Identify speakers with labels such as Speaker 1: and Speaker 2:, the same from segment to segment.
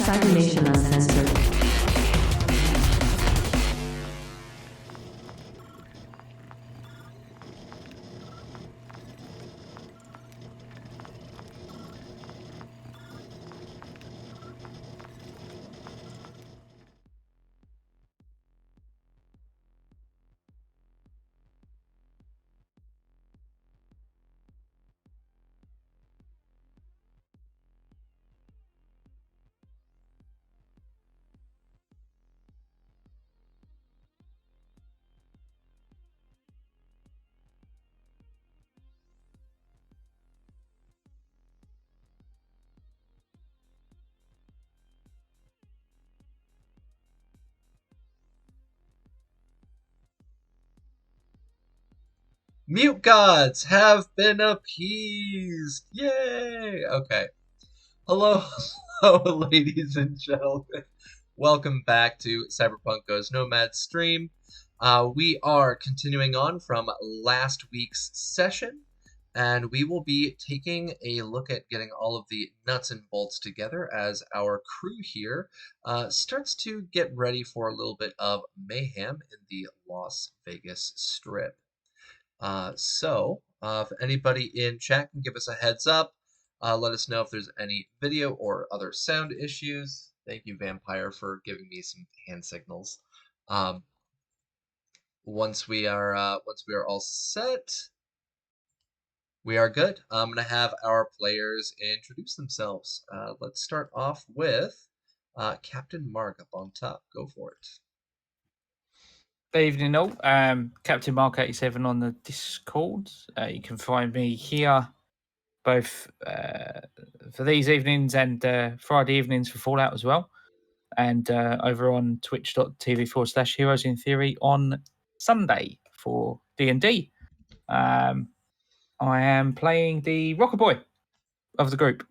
Speaker 1: Cybernation Uncensored.
Speaker 2: Mute gods have been appeased. Yay! Okay. Hello, hello, ladies and gentlemen. Welcome back to Cyberpunk Goes Nomad stream. We are continuing on from last week's session, and we will be taking a look at getting all of the nuts and bolts together as our crew here starts to get ready for a little bit of mayhem in the Las Vegas Strip. If anybody in chat can give us a heads up, let us know if there's any video or other sound issues. Thank you, Vampire, for giving me some hand signals. Once we are all set, we are good. I'm gonna have our players introduce themselves. Let's start off with Captain Mark up on top. Go for it.
Speaker 3: Good evening, all. Captain Mark 87 on the Discord. You can find me here both for these evenings and Friday evenings for Fallout as well. And over on twitch.tv/Heroes in Theory on Sunday for D&D. I am playing the rocker boy of the group.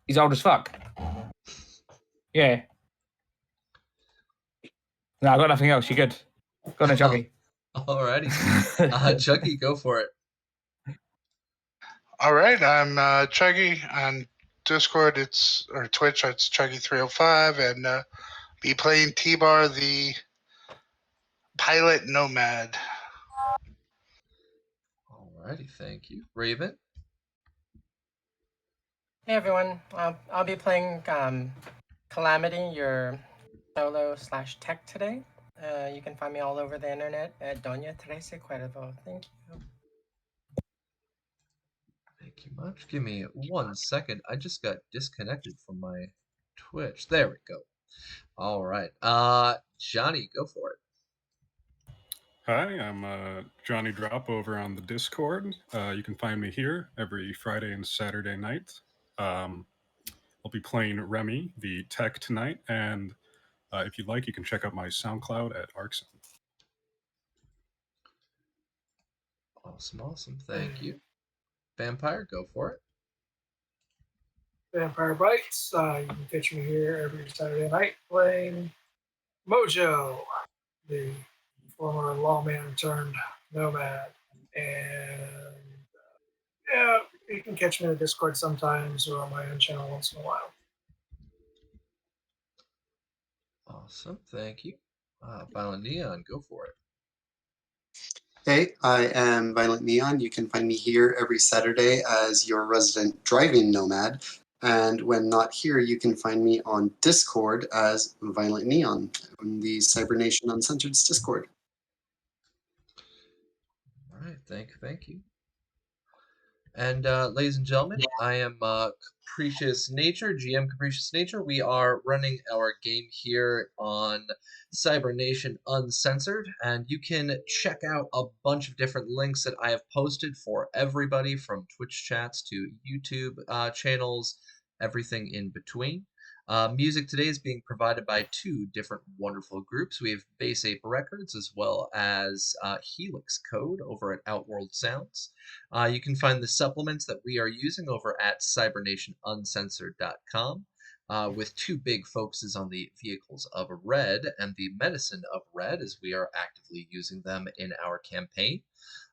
Speaker 3: He's old as fuck. Yeah. No, I got nothing else. You're good. Go on, Chuggy.
Speaker 2: Alrighty. Chuggy, go for it.
Speaker 4: All right, I'm Chuggy on Discord. Or Twitch. It's Chuggy305, and be playing T-Bar, the pilot Nomad.
Speaker 2: Alrighty, thank you, Raven.
Speaker 5: Hey everyone, I'll be playing Calamity, your solo/tech today. You can find me all over the internet at Doña Teresa Cuervo. Thank you.
Speaker 2: Thank you much. Give me 1 second. I just got disconnected from my Twitch. There we go. All right. Johnny, go for it.
Speaker 6: Hi, I'm Johnny Drop over on the Discord. You can find me here every Friday and Saturday night. I'll be playing Remy, the tech tonight, and if you'd like, you can check out my SoundCloud at Arcson.
Speaker 2: Awesome. Thank you. Vampire, go for it.
Speaker 1: Vampire Bites. You can catch me here every Saturday night playing Mojo, the former lawman turned Nomad. And yeah, you can catch me in the Discord sometimes or on my own channel once in a while.
Speaker 2: Awesome. Thank you. Violent Neon, go for it.
Speaker 7: Hey, I am Violent Neon. You can find me here every Saturday as your resident driving nomad. And when not here, you can find me on Discord as Violent Neon on the Cybernation Uncensored's Discord.
Speaker 2: All right. Thank you. And ladies and gentlemen, I am Capricious Nature, GM Capricious Nature. We are running our game here on Cybernation Uncensored, and you can check out a bunch of different links that I have posted for everybody, from Twitch chats to YouTube channels, everything in between. Music today is being provided by two different wonderful groups. We have Base Ape Records as well as Helix Code over at Outworld Sounds. You can find the supplements that we are using over at cybernationuncensored.com, with two big focuses on the vehicles of red and the medicine of red, as we are actively using them in our campaign.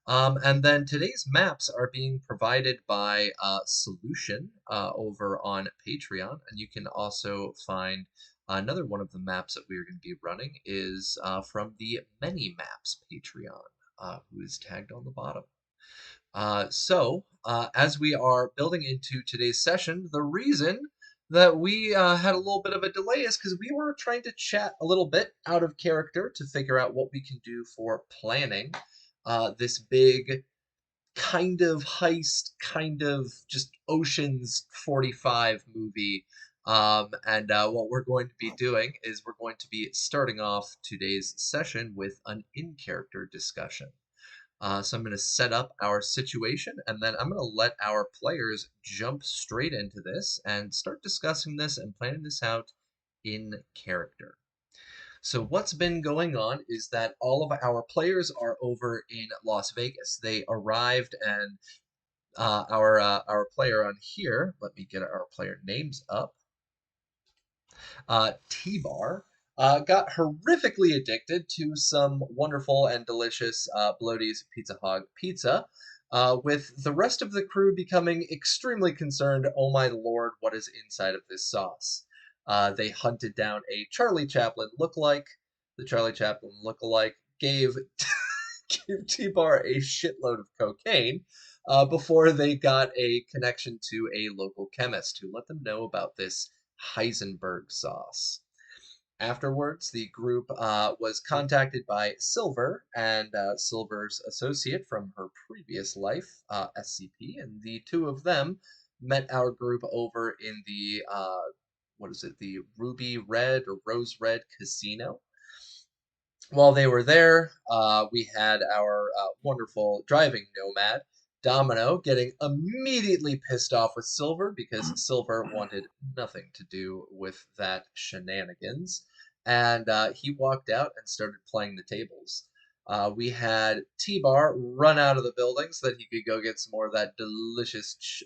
Speaker 2: And then today's maps are being provided by Solution over on Patreon, and you can also find another one of the maps that we are going to be running is from the Many Maps Patreon, who is tagged on the bottom. So as we are building into today's session, the reason that we had a little bit of a delay is because we were trying to chat a little bit out of character to figure out what we can do for planning this big kind of heist, kind of just Ocean's 45 movie. And what we're going to be doing is we're going to be starting off today's session with an in-character discussion. So I'm going to set up our situation, and then I'm going to let our players jump straight into this and start discussing this and planning this out in character. So what's been going on is that all of our players are over in Las Vegas. They arrived, and our player on here, let me get our player names up, T-Bar, got horrifically addicted to some wonderful and delicious Bloaties Pizza Hog pizza, with the rest of the crew becoming extremely concerned. Oh my lord, what is inside of this sauce? They hunted down a Charlie Chaplin lookalike. The Charlie Chaplin lookalike gave T-Bar a shitload of cocaine before they got a connection to a local chemist who let them know about this Heisenberg sauce. Afterwards, the group was contacted by Silver and Silver's associate from her previous life, SCP, and the two of them met our group over in the, the Ruby Red or Rose Red Casino. While they were there, we had our wonderful driving nomad, Domino, getting immediately pissed off with Silver because Silver wanted nothing to do with that shenanigans. And he walked out and started playing the tables. We had T-Bar run out of the building so that he could go get some more of that delicious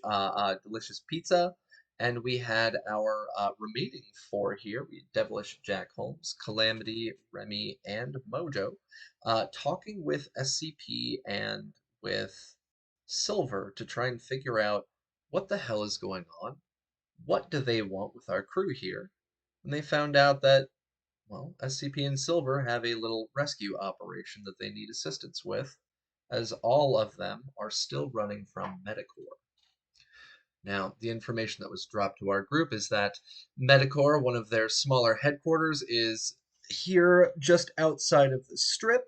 Speaker 2: pizza. And we had our remaining four here. We had Devilish Jack Holmes, Calamity, Remy, and Mojo, talking with SCP and with Silver to try and figure out what the hell is going on. What do they want with our crew here? And they found out that, well, SCP and Silver have a little rescue operation that they need assistance with, as all of them are still running from Medicore. Now, the information that was dropped to our group is that Medicore, one of their smaller headquarters, is here just outside of the strip.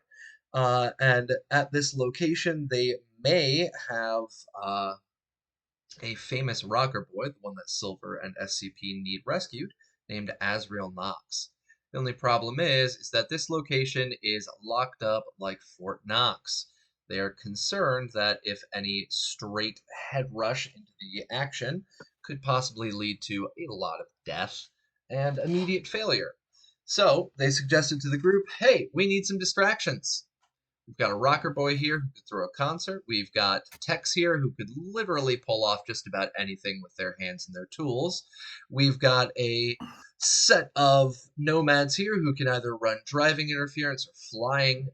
Speaker 2: And at this location, they may have a famous rocker boy, the one that Silver and SCP need rescued, named Azrael Knox. The only problem is that this location is locked up like Fort Knox. They are concerned that if any straight head rush into the action could possibly lead to a lot of death and immediate failure. So they suggested to the group, hey, we need some distractions. We've got a rocker boy here who could throw a concert. We've got techs here who could literally pull off just about anything with their hands and their tools. We've got a set of nomads here who can either run driving interference or flying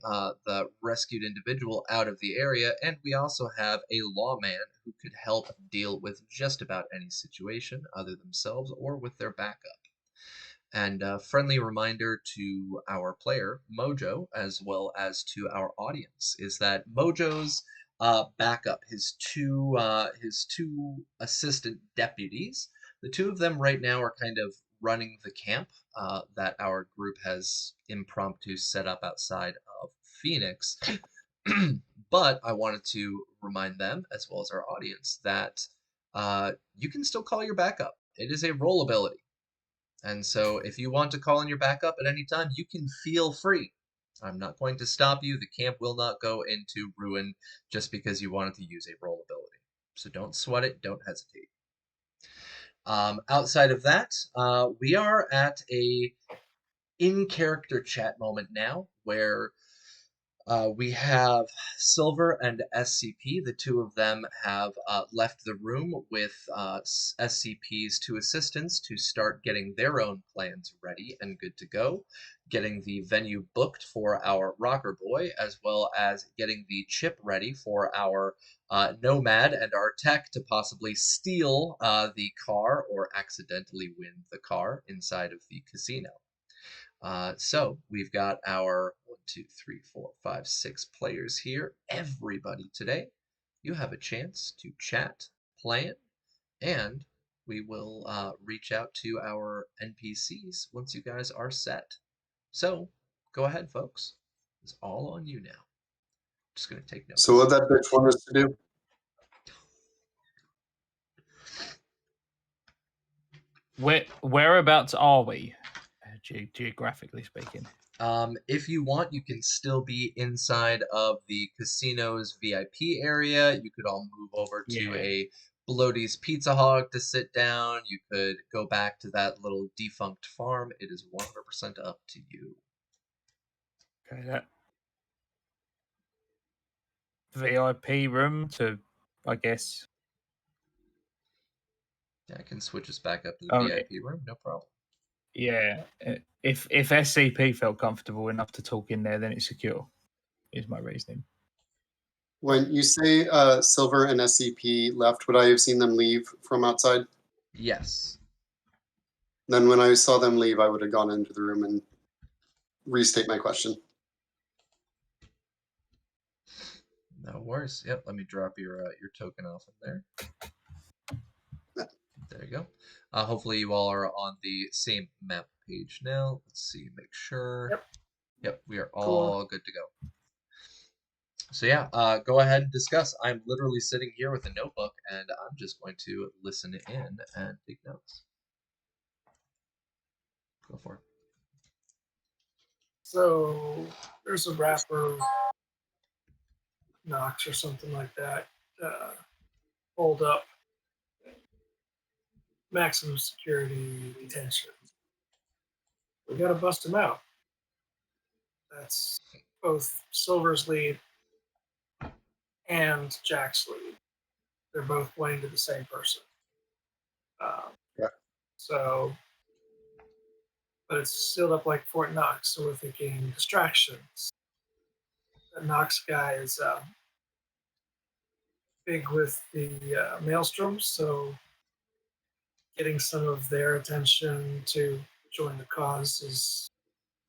Speaker 2: the rescued individual out of the area. And we also have a lawman who could help deal with just about any situation, either themselves or with their backup. And a friendly reminder to our player, Mojo, as well as to our audience, is that Mojo's backup, his two assistant deputies, the two of them right now are kind of running the camp that our group has impromptu set up outside of Phoenix. But I wanted to remind them, as well as our audience, that you can still call your backup. It is a roll ability. And so if you want to call in your backup at any time, you can feel free. I'm not going to stop you. The camp will not go into ruin just because you wanted to use a roll ability. So don't sweat it. Don't hesitate. Outside of that, we are at a in-character chat moment now where we have Silver and SCP. The two of them have left the room with SCP's two assistants to start getting their own plans ready and good to go, getting the venue booked for our rocker boy, as well as getting the chip ready for our Nomad and our tech to possibly steal the car or accidentally win the car inside of the casino. So we've got our 1, 2, 3, 4, 5, 6 players here. Everybody today, you have a chance to chat, plan, and we will reach out to our NPCs once you guys are set. So go ahead, folks. It's all on you now. I'm just going to take notes.
Speaker 7: So what that bitch want us to do?
Speaker 3: Whereabouts are we, geographically speaking?
Speaker 2: If you want, you can still be inside of the casino's VIP area. You could all move over to a Bloaty's Pizza Hog to sit down. You could go back to that little defunct farm. It is 100% up to you.
Speaker 3: Okay, that VIP room to, I guess.
Speaker 2: Yeah, I can switch us back up to the VIP room. No problem.
Speaker 3: Yeah, if SCP felt comfortable enough to talk in there, then it's secure. Is my reasoning.
Speaker 7: When you say Silver and SCP left, would I have seen them leave from outside?
Speaker 2: Yes.
Speaker 7: Then when I saw them leave, I would have gone into the room and restate my question.
Speaker 2: No worries. Yep, let me drop your token off in there. There you go. Hopefully you all are on the same map page now. Let's see, make sure. Yep, we are all good to go. So yeah, go ahead and discuss. I'm literally sitting here with a notebook, and I'm just going to listen in and take notes. Go for it.
Speaker 1: So there's a rapper, Knox or something like that, hold up, maximum security detention. We got to bust him out. That's both Silver's lead and Jack's lead. They're both pointing to the same person.
Speaker 7: Yeah.
Speaker 1: So, but it's sealed up like Fort Knox, so we're thinking distractions. The Knox guy is big with the maelstroms, so getting some of their attention to join the cause is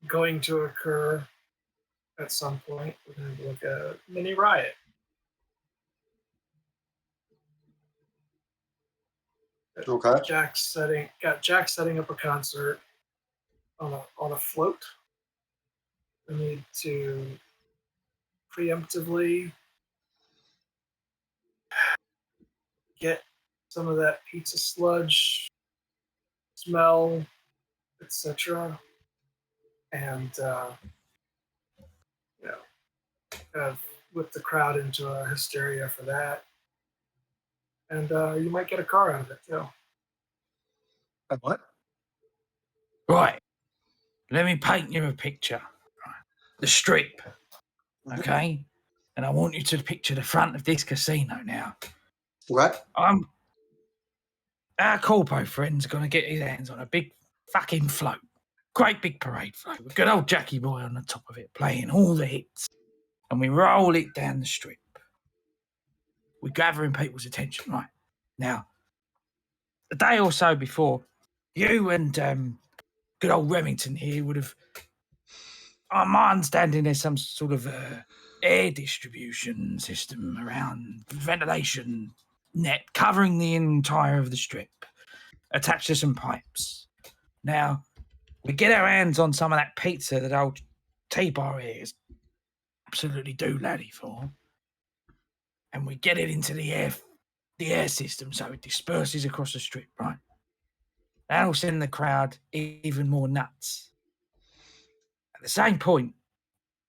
Speaker 1: going to occur at some point. We're going to look at a mini riot.
Speaker 7: Okay.
Speaker 1: Jack setting up a concert on a float. We need to preemptively get some of that pizza sludge smell, etc., and kind of whip the crowd into a hysteria for that. And you might get a car out of it too.
Speaker 7: What?
Speaker 3: Right. Let me paint you a picture. The Strip. Okay? And I want you to picture the front of this casino now.
Speaker 7: What?
Speaker 3: Our corpo friend's going to get his hands on a big fucking float. Great big parade float with good old Jackie Boy on the top of it, playing all the hits. And we roll it down the Strip. We're gathering people's attention, right? Now, a day or so before, you and good old Remington here would have... my understanding there's some sort of air distribution system around, ventilation net covering the entire of the Strip, attached to some pipes. Now, we get our hands on some of that pizza that old T-Bar here is absolutely doolally for, and we get it into the air system so it disperses across the Strip, right? That'll send the crowd even more nuts. At the same point,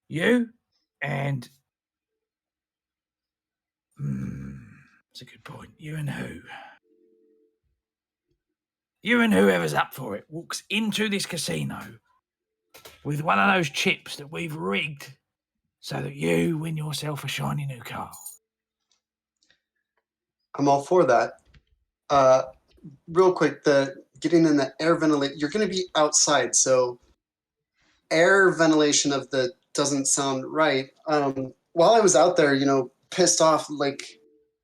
Speaker 3: you and... That's a good point. You and who? You and whoever's up for it walks into this casino with one of those chips that we've rigged so that you win yourself a shiny new car.
Speaker 7: I'm all for that. Real quick, the getting in the air ventilation. You're going to be outside, so air ventilation of the doesn't sound right. While I was out there, pissed off,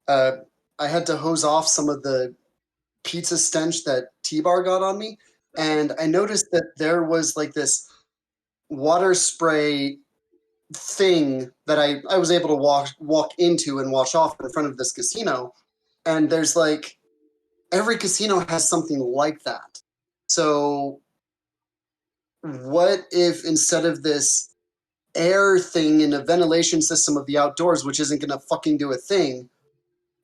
Speaker 7: I had to hose off some of the pizza stench that T-Bar got on me, and I noticed that there was like this water spray thing that I was able to walk into and wash off in front of this casino, and there's like every casino has something like that. So what if instead of this air thing in a ventilation system of the outdoors, which isn't going to fucking do a thing,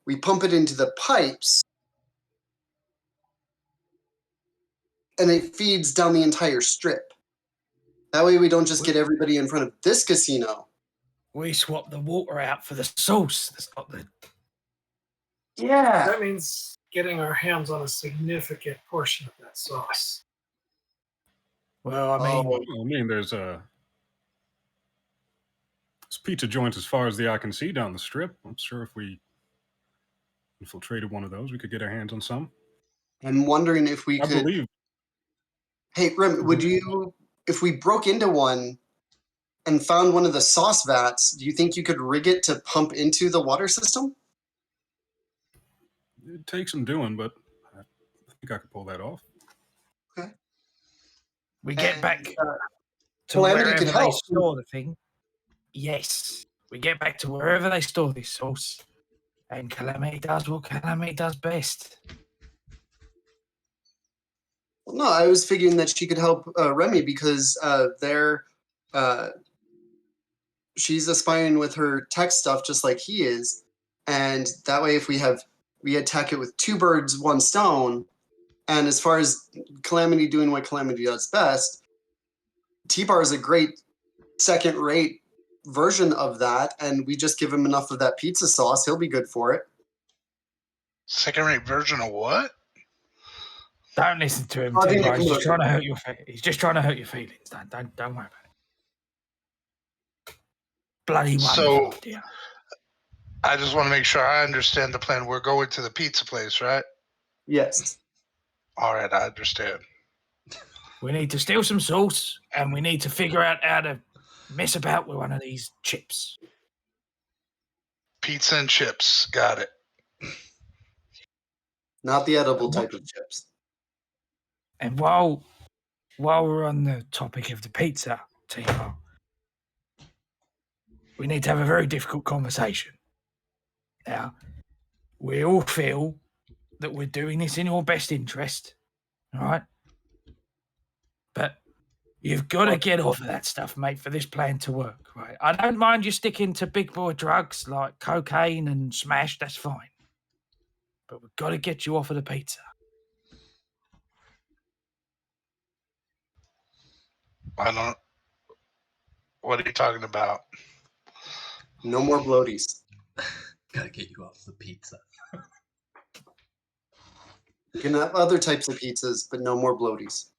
Speaker 7: we pump it into the pipes and it feeds down the entire Strip? That way we don't just get everybody in front of this casino.
Speaker 3: We swap the water out for the sauce. That's not the...
Speaker 7: Yeah.
Speaker 1: That means getting our hands on a significant portion of that sauce.
Speaker 3: Well, I mean...
Speaker 6: there's pizza joints as far as the eye can see down the Strip. I'm sure if we infiltrated one of those, we could get our hands on some.
Speaker 7: I'm wondering if we could...
Speaker 6: believe.
Speaker 7: Hey, Rem, would you... If we broke into one and found one of the sauce vats, do you think you could rig it to pump into the water system?
Speaker 6: It takes some doing, but I think I could pull that off.
Speaker 7: Okay.
Speaker 3: We get back to
Speaker 7: Calamity
Speaker 3: wherever
Speaker 7: could
Speaker 3: they
Speaker 7: help.
Speaker 3: store the thing. Yes. We get back to wherever they store this sauce. And Calamity does what Calamity does best.
Speaker 7: Well, no, I was figuring that she could help Remy because she's aspiring with her tech stuff just like he is. And that way, if we attack it with two birds, one stone. And as far as Calamity doing what Calamity does best, T-Bar is a great second-rate version of that, and we just give him enough of that pizza sauce, he'll be good for it.
Speaker 4: Second-rate version of what?
Speaker 3: Don't listen to him, T-Bar. He's just trying to hurt your feelings. Don't worry about it. Bloody wonderful, dear.
Speaker 4: I just want to make sure I understand the plan. We're going to the pizza place, right?
Speaker 7: Yes.
Speaker 4: All right, I understand.
Speaker 3: We need to steal some sauce, and we need to figure out how to mess about with one of these chips.
Speaker 4: Pizza and chips. Got it.
Speaker 7: Not the edible type of chips.
Speaker 3: And while we're on the topic of the pizza, T-Bar, we need to have a very difficult conversation. Now, we all feel that we're doing this in your best interest, all right? But you've got to get off of that stuff, mate, for this plan to work, right? I don't mind you sticking to big boy drugs like cocaine and smash, that's fine. But we've got to get you off of the pizza.
Speaker 4: What are you talking about?
Speaker 7: No more bloaties.
Speaker 2: Gotta get you off the pizza.
Speaker 7: You can have other types of pizzas, but no more bloaties.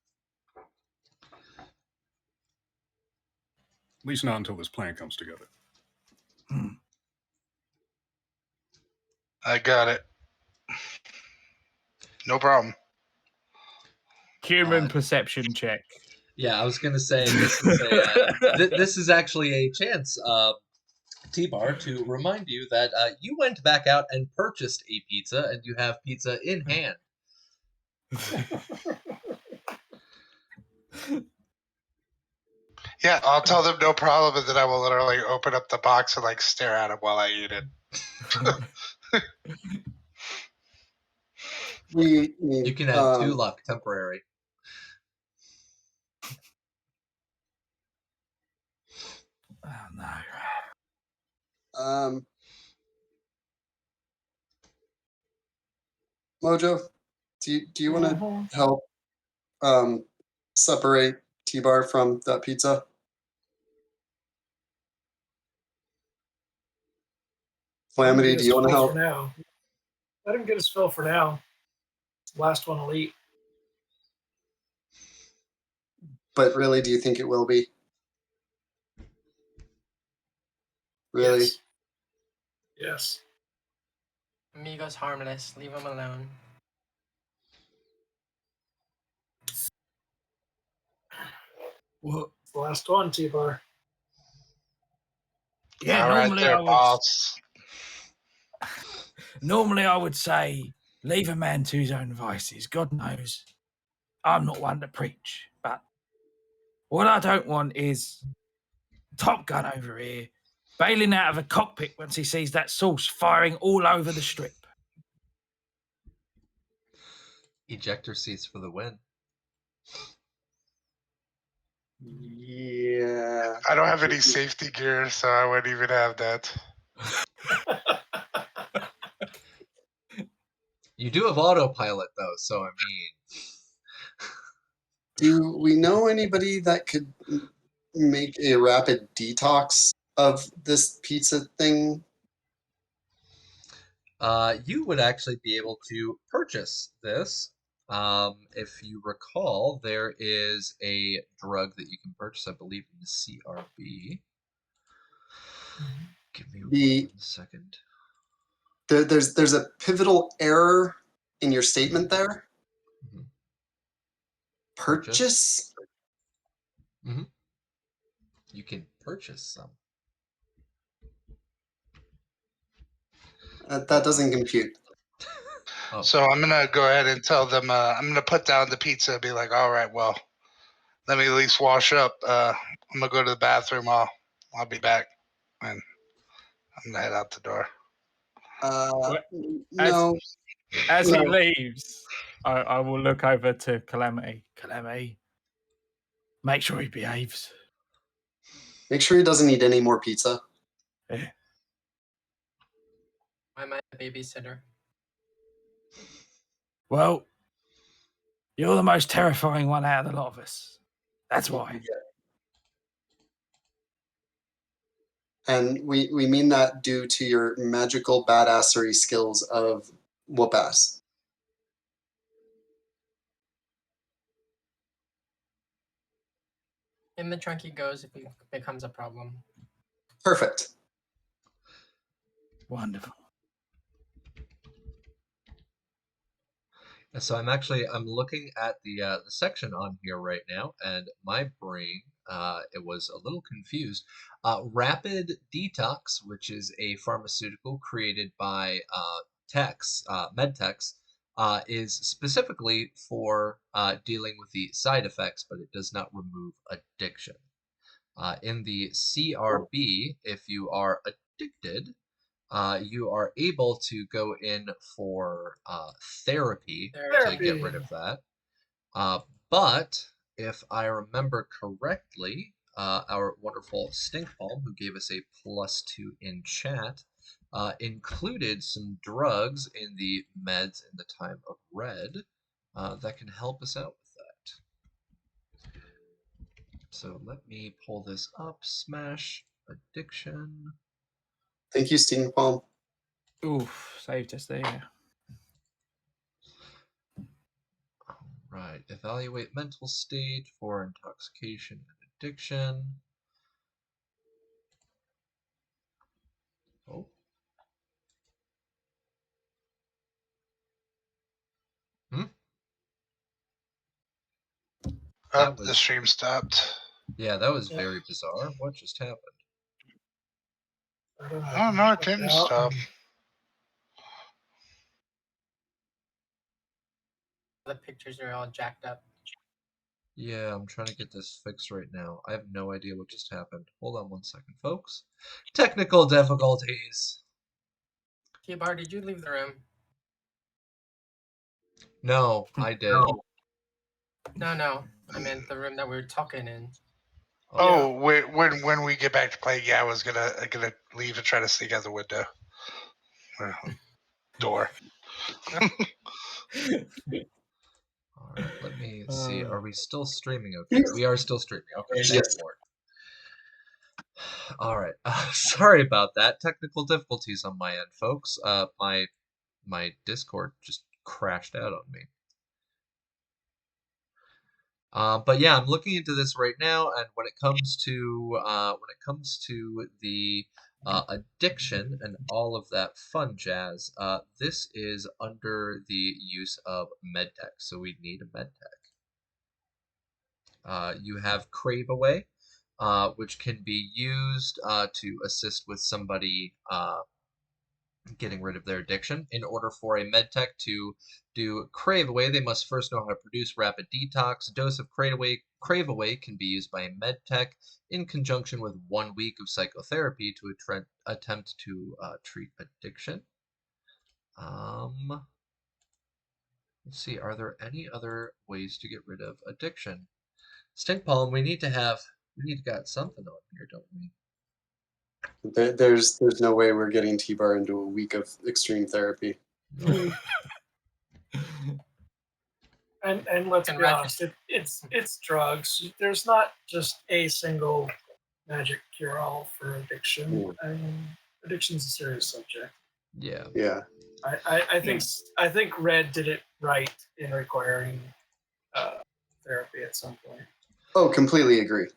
Speaker 6: At least not until this plan comes together.
Speaker 4: I got it. No problem.
Speaker 3: Human perception check.
Speaker 2: Yeah, I was gonna say this is this is actually a chance, T-Bar, to remind you that you went back out and purchased a pizza, and you have pizza in hand.
Speaker 4: Yeah, I'll tell them no problem, and then I will literally open up the box and like stare at them while I eat it.
Speaker 2: You can add 2 luck temporary.
Speaker 3: Oh no.
Speaker 7: Mojo, do you want to help separate T-Bar from that pizza? Calamity, do you want to help?
Speaker 1: For now. Let him get his fill for now. Last one will eat.
Speaker 7: But really, do you think it will be? Really?
Speaker 1: Yes.
Speaker 5: Amigo's harmless. Leave him alone.
Speaker 3: What?
Speaker 1: It's the last one, T-Bar.
Speaker 3: Yeah,
Speaker 4: All right,
Speaker 3: normally
Speaker 4: there,
Speaker 3: I would.
Speaker 4: boss.
Speaker 3: Normally I would say leave a man to his own devices. God knows, I'm not one to preach, but what I don't want is Top Gun over here bailing out of a cockpit once he sees that sauce firing all over the strip.
Speaker 2: Ejector seats for the win.
Speaker 7: Yeah.
Speaker 4: I don't have any safety gear, so I wouldn't even have that.
Speaker 2: You do have autopilot though, so I mean.
Speaker 7: Do we know anybody that could make a rapid detox of this pizza thing?
Speaker 2: You would actually be able to purchase this. If you recall, there is a drug that you can purchase, I believe, in the CRB. Give me 1 second.
Speaker 7: There's a pivotal error in your statement there.
Speaker 2: Mhm.
Speaker 7: Purchase?
Speaker 2: Mm-hmm. You can purchase some.
Speaker 7: That doesn't compute.
Speaker 2: Oh.
Speaker 4: So I'm gonna go ahead and tell them. I'm gonna put down the pizza and be like, "All right, well, let me at least wash up. I'm gonna go to the bathroom. I'll be back, and I'm gonna head out the door."
Speaker 7: No.
Speaker 3: As he
Speaker 7: No.
Speaker 3: leaves, I will look over to Calamity. Calamity, make sure he behaves.
Speaker 7: Make sure he doesn't eat any more pizza.
Speaker 3: Yeah.
Speaker 5: Why am I a babysitter?
Speaker 3: Well, you're the most terrifying one out of the lot of us. That's why.
Speaker 7: And we mean that due to your magical badassery skills of whoop-ass.
Speaker 5: In the trunk he goes if it becomes a problem.
Speaker 7: Perfect.
Speaker 3: Wonderful.
Speaker 2: So I'm looking at the section on here right now, and my brain it was a little confused. Rapid Detox, which is a pharmaceutical created by Medtex, is specifically for dealing with the side effects, but it does not remove addiction. In the CRB, if you are addicted, you are able to go in for therapy to get rid of that. But if I remember correctly, our wonderful Stink Palm, who gave us a +2 in chat, included some drugs in the meds in the time of red that can help us out with that. So let me pull this up. Smash addiction.
Speaker 7: Thank you, Stink Palm.
Speaker 3: Oof, saved us there.
Speaker 2: Alright, evaluate mental state for intoxication and addiction. Oh. That
Speaker 4: The
Speaker 2: was,
Speaker 4: stream stopped.
Speaker 2: yeah, that was
Speaker 1: Yeah.
Speaker 2: very bizarre. What just happened?
Speaker 1: I don't know.
Speaker 4: Oh no, it didn't stop.
Speaker 5: The pictures are all jacked up.
Speaker 2: Yeah, I'm trying to get this fixed right now. I have no idea what just happened. Hold on 1 second, folks. Technical difficulties.
Speaker 5: T-Bar, did you leave the room?
Speaker 2: No, I did.
Speaker 5: No. I meant the room that we were talking in.
Speaker 4: Oh, when we get back to play, yeah, I was gonna leave and try to sneak out the window. Door.
Speaker 2: Alright, let me see. Are we still streaming? Okay,
Speaker 7: Yes.
Speaker 2: we are still streaming. Okay, thank
Speaker 7: Yes.
Speaker 2: you, Lord. Alright, sorry about that. Technical difficulties on my end, folks. My Discord just crashed out on me. But yeah, I'm looking into this right now, and when it comes to the addiction and all of that fun jazz, this is under the use of medtech, so we need a medtech. You have Crave Away, which can be used to assist with somebody getting rid of their addiction. In order for a medtech to do Crave Away, they must first know how to produce rapid detox. A dose of Crave Away can be used by a medtech in conjunction with 1 week of psychotherapy to attempt to treat addiction. Let's see, are there any other ways to get rid of addiction? Stink Pollen, we need to get something on here, don't we?
Speaker 7: There's no way we're getting T-Bar into a week of extreme therapy.
Speaker 1: And let's be honest, it's drugs. There's not just a single magic cure-all for addiction.
Speaker 7: Yeah.
Speaker 1: I mean, addiction's a serious subject.
Speaker 2: Yeah.
Speaker 7: Yeah.
Speaker 1: I think Red did it right in requiring therapy at some point.
Speaker 7: Oh, completely agree.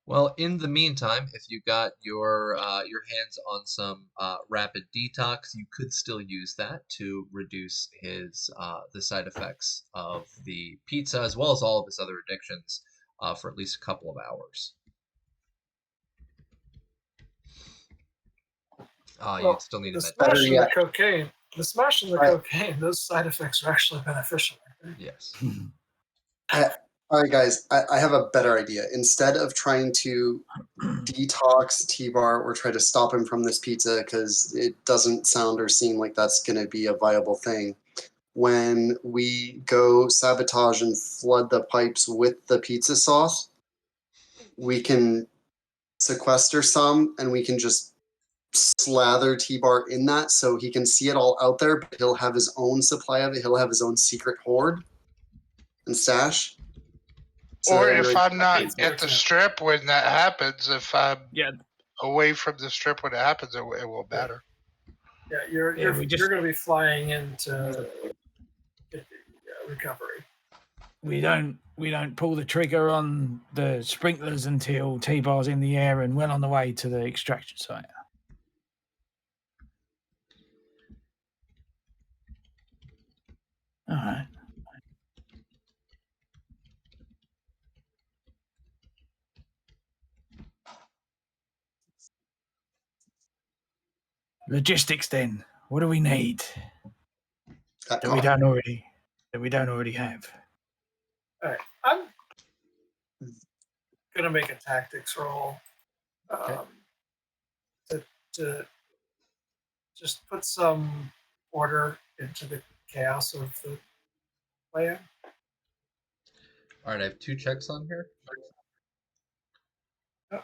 Speaker 2: Well, in the meantime, if you got your hands on some rapid detox, you could still use that to reduce his the side effects of the pizza as well as all of his other addictions for at least a couple of hours. You'd still need a
Speaker 1: The
Speaker 2: med.
Speaker 1: smash and
Speaker 7: yeah.
Speaker 1: the cocaine. The smash and the
Speaker 7: Right.
Speaker 1: cocaine. Those side effects are actually beneficial. I think.
Speaker 2: Yes.
Speaker 7: All right, guys, I have a better idea. Instead of trying to detox T-Bar or try to stop him from this pizza because it doesn't sound or seem like that's going to be a viable thing, when we go sabotage and flood the pipes with the pizza sauce, we can sequester some and we can just slather T-Bar in that so he can see it all out there, but he'll have his own supply of it. He'll have his own secret hoard and stash. So
Speaker 4: Or
Speaker 7: that
Speaker 4: if
Speaker 7: everybody-
Speaker 4: I'm not
Speaker 1: Pizza
Speaker 4: at the
Speaker 1: too.
Speaker 4: strip when that happens, if I'm
Speaker 3: Yeah.
Speaker 4: away from the strip when it happens, it won't matter.
Speaker 1: Yeah, you're
Speaker 3: we just-
Speaker 1: going to be flying into get the recovery.
Speaker 3: We don't pull the trigger on the sprinklers until T-Bar's in the air and well on the way to the extraction site. All right. Logistics then. What do we need that we don't already have?
Speaker 1: All right, I'm going to make a tactics roll to just put some order into the chaos of the plan.
Speaker 2: All right, I have 2 checks on here.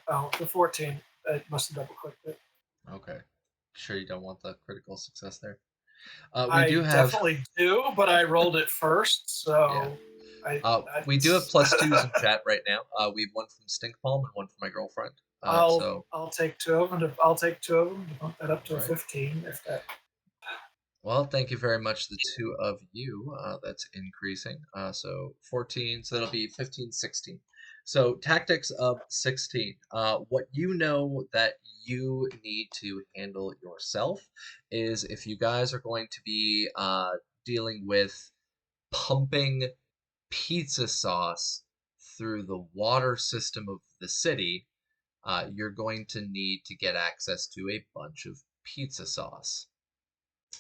Speaker 1: Oh, the 14. I must have double clicked it.
Speaker 2: Okay. Sure you don't want the critical success there.
Speaker 1: I definitely do, but I rolled it first, so
Speaker 2: we do have +2s in chat right now. We have 1 from Stink Palm and 1 from my girlfriend.
Speaker 1: I'll take 2 of them. I'll take 2 of them to bump that up to a
Speaker 2: Right.
Speaker 1: 15 if that.
Speaker 2: Well, thank you very much, the two of you. That's increasing. So 14, so that'll be 15, 16. So tactics of 16. What you know that you need to handle yourself is if you guys are going to be dealing with pumping pizza sauce through the water system of the city, you're going to need to get access to a bunch of pizza sauce.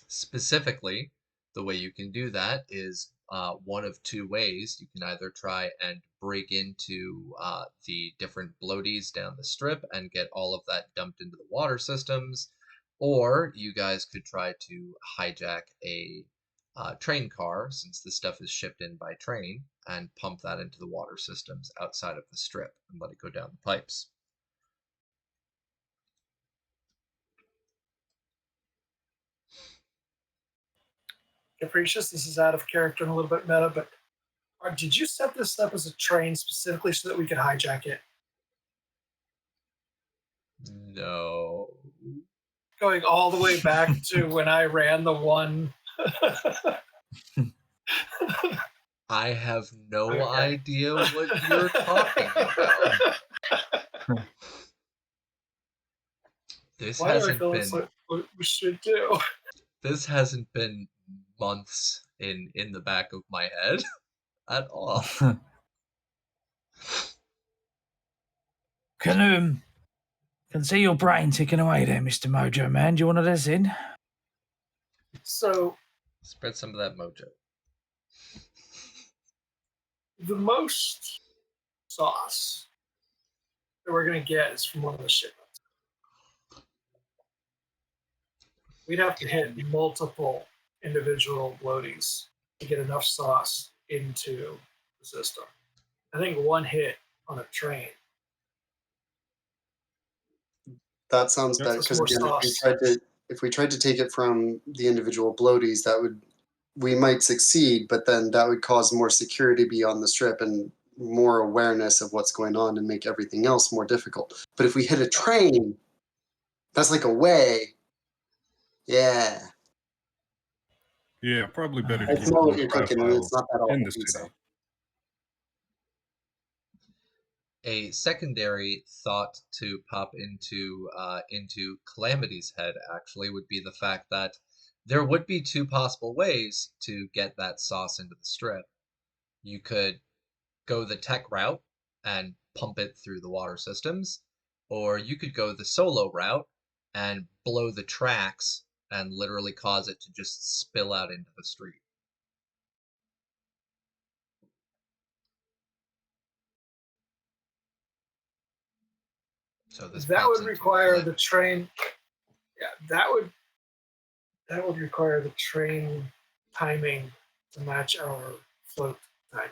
Speaker 2: Specifically, the way you can do that is one of two ways. You can either try and break into the different bloaties down the strip and get all of that dumped into the water systems, or you guys could try to hijack a train car, since this stuff is shipped in by train, and pump that into the water systems outside of the strip and let it go down the pipes.
Speaker 1: Capricious, this is out of character and a little bit meta, but did you set this up as a train specifically so that we could hijack it?
Speaker 2: No.
Speaker 1: Going all the way back to when I ran the one.
Speaker 2: I have no
Speaker 1: Okay.
Speaker 2: idea what you're talking about. This
Speaker 1: Why do I
Speaker 2: hasn't
Speaker 1: feel it's
Speaker 2: been
Speaker 1: like what we should do?
Speaker 2: this hasn't been months in the back of my head at all.
Speaker 3: Can see your brain ticking away there, Mr. Mojo Man. Do you want to listen?
Speaker 1: So
Speaker 2: Spread some of that mojo.
Speaker 1: the most sauce that we're going to get is from one of the shipments. We'd have to hit multiple individual bloaties to get enough sauce into the system. I think one hit on a train.
Speaker 7: That sounds
Speaker 6: Yep.
Speaker 7: better
Speaker 1: That's
Speaker 7: because
Speaker 1: more
Speaker 7: again, if we tried to take it from the individual bloaties, we might succeed, but then that would cause more security beyond the strip and more awareness of what's going on and make everything else more difficult. But if we hit a train, that's like a way. Yeah.
Speaker 6: Yeah, probably better to
Speaker 7: I
Speaker 6: keep
Speaker 7: smell
Speaker 6: it
Speaker 7: what
Speaker 6: low
Speaker 7: you're cooking, and
Speaker 6: profile
Speaker 7: it's not that
Speaker 6: in
Speaker 7: awful
Speaker 6: the
Speaker 7: pizza.
Speaker 6: city.
Speaker 2: A secondary thought to pop into Calamity's head actually would be the fact that there would be two possible ways to get that sauce into the strip. You could go the tech route and pump it through the water systems, or you could go the solo route and blow the tracks and literally cause it to just spill out into the street. So this
Speaker 1: That
Speaker 2: pops
Speaker 1: would
Speaker 2: into
Speaker 1: require
Speaker 2: Calamity.
Speaker 1: the train. Yeah, that would require the train timing to match our float timing,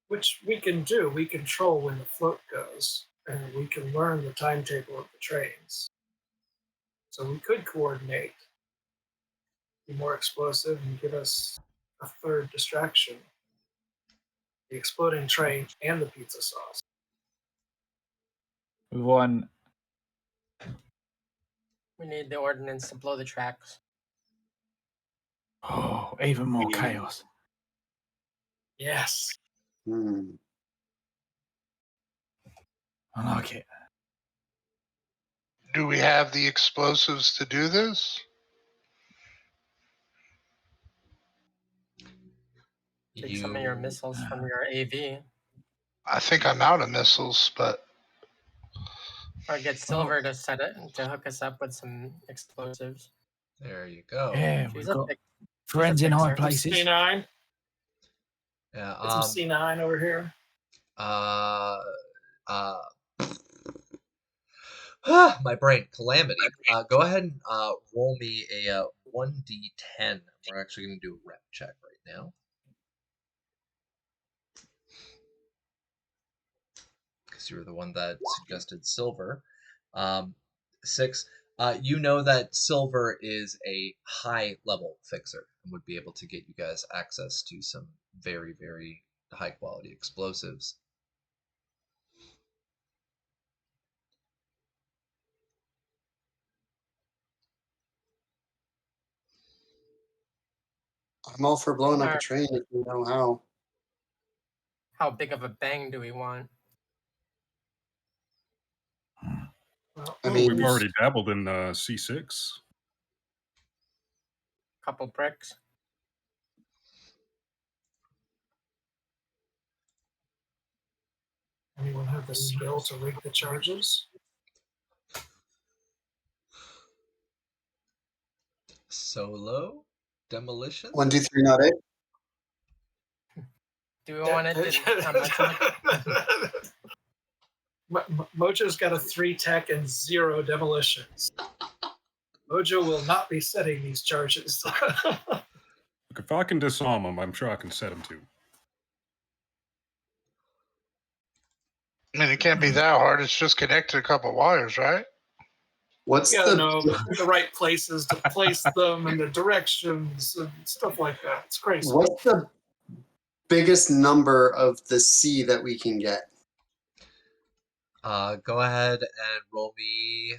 Speaker 1: which we can do. We control when the float goes, and we can learn the timetable of the trains. So we could coordinate, be more explosive, and give us a third distraction: the exploding train and the pizza sauce.
Speaker 3: One.
Speaker 5: We need the ordnance to blow the tracks.
Speaker 3: Oh, even more chaos.
Speaker 1: Yes.
Speaker 7: Hmm.
Speaker 3: I like it.
Speaker 4: Do we have the explosives to do this?
Speaker 5: Take some of your missiles from your AV,
Speaker 4: I think I'm out of missiles, but
Speaker 5: or get Silver to set it to hook us up with some explosives.
Speaker 2: There you go.
Speaker 3: Yeah,
Speaker 5: She's
Speaker 3: we've
Speaker 5: a
Speaker 3: got
Speaker 5: fix-
Speaker 3: friends in high
Speaker 5: fixer.
Speaker 3: places.
Speaker 1: C9.
Speaker 2: Yeah.
Speaker 1: Get some C9 over here.
Speaker 2: My brain. Calamity. Go ahead and roll me a 1d10. We're actually going to do a rep check right now. Because you were the one that suggested Silver. 6. You know that Silver is a high level fixer and would be able to get you guys access to some very, very high quality explosives.
Speaker 7: I'm all for blowing up a
Speaker 5: Alright.
Speaker 7: train if you know how.
Speaker 5: How big of a bang do we want?
Speaker 1: Well,
Speaker 7: I
Speaker 6: Oh,
Speaker 7: mean,
Speaker 6: we've already dabbled in C6.
Speaker 5: Couple bricks.
Speaker 1: anyone have the skill to rig the charges?
Speaker 2: Solo demolition.
Speaker 7: 1, 2, 3, not it.
Speaker 5: Do we want it? How much of it?
Speaker 1: Mojo's got a 3 tech and 0 demolitions. Mojo will not be setting these charges.
Speaker 6: Look, if I can disarm them, I'm sure I can set them too.
Speaker 4: I mean, it can't be that hard. It's just connected a couple wires, right?
Speaker 7: What's
Speaker 1: You gotta
Speaker 7: the
Speaker 1: know the right places to place them and the directions and stuff like that. It's crazy.
Speaker 7: what's the biggest number of the C that we can get?
Speaker 2: Go ahead and roll me.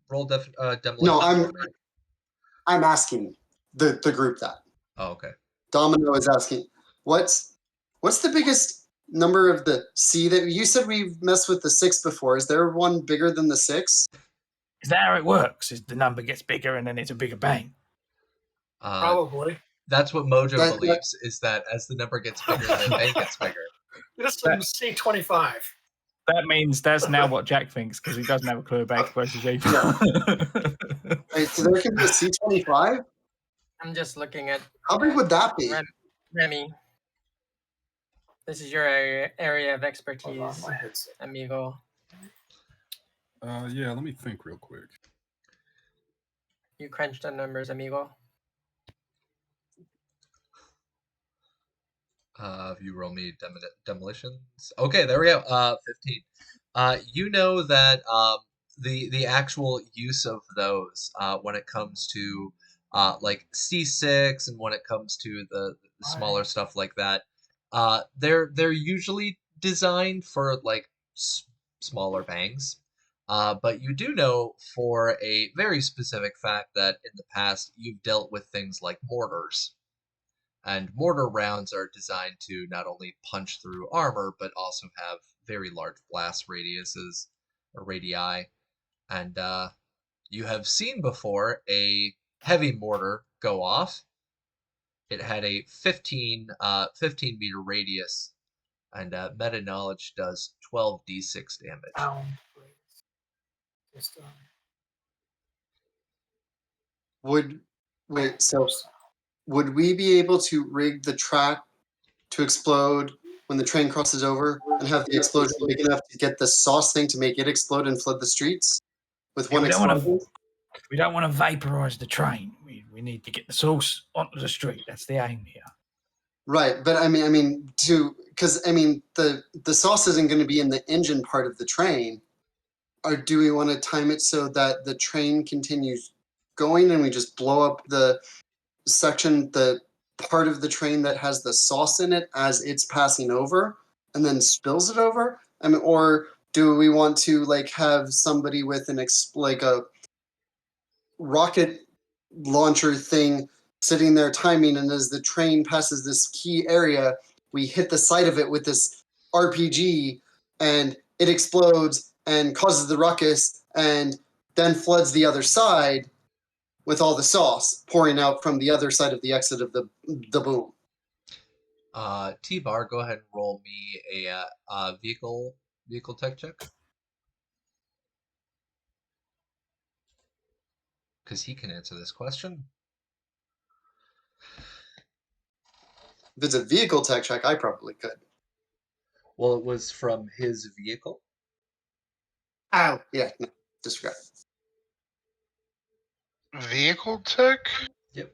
Speaker 2: Roll demolition.
Speaker 7: No,
Speaker 2: for me.
Speaker 7: I'm asking the group that.
Speaker 2: Oh, okay.
Speaker 7: Domino is asking, what's the biggest number of the C that you said we've messed with the 6 before? Is there one bigger than the 6?
Speaker 3: Is that how it works? Is the number gets bigger and then it's a bigger bang?
Speaker 1: Probably.
Speaker 2: That's what Mojo
Speaker 7: That-
Speaker 2: believes, is that as the number gets bigger, the bank gets bigger.
Speaker 1: This one's C25.
Speaker 3: That means that's now what Jack thinks because he doesn't have a clue about explosives either.
Speaker 7: Wait, so there can be a C25?
Speaker 5: I'm just looking at
Speaker 7: How big would that be?
Speaker 5: Remy. This is your area of
Speaker 1: Hold on,
Speaker 5: expertise,
Speaker 1: my headset.
Speaker 5: amigo.
Speaker 6: Yeah, let me think real quick.
Speaker 5: You crunch the numbers, amigo.
Speaker 2: If you roll me demolitions. Okay, there we go. 15. You know that the actual use of those when it comes to like C6 and when it comes to the smaller stuff like that, they're usually designed for like smaller bangs. But you do know for a very specific fact that in the past you've dealt with things like mortars. And mortar rounds are designed to not only punch through armor, but also have very large blast radiuses or radii. And you have seen before a heavy mortar go off. It had a 15 meter radius, and meta knowledge does 12d6 damage.
Speaker 1: Down. Just,
Speaker 7: Would we be able to rig the track to explode when the train crosses over and have the explosion big enough to get the sauce thing to make it explode and flood the streets with
Speaker 3: Yeah,
Speaker 7: one explosion?
Speaker 3: We don't want to vaporize the train. We need to get the sauce onto the street. That's the aim here.
Speaker 7: Right, but because the sauce isn't going to be in the engine part of the train. Or do we want to time it so that the train continues going and we just blow up the part of the train that has the sauce in it as it's passing over and then spills it over? Or do we want to like have somebody with a rocket launcher thing sitting there timing, and as the train passes this key area, we hit the side of it with this RPG and it explodes and causes the ruckus and then floods the other side with all the sauce pouring out from the other side of the exit of the boom.
Speaker 2: T-Bar, go ahead and roll me a vehicle tech check. Because he can answer this question.
Speaker 7: If it's a vehicle tech check, I probably could.
Speaker 2: Well, it was from his vehicle.
Speaker 7: Oh, yeah, no, disregard.
Speaker 4: Vehicle tech?
Speaker 2: Yep.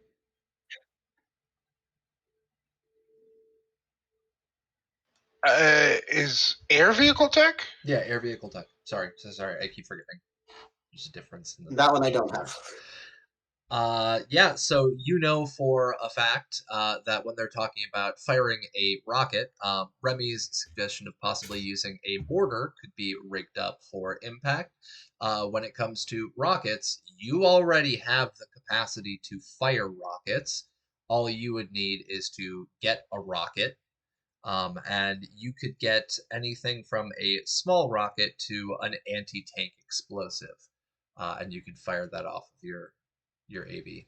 Speaker 4: Is air vehicle tech?
Speaker 2: Yeah, air vehicle tech. Sorry, I keep forgetting. There's a difference in
Speaker 7: That one I don't have.
Speaker 2: Yeah, so you know for a fact that when they're talking about firing a rocket, Remy's suggestion of possibly using a mortar could be rigged up for impact. When it comes to rockets, you already have the capacity to fire rockets. all you would need is to get a rocket, and you could get anything from a small rocket to an anti-tank explosive, and you could fire that off of your AV.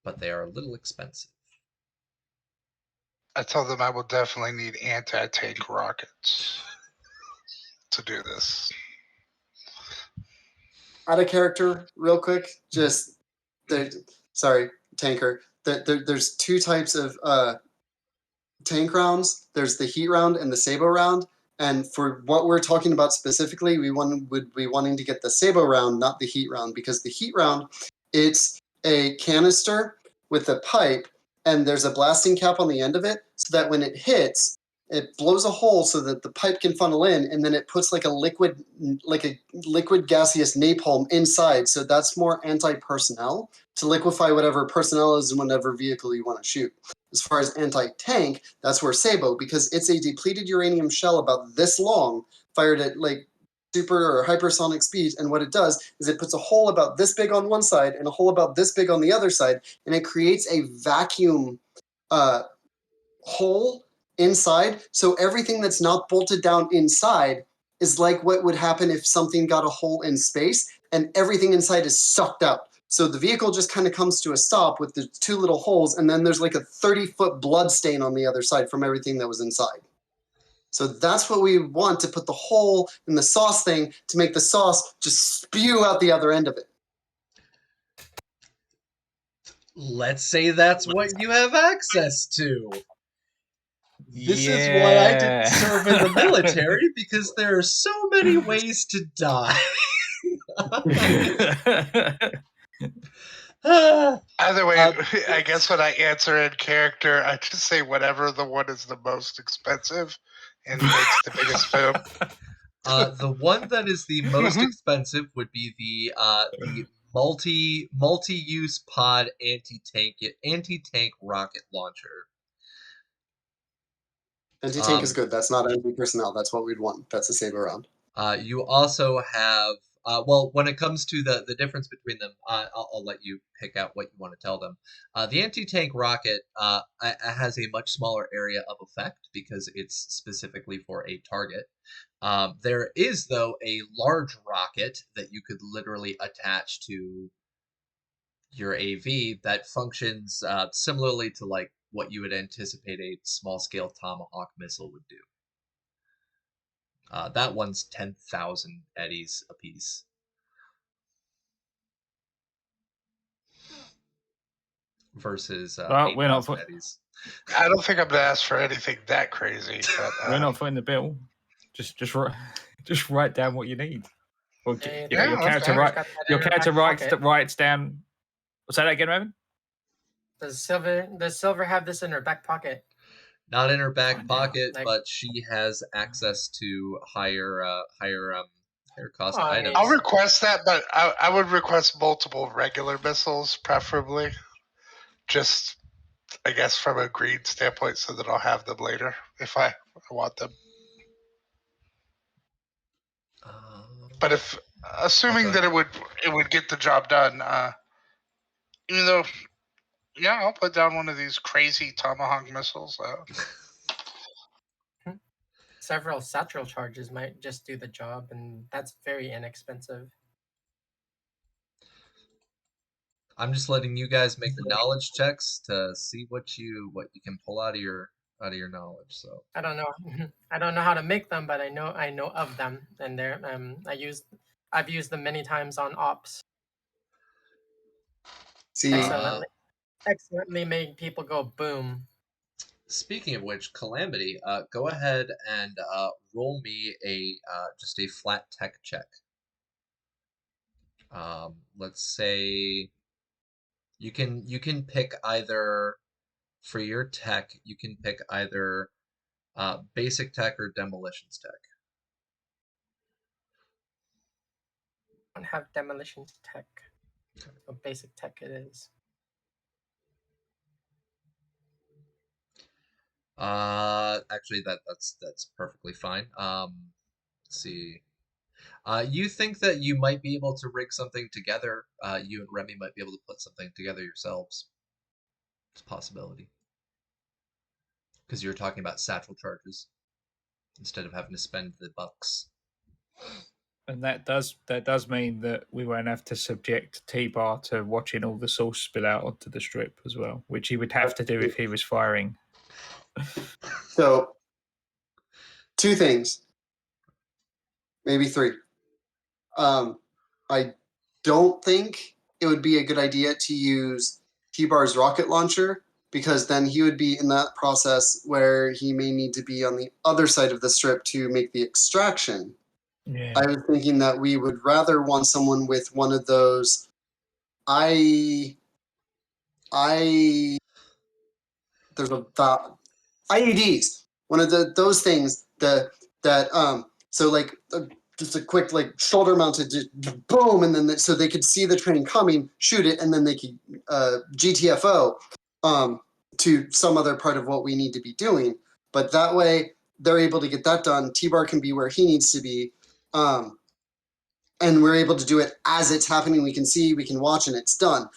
Speaker 2: But they are a little expensive.
Speaker 4: I told them I will definitely need anti-tank rockets to do this.
Speaker 7: Out of character, real quick. Just sorry, tanker. There's two types of tank rounds. There's the heat round and the sabo round. And for what we're talking about specifically, would be wanting to get the sabo round, not the heat round, because the heat round, it's a canister with a pipe, and there's a blasting cap on the end of it, so that when it hits, it blows a hole so that the pipe can funnel in, and then it puts like a liquid gaseous napalm inside. So that's more anti-personnel to liquefy whatever personnel is in whatever vehicle you want to shoot. As far as anti-tank, that's where Sabo, because it's a depleted uranium shell about this long, fired at like super or hypersonic speeds, and what it does is it puts a hole about this big on one side and a hole about this big on the other side, and it creates a vacuum hole inside, so everything that's not bolted down inside is like what would happen if something got a hole in space, and everything inside is sucked out. So the vehicle just kind of comes to a stop with the two little holes, and then there's like a 30-foot blood stain on the other side from everything that was inside. So that's what we want, to put the hole in the sauce thing to make the sauce just spew out the other end of it.
Speaker 2: Let's say that's what you have access to. This is why I didn't serve in the military, because there are so many ways to die.
Speaker 4: Either way, I guess when I answer in character, I just say whatever the one is the most expensive and makes the biggest boom.
Speaker 2: The one that is the most expensive would be the multi-use pod anti-tank rocket launcher.
Speaker 7: Anti-tank is good. That's not anti-personnel. That's what we'd want. That's a Sabo round.
Speaker 2: You also have, well, when it comes to the difference between them, I'll let you pick out what you want to tell them. The anti-tank rocket has a much smaller area of effect because it's specifically for a target. There is, though, a large rocket that you could literally attach to your AV that functions similarly to like what you would anticipate a small-scale Tomahawk missile would do. That one's 10,000 eddies apiece. Versus
Speaker 3: Well, we're not
Speaker 2: 8,000 eddies.
Speaker 4: I don't think I'm gonna ask for anything that crazy. But,
Speaker 3: we're not footing the bill. Just write down what you need. Well, you know, your character writes down. Say that again, Raven.
Speaker 5: Does Silver have this in her back pocket?
Speaker 2: Not in her back pocket, but she has access to higher cost items.
Speaker 4: I'll request that, but I would request multiple regular missiles, preferably. Just, I guess, from a greed standpoint, so that I'll have them later if I want them. But if assuming that it would get the job done, even though, yeah, I'll put down one of these crazy Tomahawk missiles.
Speaker 5: Several satchel charges might just do the job, and that's very inexpensive.
Speaker 2: I'm just letting you guys make the knowledge checks to see what you can pull out of your knowledge. So
Speaker 5: I don't know. I don't know how to make them, but I know of them, and they're I've used them many times on ops.
Speaker 7: See,
Speaker 5: excellently made people go boom.
Speaker 2: Speaking of which, Calamity, go ahead and roll me just a flat tech check. Let's say you can pick either for your tech. You can pick either basic tech or demolitions tech.
Speaker 5: I don't have demolitions tech. So basic tech it is.
Speaker 2: Actually, that's perfectly fine. Let's see. You think that you might be able to rig something together? You and Remy might be able to put something together yourselves. It's a possibility. Because you're talking about satchel charges instead of having to spend the bucks.
Speaker 3: And that does mean that we won't have to subject T-Bar to watching all the sauce spill out onto the strip as well, which he would have to do if he was firing.
Speaker 7: So, 2 things, maybe 3. I don't think it would be a good idea to use T-Bar's rocket launcher, because then he would be in that process where he may need to be on the other side of the strip to make the extraction.
Speaker 3: Yeah.
Speaker 7: I was thinking that we would rather want someone with one of those there's a IEDs, one of those things so like just a quick like shoulder mounted boom, and then so they could see the train coming, shoot it, and then they could GTFO to some other part of what we need to be doing. But that way they're able to get that done. T-Bar can be where he needs to be. And we're able to do it as it's happening. We can see, we can watch, and it's done.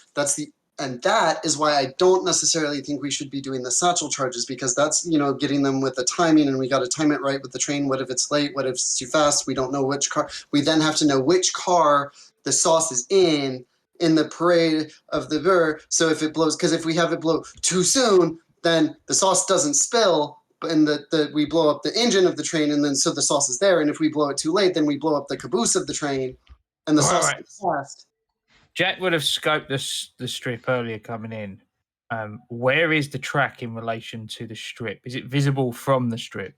Speaker 7: And that is why I don't necessarily think we should be doing the satchel charges, because that's, getting them with the timing, and we got to time it right with the train. What if it's late? What if it's too fast? We don't know which car. We then have to know which car the sauce is in the parade of the Ver. So if it blows, because if we have it blow too soon, then the sauce doesn't spill, and we blow up the engine of the train, and then so the sauce is there. And if we blow it too late, then we blow up the caboose of the train, and the sauce gets fast.
Speaker 3: Jack would have scoped the strip earlier coming in. Where is the track in relation to the strip? Is it visible from the strip?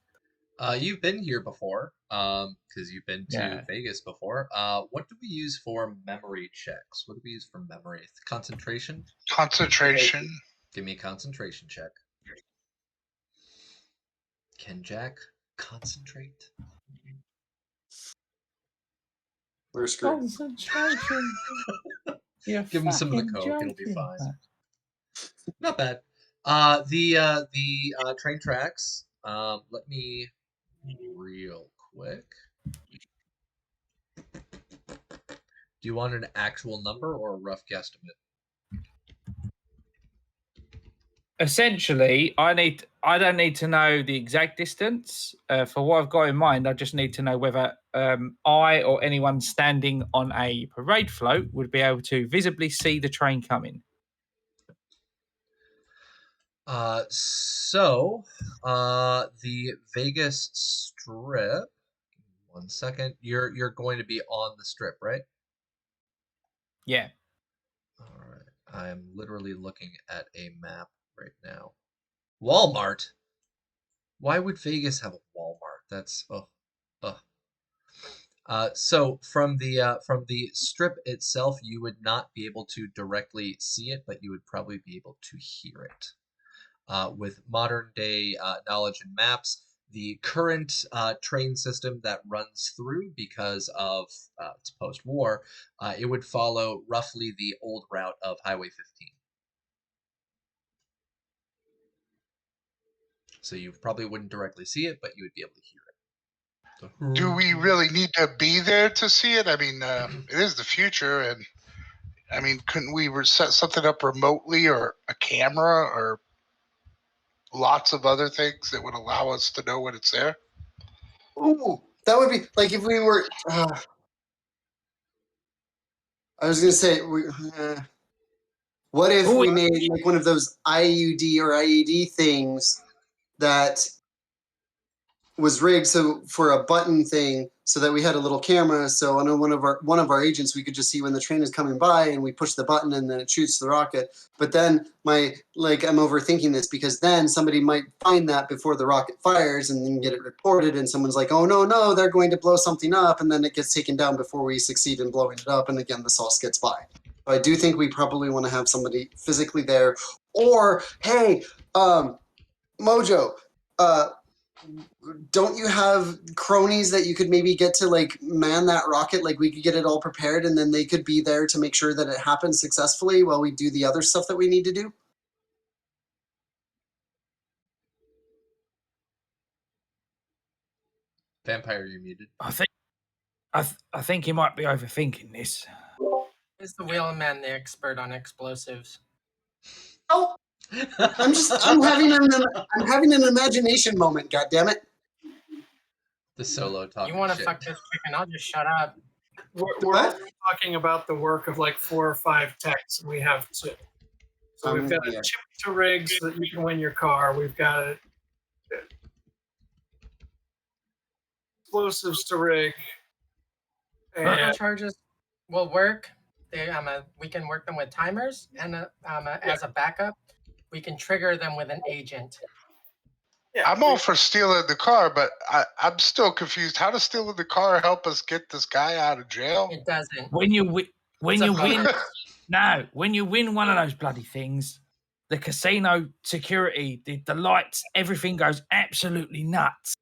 Speaker 2: You've been here before, because you've been to Vegas before. What do we use for memory checks? What do we use for memory? Concentration?
Speaker 4: Concentration.
Speaker 2: Give me a concentration check. Can Jack concentrate?
Speaker 7: We're screwed.
Speaker 3: Concentration.
Speaker 2: Give him some of the coke; it'll be fine. Not bad. The train tracks. Let me real quick. Do you want an actual number or a rough guesstimate?
Speaker 3: Essentially, I don't need to know the exact distance. For what I've got in mind, I just need to know whether I or anyone standing on a parade float would be able to visibly see the train coming.
Speaker 2: The Vegas Strip. 1 second. You're going to be on the strip, right?
Speaker 3: Yeah.
Speaker 2: All right. I'm literally looking at a map right now. Walmart. Why would Vegas have a Walmart? That's So from the strip itself, you would not be able to directly see it, but you would probably be able to hear it. With modern day knowledge and maps, the current train system that runs through, because of it's post-war, it would follow roughly the old route of Highway 15. So you probably wouldn't directly see it, but you would be able to hear it. So,
Speaker 4: Do we really need to be there to see it? I mean, it is the future, and I mean, couldn't we set something up remotely, or a camera, or lots of other things that would allow us to know when it's there?
Speaker 7: Ooh, that would be like if we were. I was gonna say, what if we made like one of those IUD or IED things that was rigged so for a button thing, so that we had a little camera. So on one of our agents, we could just see when the train is coming by, and we push the button, and then it shoots the rocket. But then I'm overthinking this, because then somebody might find that before the rocket fires, and then get it reported, and someone's like, "Oh no, they're going to blow something up," and then it gets taken down before we succeed in blowing it up, and again the sauce gets by. So I do think we probably want to have somebody physically there, or hey, Mojo. Don't you have cronies that you could maybe get to like man that rocket? Like we could get it all prepared, and then they could be there to make sure that it happens successfully while we do the other stuff that we need to do.
Speaker 2: Vampire, you're muted.
Speaker 3: I think you might be overthinking this.
Speaker 5: Is the wheelman the expert on explosives?
Speaker 7: Oh, I'm having an imagination moment. God damn it!
Speaker 2: The solo talking
Speaker 5: You want to
Speaker 2: shit.
Speaker 5: fuck this chicken? I'll just shut up.
Speaker 1: We're
Speaker 7: What?
Speaker 1: also talking about the work of like 4 or 5 techs, and we have 2. So we've got a
Speaker 7: Yeah.
Speaker 1: chip to rig so that you can win your car. We've got explosives to rig.
Speaker 5: Virtual
Speaker 1: And
Speaker 5: charges will work. We can work them with timers, and as a backup, we can trigger them with an agent.
Speaker 1: yeah,
Speaker 4: I'm all for stealing the car, but I'm still confused. How does stealing the car help us get this guy out of jail?
Speaker 5: It doesn't.
Speaker 3: When you win,
Speaker 5: It's a bonus.
Speaker 3: when you win one of those bloody things, the casino security, the lights, everything goes absolutely nuts.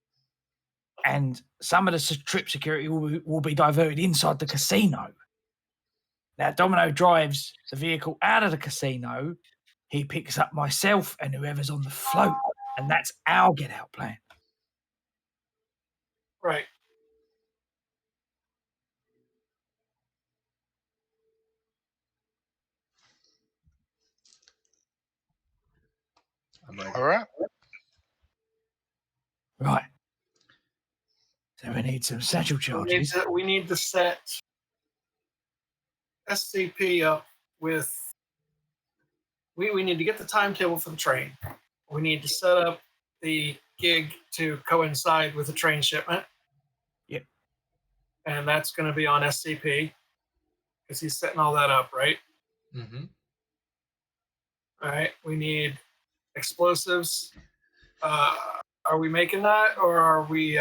Speaker 3: And some of the trip security will be diverted inside the casino. Now, Domino drives the vehicle out of the casino. He picks up myself and whoever's on the float, and that's our get out plan.
Speaker 1: right.
Speaker 2: I'm ready.
Speaker 4: All right.
Speaker 3: Right. So we need some satchel charges.
Speaker 1: We need to set SCP up with. We need to get the timetable for the train. We need to set up the gig to coincide with the train shipment.
Speaker 3: Yep.
Speaker 1: And that's going to be on SCP because he's setting all that up, right?
Speaker 2: Mm-hmm.
Speaker 1: All right. We need explosives. Are we making that or are we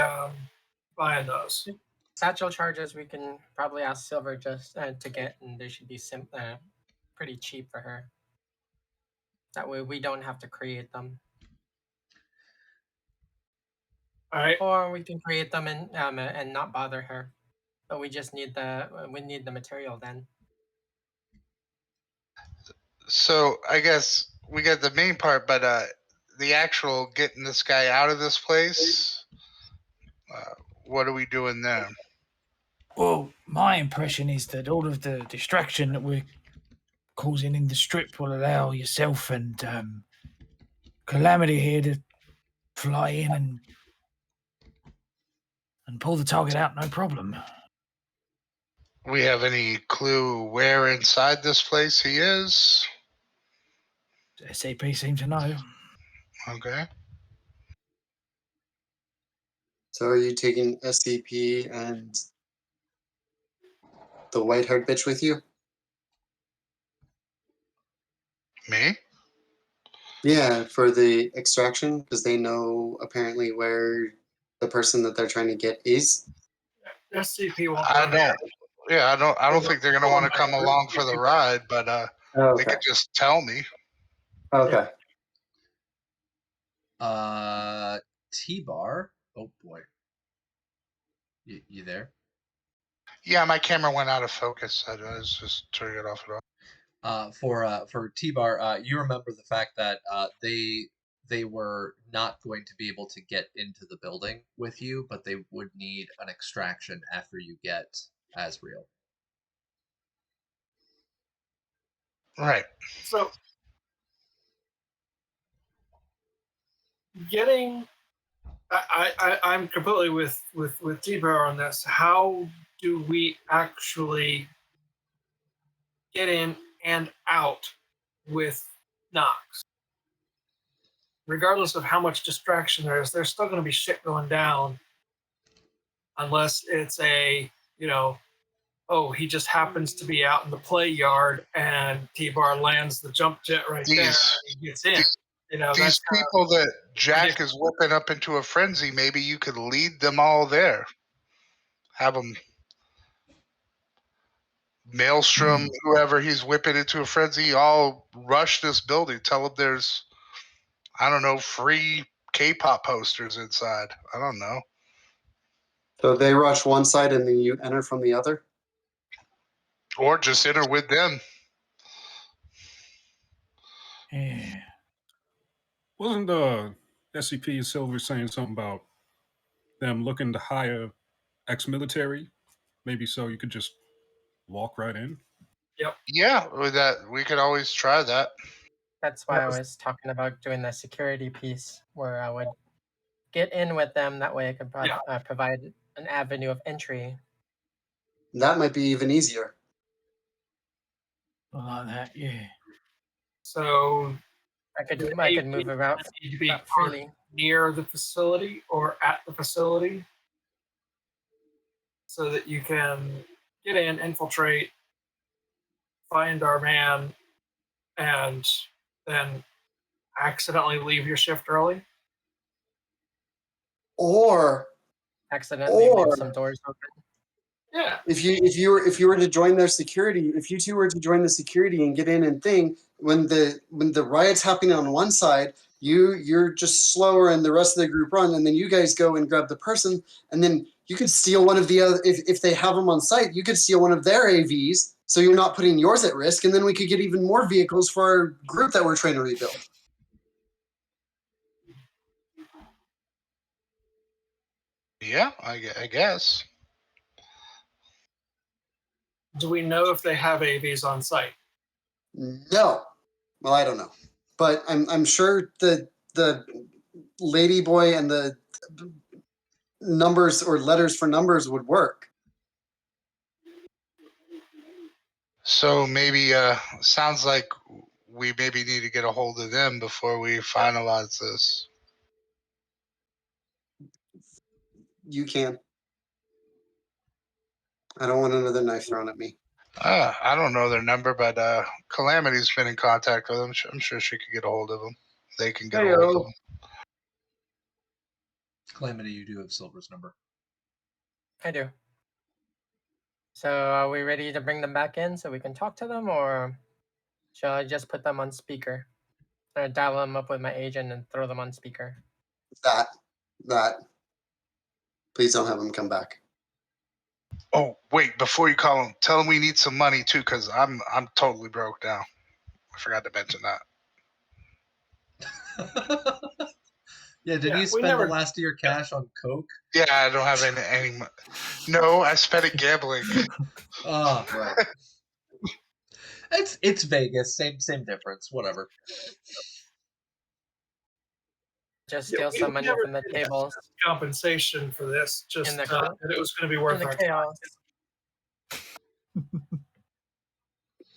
Speaker 1: buying those?
Speaker 5: Satchel charges we can probably ask Silver just to get, and they should be pretty cheap for her. That way we don't have to create them,
Speaker 1: All right.
Speaker 5: or we can create them and not bother her. But we just need the material then.
Speaker 4: So I guess we got the main part, but the actual getting this guy out of this place, what are we doing there?
Speaker 3: Well, my impression is that all of the distraction that we're causing in the strip will allow yourself and Calamity here to fly in and pull the target out, no problem.
Speaker 4: We have any clue where inside this place he is?
Speaker 3: SAP seem to know.
Speaker 4: Okay.
Speaker 7: So are you taking SCP and the white-haired bitch with you?
Speaker 4: Me?
Speaker 7: Yeah, for the extraction, because they know apparently where the person that they're trying to get is.
Speaker 1: SCP won't.
Speaker 4: I don't. Yeah, I don't think they're gonna want to come along for the ride, but they
Speaker 7: Okay.
Speaker 4: could just tell me.
Speaker 7: Okay.
Speaker 2: T-Bar. Oh boy. You there?
Speaker 4: Yeah, my camera went out of focus. I was just turning it off and on.
Speaker 2: For T-Bar, you remember the fact that they were not going to be able to get into the building with you, but they would need an extraction after you get Asriel.
Speaker 4: Right.
Speaker 1: So getting I'm completely with T-Bar on this. How do we actually get in and out with Knox? Regardless of how much distraction there's still going to be shit going down unless it's a, oh, he just happens to be out in the play yard and T-Bar lands the jump jet right there and he gets in.
Speaker 4: These people that Jack is whipping up into a frenzy, maybe you could lead them all there. Have them Maelstrom, whoever he's whipping into a frenzy, all rush this building. Tell them there's, I don't know, free K-pop posters inside. I don't know.
Speaker 7: So they rush one side and then you enter from the other?
Speaker 4: Or just enter with them.
Speaker 3: Yeah.
Speaker 6: Wasn't SCP and Silver saying something about them looking to hire ex-military? Maybe so you could just walk right in?
Speaker 1: Yep.
Speaker 4: Yeah, with that we could always try that.
Speaker 5: That's why I was talking about doing the security piece, where I would get in with them. That way, I could provide an avenue of entry.
Speaker 7: That might be even easier.
Speaker 3: I like that. Yeah.
Speaker 1: So
Speaker 5: I could
Speaker 1: your
Speaker 5: move
Speaker 1: AV
Speaker 5: about
Speaker 1: need to be
Speaker 5: freely.
Speaker 1: near the facility or at the facility so that you can get in, infiltrate, find our man, and then accidentally leave your shift early.
Speaker 7: Or
Speaker 5: Accidentally leave
Speaker 7: or
Speaker 5: some doors open.
Speaker 1: Yeah.
Speaker 7: if you were to join their security, if you two were to join the security and get in and thing, when the riot's happening on one side, you're just slower and the rest of the group run, and then you guys go and grab the person, and then you could steal one of the other, if they have them on site, you could steal one of their AVs, so you're not putting yours at risk, and then we could get even more vehicles for our group that we're trying to rebuild.
Speaker 4: Yeah, I guess.
Speaker 1: Do we know if they have AVs on site?
Speaker 7: No. Well, I don't know, but I'm sure the lady boy and the numbers or letters for numbers would work.
Speaker 4: So maybe sounds like we maybe need to get a hold of them before we finalize this.
Speaker 7: You can. I don't want another knife thrown at me.
Speaker 4: I don't know their number, but Calamity's been in contact with them. I'm sure she could get a hold of them. They can get a hold of them.
Speaker 2: Calamity, you do have Silver's number.
Speaker 5: I do. So are we ready to bring them back in so we can talk to them, or shall I just put them on speaker? Or dial them up with my agent and throw them on speaker?
Speaker 7: That. Please don't have him come back.
Speaker 4: Oh, wait! Before you call them, tell them we need some money too, because I'm totally broke now. I forgot to mention that.
Speaker 2: Yeah, did you spend the last of your cash on coke?
Speaker 4: Yeah, I don't have any. No, I spent it gambling.
Speaker 2: Oh, right. It's Vegas. Same difference. Whatever.
Speaker 5: Just steal some money from the tables.
Speaker 1: Compensation for this, just
Speaker 5: the
Speaker 1: that it was going to be worth our
Speaker 5: chaos.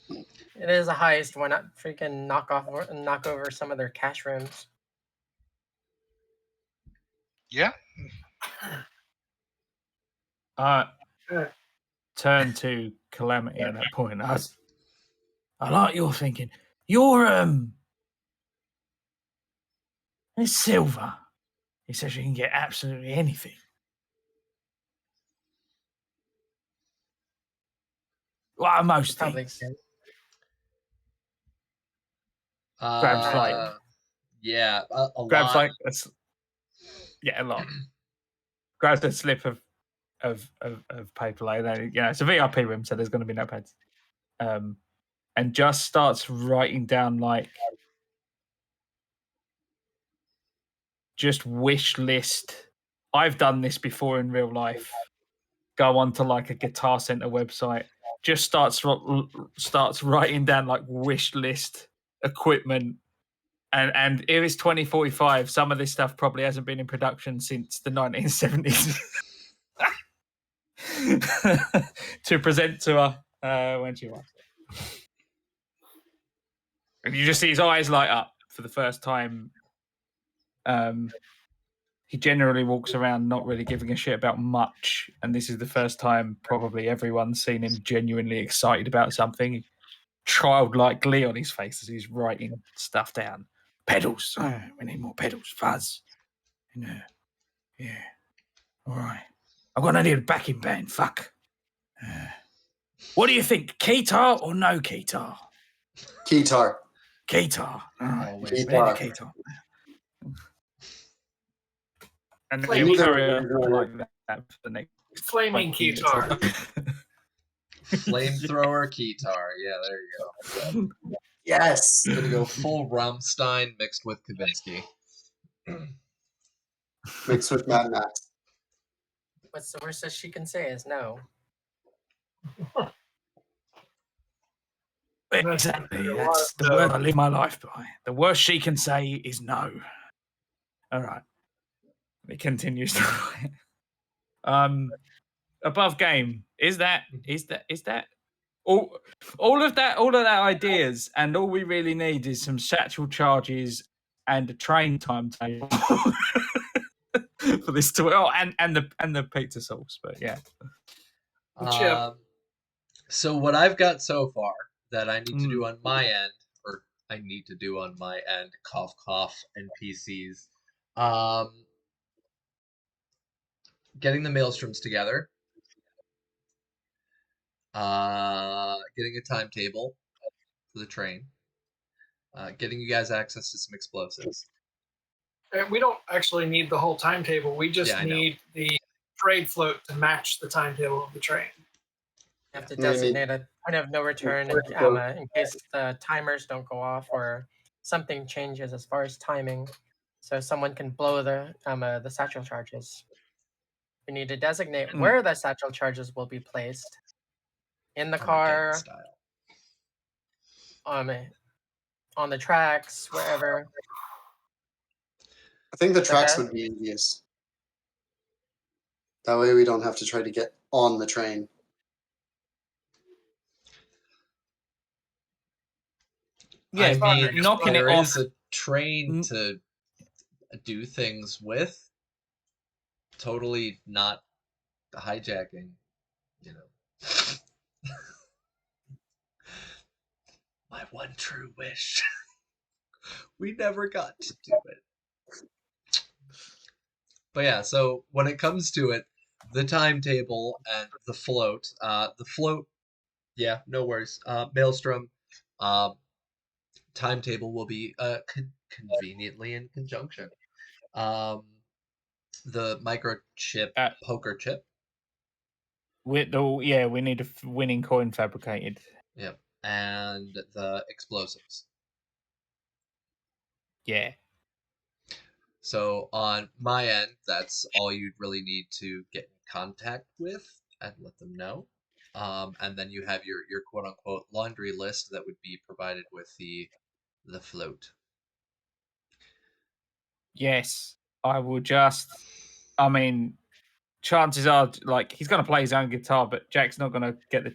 Speaker 5: It is a heist. Why not freaking knock over some of their cash rooms?
Speaker 4: Yeah.
Speaker 3: Turn to Calamity at that point. I like your thinking. You're it's Silver. He says you can get absolutely anything. Well, most things. Grabs like
Speaker 2: yeah, a
Speaker 3: grabs
Speaker 2: lot.
Speaker 3: A lot. Grabs a slip of paper like that. You know, it's a VIP room, so there's going to be no pads. And just starts writing down like just wish list. I've done this before in real life. Go onto like a Guitar Center website. Just starts writing down like wish list equipment. And if it's 2045, some of this stuff probably hasn't been in production since the 1970s. To present to her when she wants it. And you just see his eyes light up for the first time. He generally walks around not really giving a shit about much, and this is the first time probably everyone's seen him genuinely excited about something. Childlike glee on his face as he's writing stuff down. Pedals. Oh, we need more pedals. Fuzz. Yeah. All right. I'm going to need a backing band. Fuck. What do you think? Keytar or no keytar?
Speaker 7: Keytar.
Speaker 3: Keytar. All right.
Speaker 7: Keytar.
Speaker 3: Keytar. And
Speaker 1: Flaming
Speaker 3: he'll carry on like that for the next
Speaker 1: flaming keytar.
Speaker 2: Flamethrower keytar. Yeah, there you go.
Speaker 7: Yes.
Speaker 2: Gonna go full Rammstein mixed with Kavinsky.
Speaker 7: Mixed with Mad Max.
Speaker 5: What's the worst that she can say is no.
Speaker 3: Exactly. That's the word I live my life by. The worst she can say is no. All right. It continues to above game. Is that all of that ideas, and all we really need is some satchel charges and a train timetable for this to and the pizza sauce, but yeah.
Speaker 1: Chip.
Speaker 2: So what I've got so far that I need to do
Speaker 3: Mm.
Speaker 2: on my end, or I need to do on my end, cough cough, NPCs, getting the maelstroms together, getting a timetable for the train, getting you guys access to some explosives.
Speaker 1: And we don't actually need the whole timetable. We just
Speaker 2: Yeah, I know.
Speaker 1: need the trade float to match the timetable of the train.
Speaker 5: You have to
Speaker 7: We need-
Speaker 5: designate a point of no return in case the timers don't go off or something changes as far as timing, so someone can blow the satchel charges. We need to designate where the satchel charges will be placed in the
Speaker 2: Armageddon
Speaker 5: car,
Speaker 2: style.
Speaker 5: on the tracks, wherever.
Speaker 7: I think the tracks
Speaker 5: best-
Speaker 7: would be easiest. That way we don't have to try to get on the train.
Speaker 3: Yeah,
Speaker 2: I mean,
Speaker 3: knocking it
Speaker 2: there
Speaker 3: off.
Speaker 2: is a train to do things with. Totally not hijacking, you know. My one true wish. We never got to do it. But yeah, so when it comes to it, the timetable and the float, yeah, no worries. Maelstrom, timetable will be conveniently in conjunction. The microchip, poker chip.
Speaker 3: We need a winning coin fabricated.
Speaker 2: Yep, and the explosives.
Speaker 3: Yeah.
Speaker 2: So on my end, that's all you'd really need to get in contact with and let them know. And then you have your quote unquote laundry list that would be provided with the float.
Speaker 3: Yes, I will just. I mean, chances are, like, he's going to play his own guitar, but Jack's not going to get the.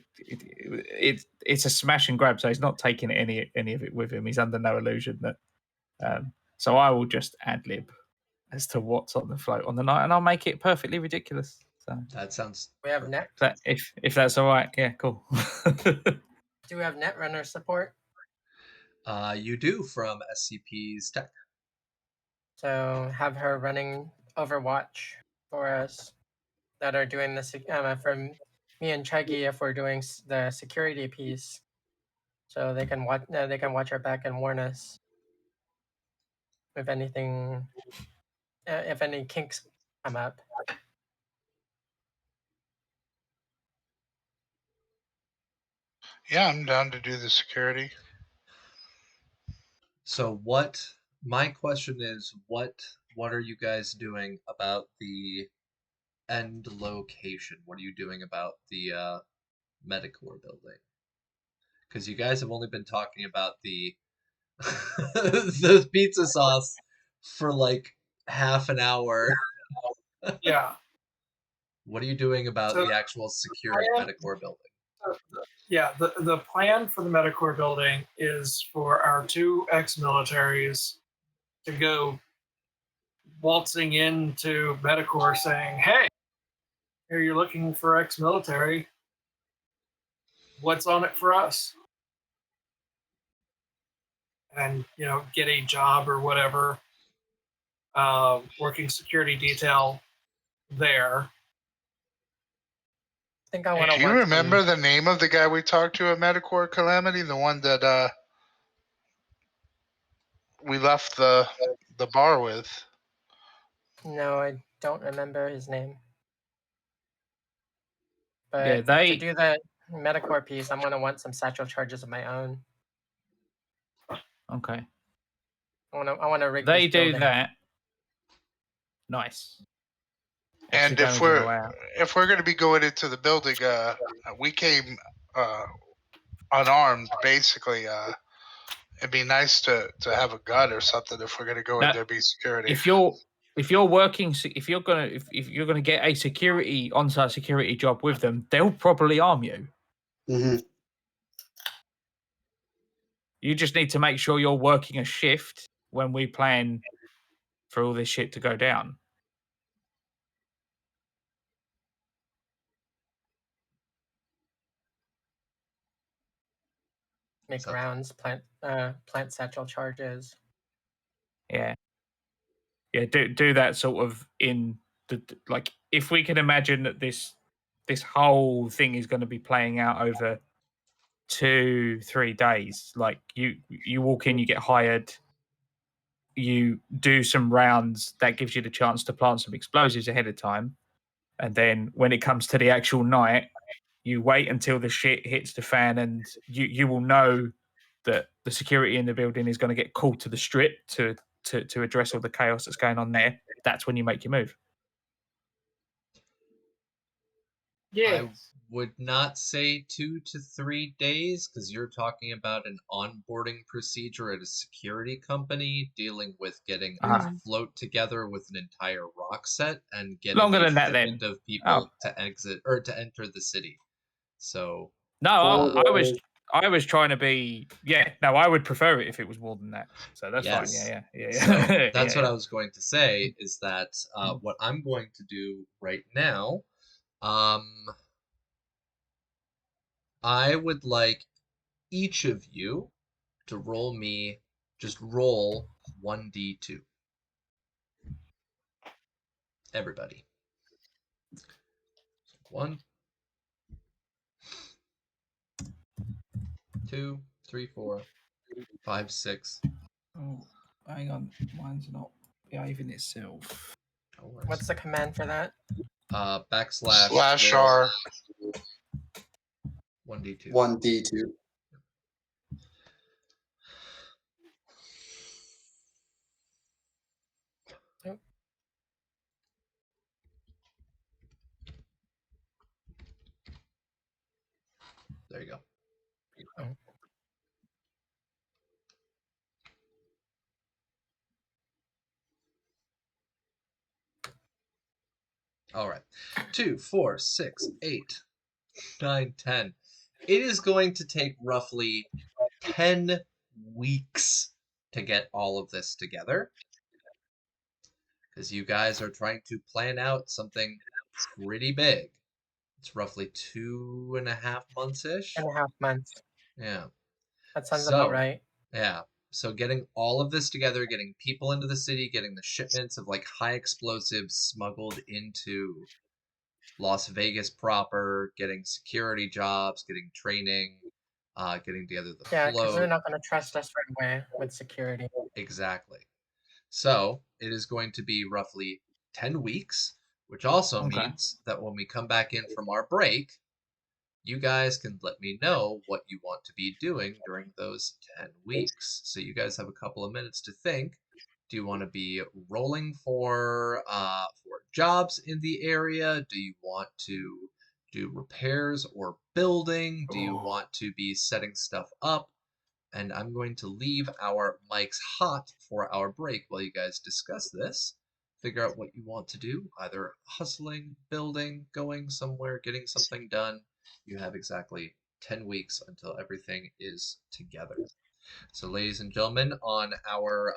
Speaker 3: It's a smash and grab, so he's not taking any of it with him. He's under no illusion that. So I will just ad lib as to what's on the float on the night, and I'll make it perfectly ridiculous. So
Speaker 2: that sounds.
Speaker 5: We have net.
Speaker 3: If that's all right, yeah, cool.
Speaker 5: Do we have Netrunner support?
Speaker 2: You do from SCP's tech.
Speaker 5: So have her running Overwatch for us that are doing the from me and Chuggy if we're doing the security piece, so they can watch our back and warn us if anything, if any kinks come up.
Speaker 4: Yeah, I'm down to do the security.
Speaker 2: So my question is, what are you guys doing about the end location? What are you doing about the Medicore building? Because you guys have only been talking about the the pizza sauce for like half an hour.
Speaker 1: Yeah.
Speaker 2: What are you doing about
Speaker 1: So-
Speaker 2: the actual securing Medicore building?
Speaker 1: Yeah, the plan for the Medicore building is for our two ex-militaries to go waltzing into Medicore saying, "Hey, here you're looking for ex-military. What's on it for us?" And get a job or whatever, working security detail there.
Speaker 5: I think I want to.
Speaker 4: Do you remember the name of the guy we talked to at Medicore Calamity? The one that we left the bar with?
Speaker 5: No, I don't remember his name. But
Speaker 3: Yeah,
Speaker 5: to do the Medicore piece, I'm gonna want some satchel charges of my own.
Speaker 3: Okay.
Speaker 5: I wanna rig.
Speaker 3: They
Speaker 5: this
Speaker 3: do
Speaker 5: building.
Speaker 3: that. Nice.
Speaker 4: And if we're going to be going into the building, we came unarmed, basically. It'd be nice to have a gun or something if we're gonna go in
Speaker 3: That-
Speaker 4: there be security.
Speaker 3: If you're working, if you're gonna get a security on-site security job with them, they'll probably arm you.
Speaker 7: Hmm.
Speaker 3: You just need to make sure you're working a shift when we plan for all this shit to go down.
Speaker 5: Make
Speaker 2: So-
Speaker 5: rounds, plant satchel charges.
Speaker 3: Yeah, do that sort of in the like. If we can imagine that this whole thing is going to be playing out over 2-3 days, like you walk in, you get hired, you do some rounds, that gives you the chance to plant some explosives ahead of time, and then when it comes to the actual night, you wait until the shit hits the fan, and you will know that the security in the building is going to get called to the strip to address all the chaos that's going on there. That's when you make your move.
Speaker 1: Yeah.
Speaker 2: I would not say 2 to 3 days because you're talking about an onboarding procedure at a security company dealing with getting a
Speaker 3: Uh-huh.
Speaker 2: float together with an entire rock set and getting
Speaker 3: Longer
Speaker 2: a
Speaker 3: than that,
Speaker 2: shipment
Speaker 3: then.
Speaker 2: of people to exit or to enter the city. So
Speaker 3: No,
Speaker 7: 4 days.
Speaker 3: I was trying to be. Yeah, no, I would prefer it if it was more than that. So that's fine.
Speaker 2: yes.
Speaker 3: Yeah.
Speaker 2: So that's
Speaker 3: Yeah,
Speaker 2: what I was going to say is that what I'm going to do right now, I would like each of you to just roll 1d2. Everybody. 1, 2, 3, 4, 5, 6.
Speaker 3: Oh, hang on, mine's not behaving itself.
Speaker 2: No worries.
Speaker 5: What's the command for that?
Speaker 2: Backslash
Speaker 4: Slash
Speaker 2: roll
Speaker 4: R.
Speaker 2: 1d2.
Speaker 7: 1d2.
Speaker 5: Yep.
Speaker 2: There you go.
Speaker 5: Oh.
Speaker 2: All right. 2, 4, 6, 8, 9, 10. It is going to take roughly 10 weeks to get all of this together. Because you guys are trying to plan out something pretty big. It's roughly 2.5 months-ish.
Speaker 5: 2.5 months.
Speaker 2: Yeah.
Speaker 5: That sounds
Speaker 2: So,
Speaker 5: about right.
Speaker 2: yeah. So getting all of this together, getting people into the city, getting the shipments of like high explosives smuggled into Las Vegas proper, getting security jobs, getting training, getting together the
Speaker 5: Yeah, because they're
Speaker 2: float.
Speaker 5: not going to trust us right away with security.
Speaker 2: Exactly. So it is going to be roughly 10 weeks, which also
Speaker 3: Okay.
Speaker 2: means that when we come back in from our break, you guys can let me know what you want to be doing during those 10 weeks. So you guys have a couple of minutes to think. Do you want to be rolling for jobs in the area? Do you want to do repairs or building? Do you want to be setting stuff up? And I'm going to leave our mics hot for our break while you guys discuss this. Figure out what you want to do, either hustling, building, going somewhere, getting something done. You have exactly 10 weeks until everything is together. So, ladies and gentlemen, on our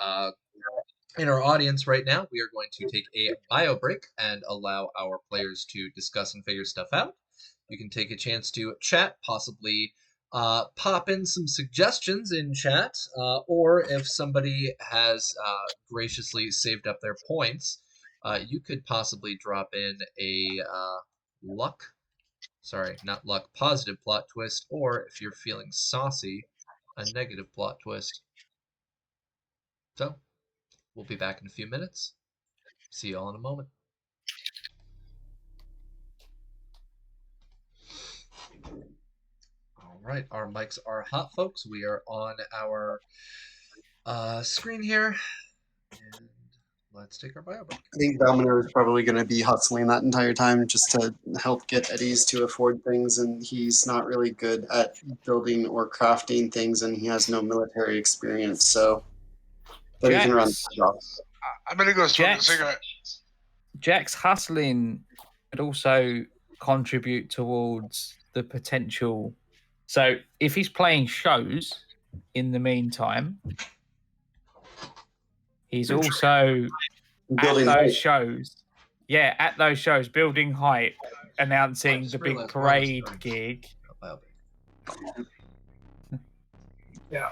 Speaker 2: in our audience right now, we are going to take a bio break and allow our players to discuss and figure stuff out. You can take a chance to chat, possibly pop in some suggestions in chat, or if somebody has graciously saved up their points, you could possibly drop in a positive plot twist, or if you're feeling saucy, a negative plot twist. So, we'll be back in a few minutes. See y'all in a moment. All right, our mics are hot, folks. We are on our screen here. And let's take our bio break.
Speaker 7: I think Domino is probably going to be hustling that entire time just to help get Eddie's to afford things, and he's not really good at building or crafting things, and he has no military experience, so but he can run
Speaker 3: Jax,
Speaker 7: the job.
Speaker 4: I'm gonna go smoke a
Speaker 3: Jax,
Speaker 4: cigarette.
Speaker 3: Jack's hustling could also contribute towards the potential. So if he's playing shows in the meantime, he's also at
Speaker 7: Building
Speaker 3: those
Speaker 7: hype.
Speaker 3: shows. Yeah, at those shows, building hype,
Speaker 2: I
Speaker 3: announcing
Speaker 2: just
Speaker 3: the big
Speaker 2: realized we're almost
Speaker 3: parade
Speaker 2: done.
Speaker 3: gig.
Speaker 2: Bio break.
Speaker 1: Yeah.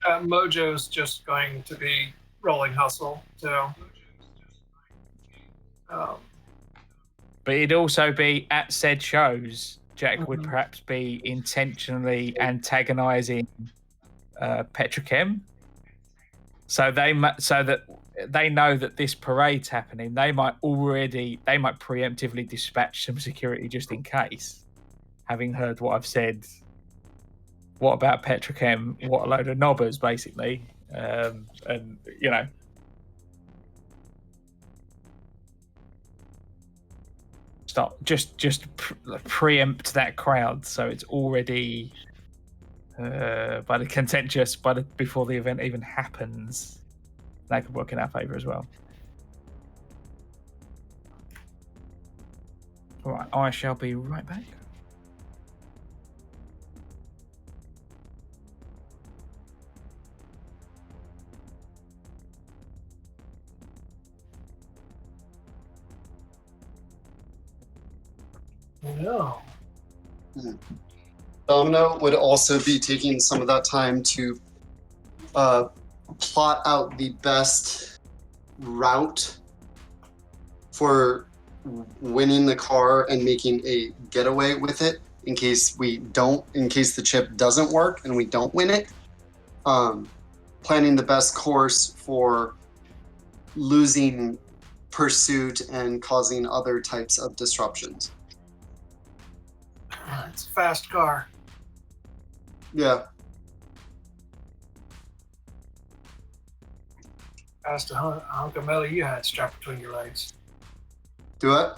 Speaker 1: Mojo's just going to be rolling hustle, so.
Speaker 3: But it'd also be at said shows, Jack would
Speaker 1: Mhm.
Speaker 3: perhaps be intentionally antagonizing Petrochem. So so that they know that this parade's happening. They might preemptively dispatch some security just in case, having heard what I've said. What about Petrochem? What a load of knobbers, basically. And start preempt that crowd, so it's already before the event even happens. That could work in our favor as well. All right, I shall be right back.
Speaker 1: No.
Speaker 7: Domino would also be taking some of that time to plot out the best route for winning the car and making a getaway with it in case the chip doesn't work and we don't win it. Planning the best course for losing pursuit and causing other types of disruptions.
Speaker 1: It's a fast car.
Speaker 7: Yeah.
Speaker 1: Fast a hunk of metal you had strapped between your legs.
Speaker 7: Do it.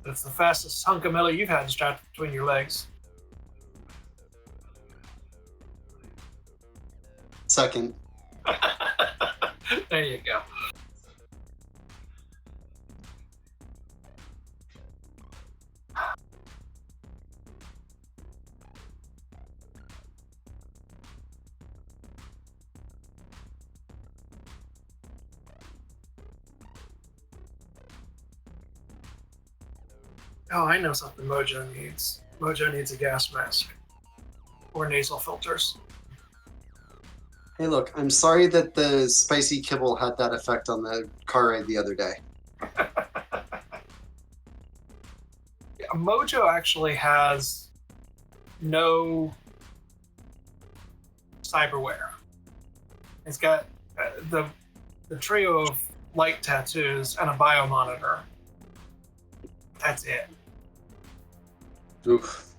Speaker 1: It's the fastest hunk of metal you've had strapped between your legs.
Speaker 7: Second.
Speaker 1: There you go. Oh, I know something Mojo needs. Mojo needs a gas mask or nasal filters.
Speaker 7: Hey, look, I'm sorry that the spicy kibble had that effect on the car ride the other day.
Speaker 1: Yeah, Mojo actually has no cyberware. It's got the trio of light tattoos and a biomonitor. That's it.
Speaker 7: Oof.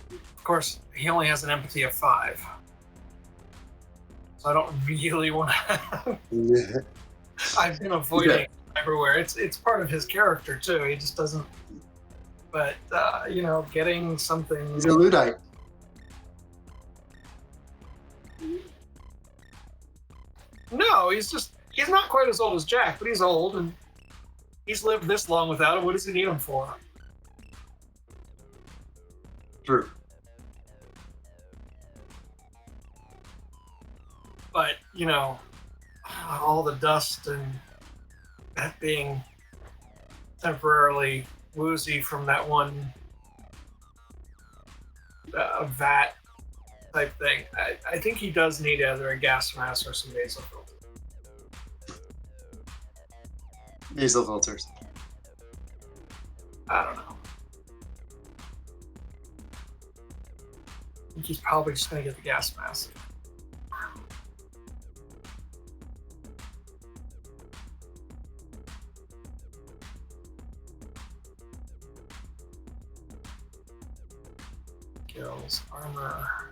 Speaker 1: Of course, he only has an empathy of 5. So I don't really want to. I've been avoiding cyberware. It's part of his character too. He just doesn't. But getting something.
Speaker 7: He's a Luddite.
Speaker 1: No, he's not quite as old as Jack, but he's old and he's lived this long without him. What does he need him for?
Speaker 7: True.
Speaker 1: But, all the dust and that being temporarily woozy from that one vat type thing, I think he does need either a gas mask or some nasal filter.
Speaker 7: Nasal filters.
Speaker 1: I don't know. I think he's probably just going to get the gas mask. Skills, armor.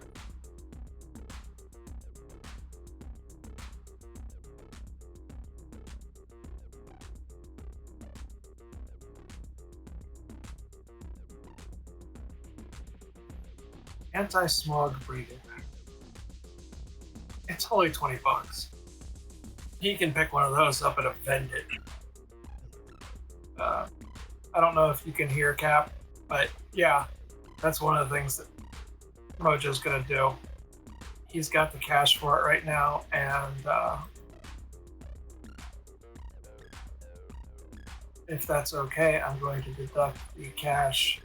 Speaker 1: Anti-smog breathing. It's only $20. He can pick one of those up at a vending. I don't know if you can hear Cap, but yeah, that's one of the things that Mojo's gonna do. He's got the cash for it right now, and if that's okay, I'm going to deduct the cash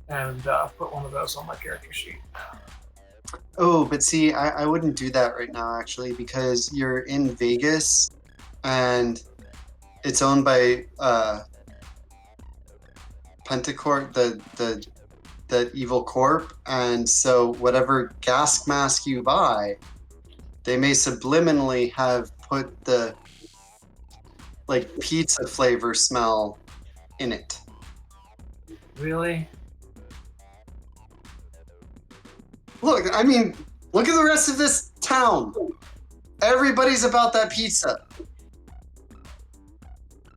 Speaker 1: and put one of those on my character sheet.
Speaker 7: Oh, but see, I wouldn't do that right now, actually, because you're in Vegas, and it's owned by Pentacorp, the evil corp, and so whatever gas mask you buy, they may subliminally have put the like pizza flavor smell in it.
Speaker 1: Really?
Speaker 7: Look, I mean, look at the rest of this town. Everybody's about that pizza.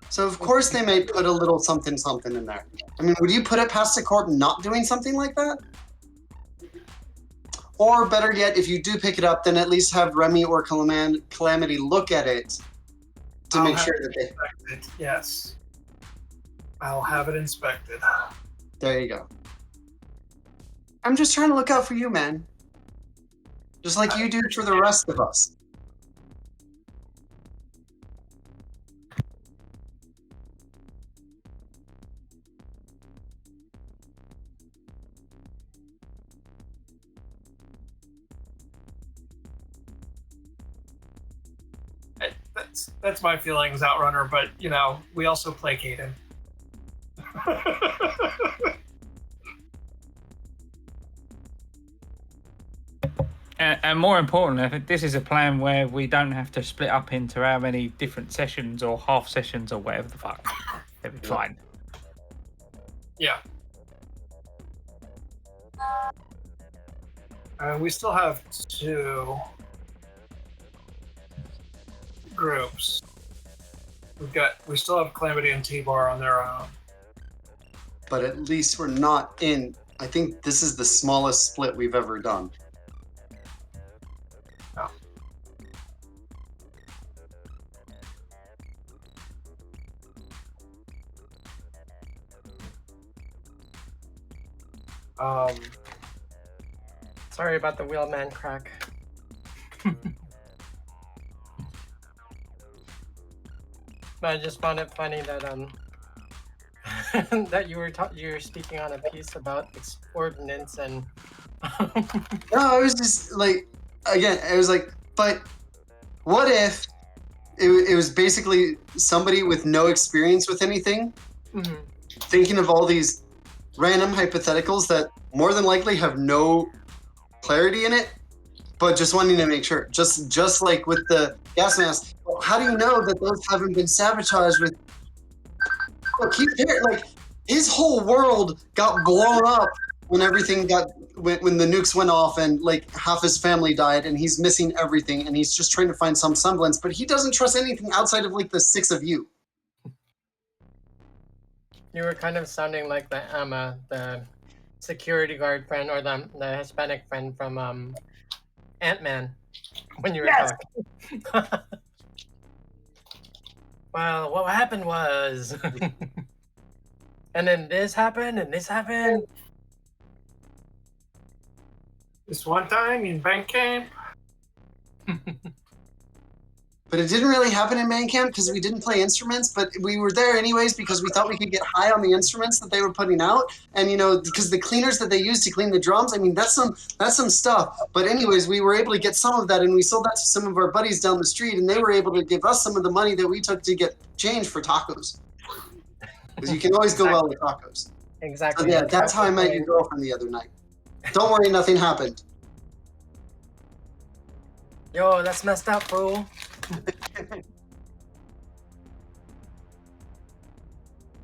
Speaker 7: So of course they may put a little something in there. I mean, would you put it past the corp not doing something like that? Or better yet, if you do pick it up, then at least have Remy or Calamity look at it to
Speaker 1: I'll
Speaker 7: make
Speaker 1: have
Speaker 7: sure
Speaker 1: it
Speaker 7: that they...
Speaker 1: inspected. Yes. I'll have it inspected.
Speaker 7: There you go. I'm just trying to look out for you, man. Just like you do for the rest of us.
Speaker 1: That's my feelings, Outrunner, but, you know, we also placate him.
Speaker 3: And more importantly, I think this is a plan where we don't have to split up into how many different sessions or half sessions or whatever the fuck. It'll be fine.
Speaker 1: Yeah. We still have 2 groups. We still have Calamity and T-Bar on their own.
Speaker 7: But at least we're not in... I think this is the smallest split we've ever done.
Speaker 5: Sorry about the wheelman crack. But I just found it funny that that you were speaking on a piece about ordnance and
Speaker 7: No, I was just like, again, it was like, but what if it was basically somebody with no experience with anything, thinking of all these random hypotheticals that more than likely have no clarity in it, but just wanting to make sure. Just like with the gas mask, how do you know that those haven't been sabotaged with... Look, like, his whole world got blown up when everything when the nukes went off and like half his family died and he's missing everything and he's just trying to find some semblance, but he doesn't trust anything outside of like the 6 of you.
Speaker 5: You were kind of sounding like the security guard friend or the Hispanic friend from Ant-Man when you were talking. Well, what happened was, and then this happened, and this happened.
Speaker 1: This one time in bank camp.
Speaker 7: But it didn't really happen in man camp because we didn't play instruments, but we were there anyways because we thought we could get high on the instruments that they were putting out. And, you know, because the cleaners that they used to clean the drums, I mean, that's some stuff. But anyways, we were able to get some of that and we sold that to some of our buddies down the street and they were able to give us some of the money that we took to get change for tacos. Because you can always go well with tacos.
Speaker 5: Exactly.
Speaker 7: So yeah, that's how I met your girlfriend the other night. Don't worry, nothing happened.
Speaker 5: Yo, that's messed up, fool.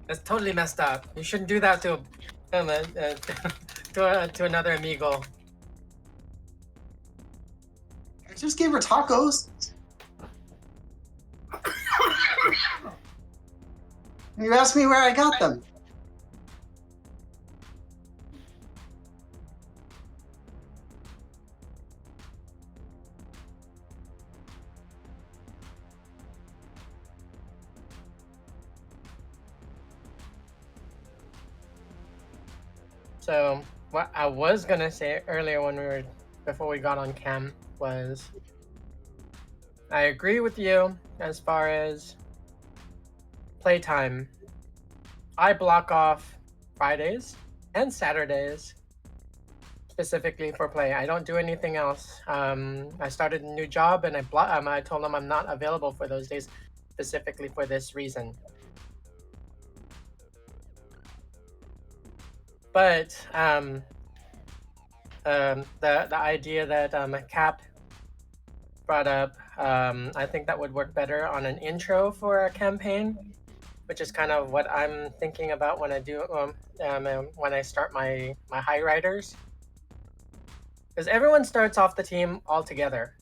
Speaker 5: That's totally messed up. You shouldn't do that to another amigo.
Speaker 7: I just gave her tacos. You asked me where I got them.
Speaker 5: So what I was gonna say earlier before we got on cam was I agree with you as far as playtime. I block off Fridays and Saturdays specifically for play. I don't do anything else. I started a new job and I told them I'm not available for those days specifically for this reason. But the idea that Cap brought up, I think that would work better on an intro for a campaign, which is kind of what I'm thinking about when I do when I start my high riders, because everyone starts off the team all together.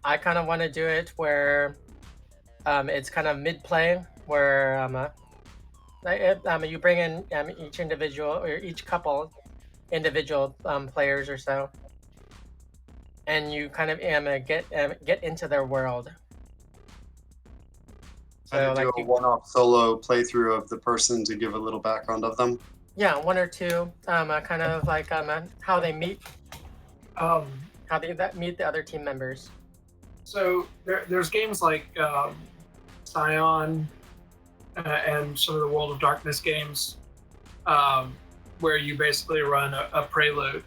Speaker 5: I kind of want to do it where it's kind of mid play, where you bring in each individual or each couple individual players or so, and you kind of get into their world.
Speaker 7: So do a one-off solo playthrough of the person to give a little background of them.
Speaker 5: Yeah, one or two, kind of like how they meet, how they meet the other team members.
Speaker 1: So there's games like Scion and some of the World of Darkness games, where you basically run a prelude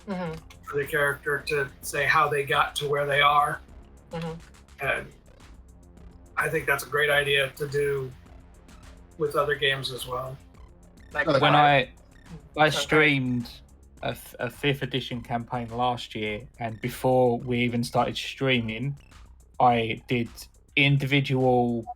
Speaker 1: for the character to say how they got to where they are. And I think that's a great idea to do with other games as well.
Speaker 5: Like
Speaker 3: when I streamed a 5th edition campaign last year, and before we even started streaming, I did individual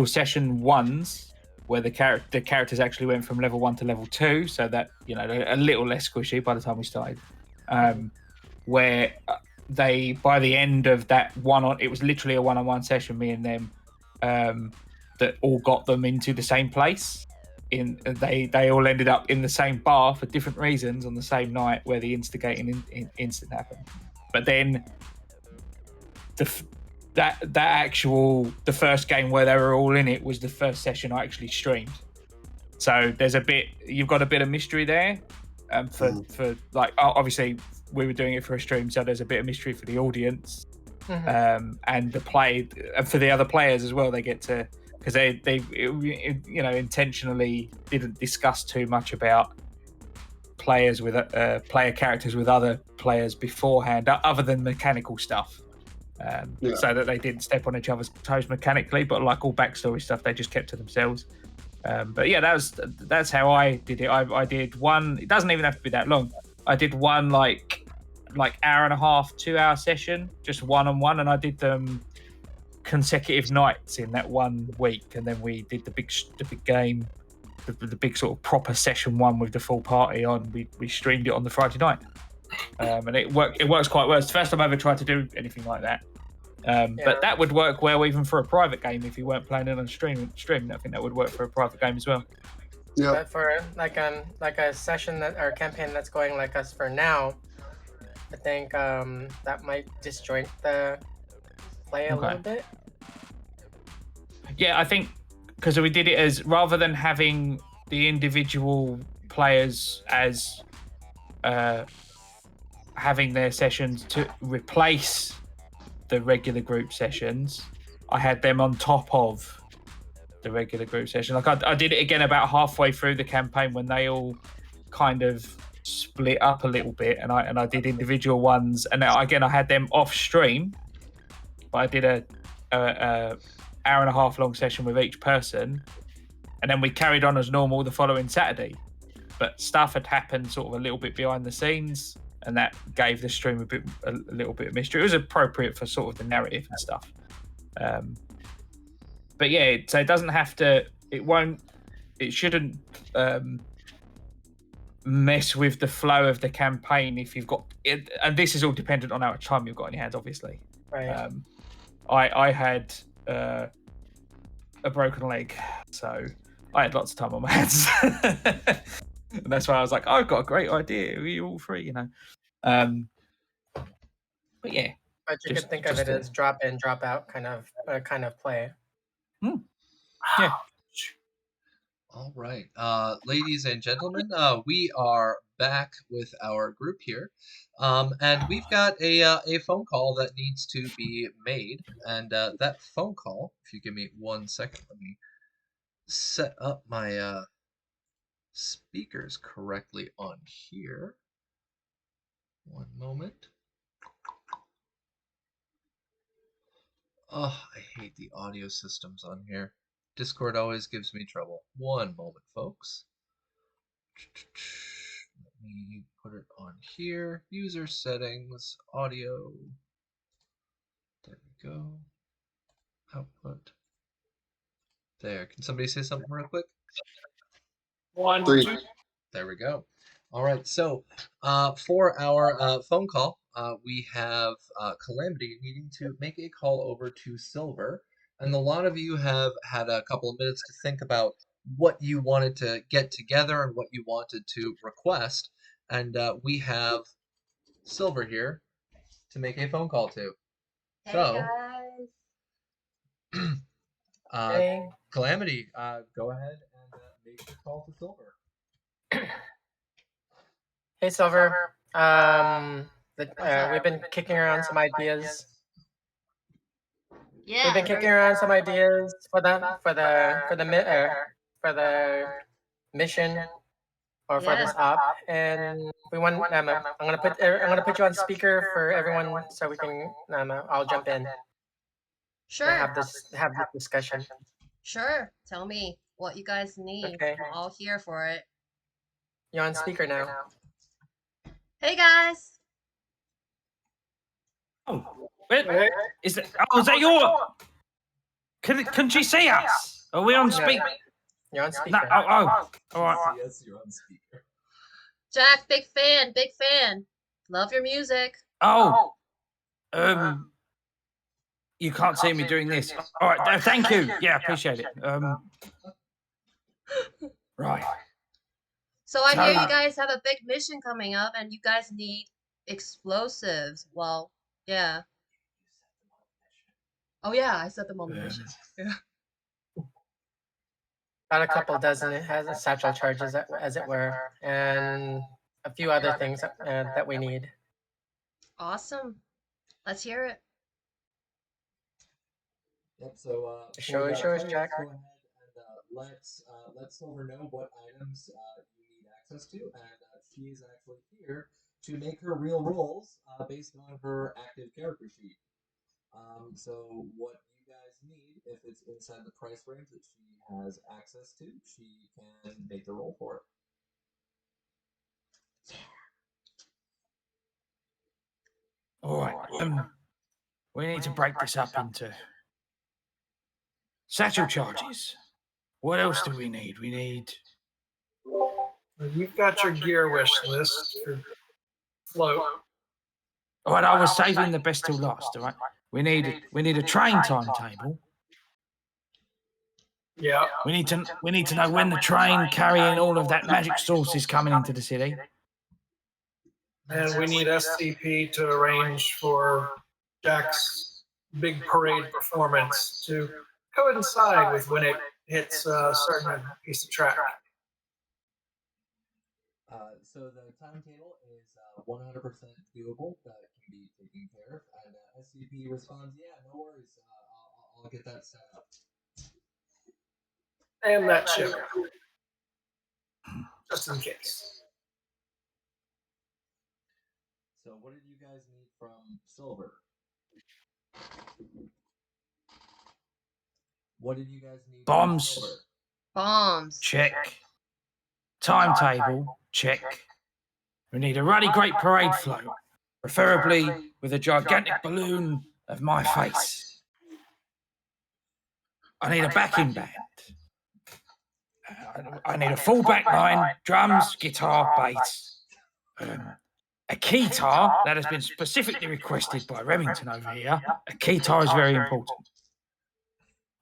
Speaker 3: session ones where the characters actually went from level 1 to level 2, so that, you know, a little less squishy by the time we started. Where they, by the end of that it was literally a one-on-one session, me and them, that all got them into the same place. They all ended up in the same bar for different reasons on the same night where the instigating incident happened. But then the first game where they were all in it was the first session I actually streamed. So you've got a bit of mystery there. For like, obviously we were doing it for a stream, so there's a bit of mystery for the audience, and for the other players as well. They get to, because they intentionally didn't discuss too much about player characters with other players beforehand, other than mechanical stuff, so that they didn't step on each other's toes mechanically. But like all backstory stuff, they just kept to themselves. But yeah, that's how I did it. I did one. It doesn't even have to be that long. I did one like hour and a half, 2-hour session, just one-on-one, and I did them consecutive nights in that 1 week, and then we did the big game, the big sort of proper session one with the full party on. We streamed it on the Friday night, and it works quite well. It's the first time I ever tried to do anything like that. But that would work well even for a private game if you weren't playing it on stream. I think that would work for a private game as well.
Speaker 7: Yeah.
Speaker 5: But for like a session or campaign that's going like us for now, I think that might disjoint the play a little bit.
Speaker 3: Yeah, I think because we did it as, rather than having the individual players as having their sessions to replace the regular group sessions, I had them on top of the regular group session. Like I did it again about halfway through the campaign when they all kind of split up a little bit, and I did individual ones, and again I had them off stream, but I did a hour and a half long session with each person, and then we carried on as normal the following Saturday. But stuff had happened sort of a little bit behind the scenes, and that gave the stream a little bit of mystery. It was appropriate for sort of the narrative and stuff. But yeah, so it doesn't have to. It shouldn't mess with the flow of the campaign if you've got it. And this is all dependent on how much time you've got in your hands, obviously.
Speaker 5: Right.
Speaker 3: I had a broken leg, so I had lots of time on my hands. And that's why I was like, I've got a great idea. Are you all free? You know. But yeah.
Speaker 5: But you could think of it as drop in, drop out kind of play.
Speaker 3: Yeah.
Speaker 2: All right, ladies and gentlemen, we are back with our group here, and we've got a phone call that needs to be made, and that phone call, if you give me 1 second, let me set up my speakers correctly on here. 1 moment. Oh, I hate the audio systems on here. Discord always gives me trouble. 1 moment, folks. Let me put it on here. User settings, audio. There we go. Output. There. Can somebody say something real quick?
Speaker 1: 1,
Speaker 7: 3.
Speaker 1: 2.
Speaker 2: There we go. All right. So, for our phone call, we have Calamity needing to make a call over to Silver, and a lot of you have had a couple of minutes to think about what you wanted to get together and what you wanted to request, and we have Silver here to make a phone call to.
Speaker 8: Hey
Speaker 2: So,
Speaker 8: guys.
Speaker 5: Hey.
Speaker 2: Calamity, go ahead and make your call to Silver.
Speaker 5: Hey, Silver. We've been kicking around some ideas.
Speaker 8: Yeah.
Speaker 5: We've been kicking around some ideas for the mission or for this op, and we want. I'm gonna put you on speaker for everyone so we can. I'll jump in and
Speaker 8: Sure.
Speaker 5: have this discussion.
Speaker 8: Sure. Tell me what you guys need.
Speaker 5: Okay.
Speaker 8: I'm all here for it.
Speaker 5: You're on speaker now.
Speaker 8: Hey guys.
Speaker 3: Oh, wait, is that? Oh, is that your? Can she see us? Are we on speaker?
Speaker 5: You're on
Speaker 3: No.
Speaker 5: speaker.
Speaker 3: Oh. All right.
Speaker 2: Yes, you're on speaker.
Speaker 8: Jack, big fan. Love your music.
Speaker 3: Oh. You can't see me doing this. All right. Thank you. Yeah, appreciate it. Right.
Speaker 8: So I hear
Speaker 3: So-
Speaker 8: you guys have a big mission coming up and you guys need explosives. Well, yeah. Oh yeah, I set them on the mission.
Speaker 5: About a couple dozen. It has a satchel charges, as it were, and a few other things that we need.
Speaker 8: Awesome. Let's hear it.
Speaker 2: Yep. So
Speaker 5: Show us, Jack.
Speaker 2: Go ahead and let Silver know what items you need access to, and she is actually here to make her real rolls based on her active character sheet. So what you guys need, if it's inside the price range that she has access to, she can make the roll for it.
Speaker 3: All right. We need to break this up into satchel charges. What else do we need? We need.
Speaker 1: Well, you've got your gear wish list for float.
Speaker 3: All right, I was saving the best till last. All right. We need a train timetable.
Speaker 1: Yeah.
Speaker 3: We need to know when the train carrying all of that magic sauce is coming into the city.
Speaker 1: And we need SCP to arrange for Jack's big parade performance to coincide with when it hits a certain piece of track.
Speaker 2: So the timetable is 100% doable. That can be taken care of. And SCP responds, "Yeah, no worries. I'll get that set up."
Speaker 1: And that chip. Just in case.
Speaker 2: So what did you guys need from Silver? What did you guys need
Speaker 3: Bombs.
Speaker 2: from Silver?
Speaker 8: Bombs.
Speaker 3: Check. Timetable. Check. We need a really great parade float, preferably with a gigantic balloon of my face. I need a backing band. I need a full back line, drums, guitar, bass. A keytar that has been specifically requested by Remington over here. A keytar is very important.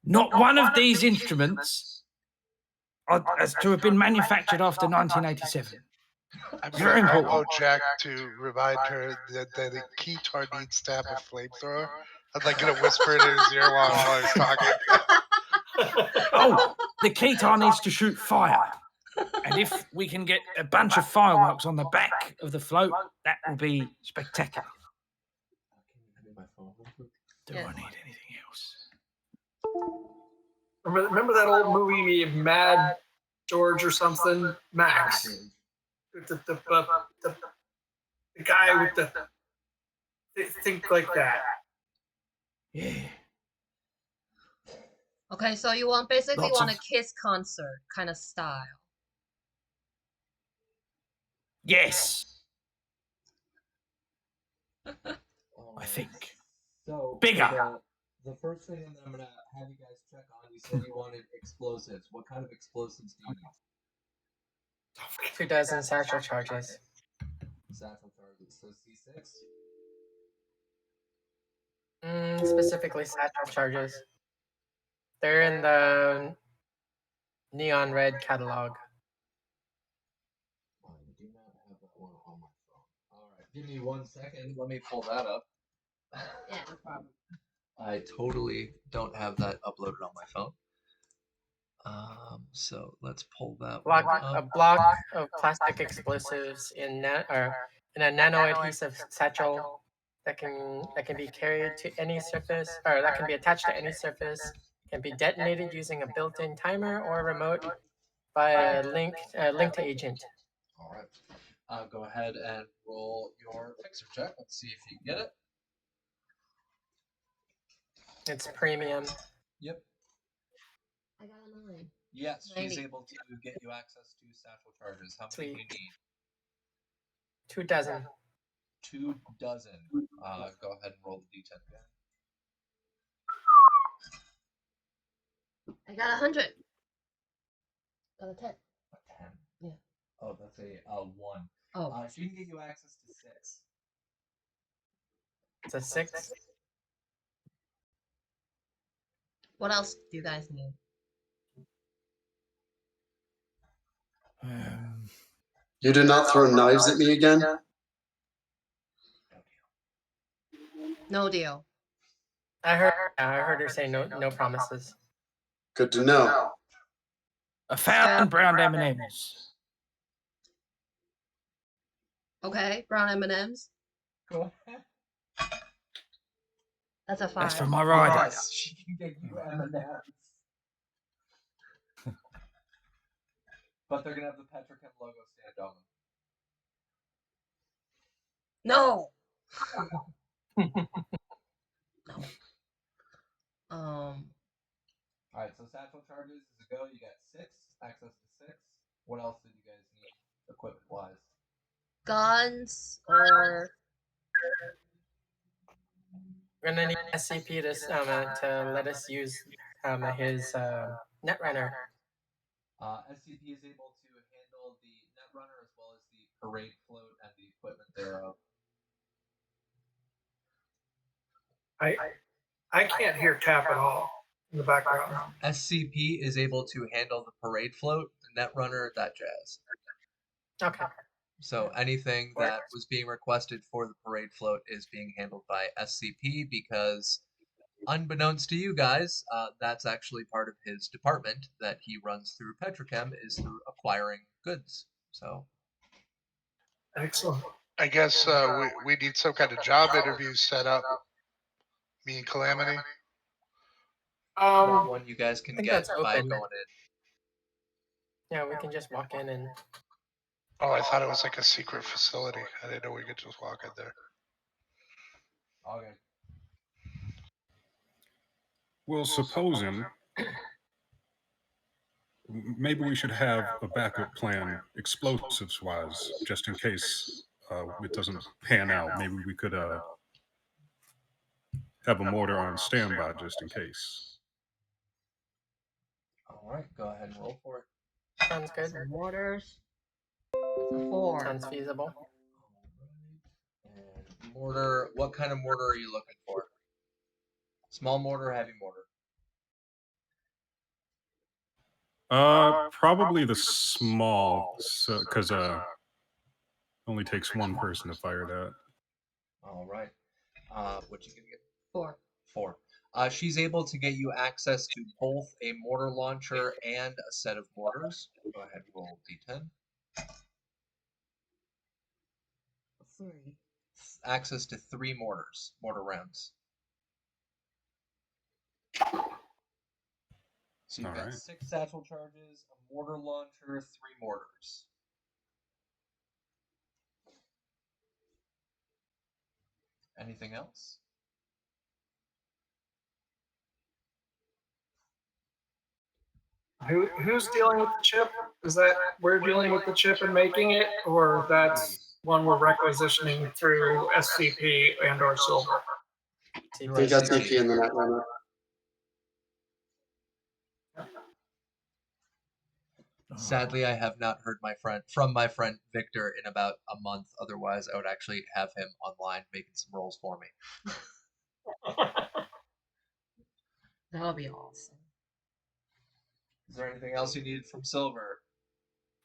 Speaker 3: Not one of these instruments is to have been manufactured after 1987.
Speaker 4: I'm
Speaker 3: Very
Speaker 4: gonna
Speaker 3: important.
Speaker 4: Jack to remind her that the keytar needs to have a flamethrower. I'm like gonna whisper it in his ear while he's talking.
Speaker 3: the Ketar needs to shoot fire. And if we can get a bunch of fireworks on the back of the float, that will be spectacular. Do
Speaker 8: Yes.
Speaker 3: I need anything else?
Speaker 1: Remember that old movie, Mad George or something? Max. The guy with the think like that.
Speaker 3: Yeah.
Speaker 8: Okay, so you basically
Speaker 3: Lots
Speaker 8: want
Speaker 3: of-
Speaker 8: a Kiss concert kind of style.
Speaker 3: Yes. I think.
Speaker 2: So
Speaker 3: Bigger.
Speaker 2: The first thing that I'm gonna have you guys check on. You said you wanted explosives. What kind of explosives do you need?
Speaker 5: 2 dozen satchel charges.
Speaker 2: Satchel charges. So C6.
Speaker 5: Specifically satchel charges. They're in the neon red catalog.
Speaker 2: I do not have that one on my phone. All right, give me 1 second. Let me pull that up.
Speaker 8: Yeah, no problem.
Speaker 2: I totally don't have that uploaded on my phone. So let's pull that one
Speaker 5: A
Speaker 2: up.
Speaker 5: block of plastic explosives in a nano adhesive satchel that can be carried to any surface, or that can be attached to any surface. Can be detonated using a built-in timer or remote by a link to agent.
Speaker 2: All right. Go ahead and roll your fixer check. Let's see if you can get it.
Speaker 5: It's premium.
Speaker 2: Yep.
Speaker 8: I got a 9.
Speaker 2: Yes, she's
Speaker 8: 90.
Speaker 2: able to get you access to satchel charges. How many do you need?
Speaker 5: 2 dozen.
Speaker 2: 2 dozen. Go ahead and roll the d10 again.
Speaker 8: I got 100. Got a 10.
Speaker 2: A 10.
Speaker 8: Yeah.
Speaker 2: Oh, that's a 1.
Speaker 8: Oh.
Speaker 2: She can get you access to 6.
Speaker 5: It's a 6.
Speaker 8: What else do you guys need?
Speaker 7: You did not throw knives at me again?
Speaker 8: No deal.
Speaker 5: I heard her say no promises.
Speaker 7: Good to know.
Speaker 3: A found brown M&Ms.
Speaker 8: Okay, brown M&Ms.
Speaker 5: Go ahead.
Speaker 8: That's a 5.
Speaker 3: That's for my rider.
Speaker 2: Yes, she can get you M&Ms. But they're gonna have the Petrochem logo stand on them.
Speaker 8: No. No.
Speaker 2: All right, so satchel charges is a go. You got 6, access to 6. What else did you guys need, equipment-wise?
Speaker 8: Guns or
Speaker 5: We're gonna need SCP to let us use his Netrunner.
Speaker 2: SCP is able to handle the Netrunner as well as the parade float and the equipment thereof.
Speaker 1: I can't hear Cap at all in the background.
Speaker 2: SCP is able to handle the parade float, the Netrunner, that jazz.
Speaker 5: Okay.
Speaker 2: So anything that was being requested for the parade float is being handled by SCP because, unbeknownst to you guys, that's actually part of his department that he runs through Petrochem is through acquiring goods. So
Speaker 1: Excellent.
Speaker 4: I guess we need some kind of job interview set up. Me and Calamity.
Speaker 2: that one you guys can
Speaker 5: I think
Speaker 2: get
Speaker 5: that's
Speaker 2: by
Speaker 5: open.
Speaker 2: going in.
Speaker 5: Yeah, we can just walk in and.
Speaker 4: Oh, I thought it was like a secret facility. I didn't know we could just walk in there.
Speaker 2: Okay.
Speaker 6: Well, supposing maybe we should have a backup plan, explosives-wise, just in case it doesn't pan out. Maybe we could have a mortar on standby just in case.
Speaker 2: All right, go ahead and roll for it.
Speaker 5: Sounds good.
Speaker 8: mortars? That's a 4.
Speaker 5: Sounds feasible.
Speaker 2: And mortar, what kind of mortar are you looking for? Small mortar, heavy mortar?
Speaker 6: Probably the small, because only takes one person to fire that.
Speaker 2: All right. What you gonna get?
Speaker 8: 4.
Speaker 2: 4. She's able to get you access to both a mortar launcher and a set of mortars. Go ahead and roll d10.
Speaker 8: 3.
Speaker 2: Access to 3 mortar rounds. So you've got
Speaker 6: Alright.
Speaker 2: 6 satchel charges, a mortar launcher, 3 mortars. Anything else?
Speaker 1: Who's dealing with the chip? Is that we're dealing with the chip and making it, or that's one we're requisitioning through SCP and/or Silver?
Speaker 7: We got CP in the net runner.
Speaker 2: Sadly, I have not heard from my friend Victor in about a month. Otherwise, I would actually have him online making some rolls for me.
Speaker 8: That would be awesome.
Speaker 2: Is there anything else you need from Silver?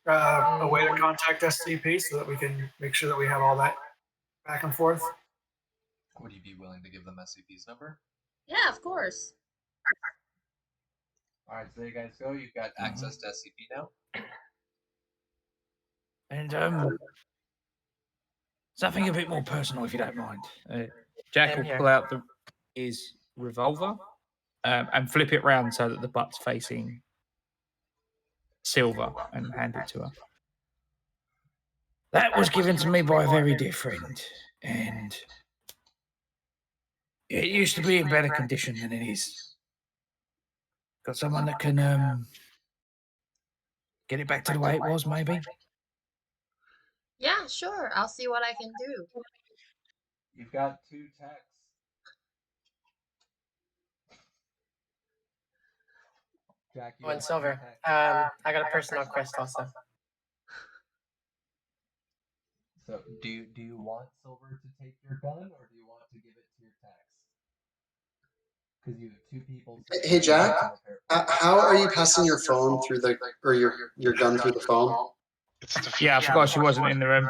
Speaker 1: A way to contact SCP so that we can make sure that we have all that back and forth.
Speaker 2: Would you be willing to give them SCP's number?
Speaker 8: Yeah, of course.
Speaker 2: All right, so there you guys go. You've got access to SCP now.
Speaker 3: And something a bit more personal, if you don't mind. Jack
Speaker 5: Same
Speaker 3: will
Speaker 5: here.
Speaker 3: pull out his revolver and flip it round so that the butt's facing Silver and hand it to her. That was given to me by a very dear friend, and it used to be in better condition than it is. Got someone that can get it back to the way it was, maybe?
Speaker 8: Yeah, sure. I'll see what I can do.
Speaker 2: You've got 2 texts. Jack, you
Speaker 5: Oh, and
Speaker 2: have
Speaker 5: Silver.
Speaker 2: 2 texts.
Speaker 5: I got a personal quest also.
Speaker 2: So, do you want Silver to take your gun, or do you want to give it to your text? Because you have 2 people.
Speaker 7: Hey, Jack, how are you passing your phone through your gun through the phone?
Speaker 4: It's the
Speaker 3: Yeah, I
Speaker 4: future.
Speaker 3: forgot she wasn't in the room.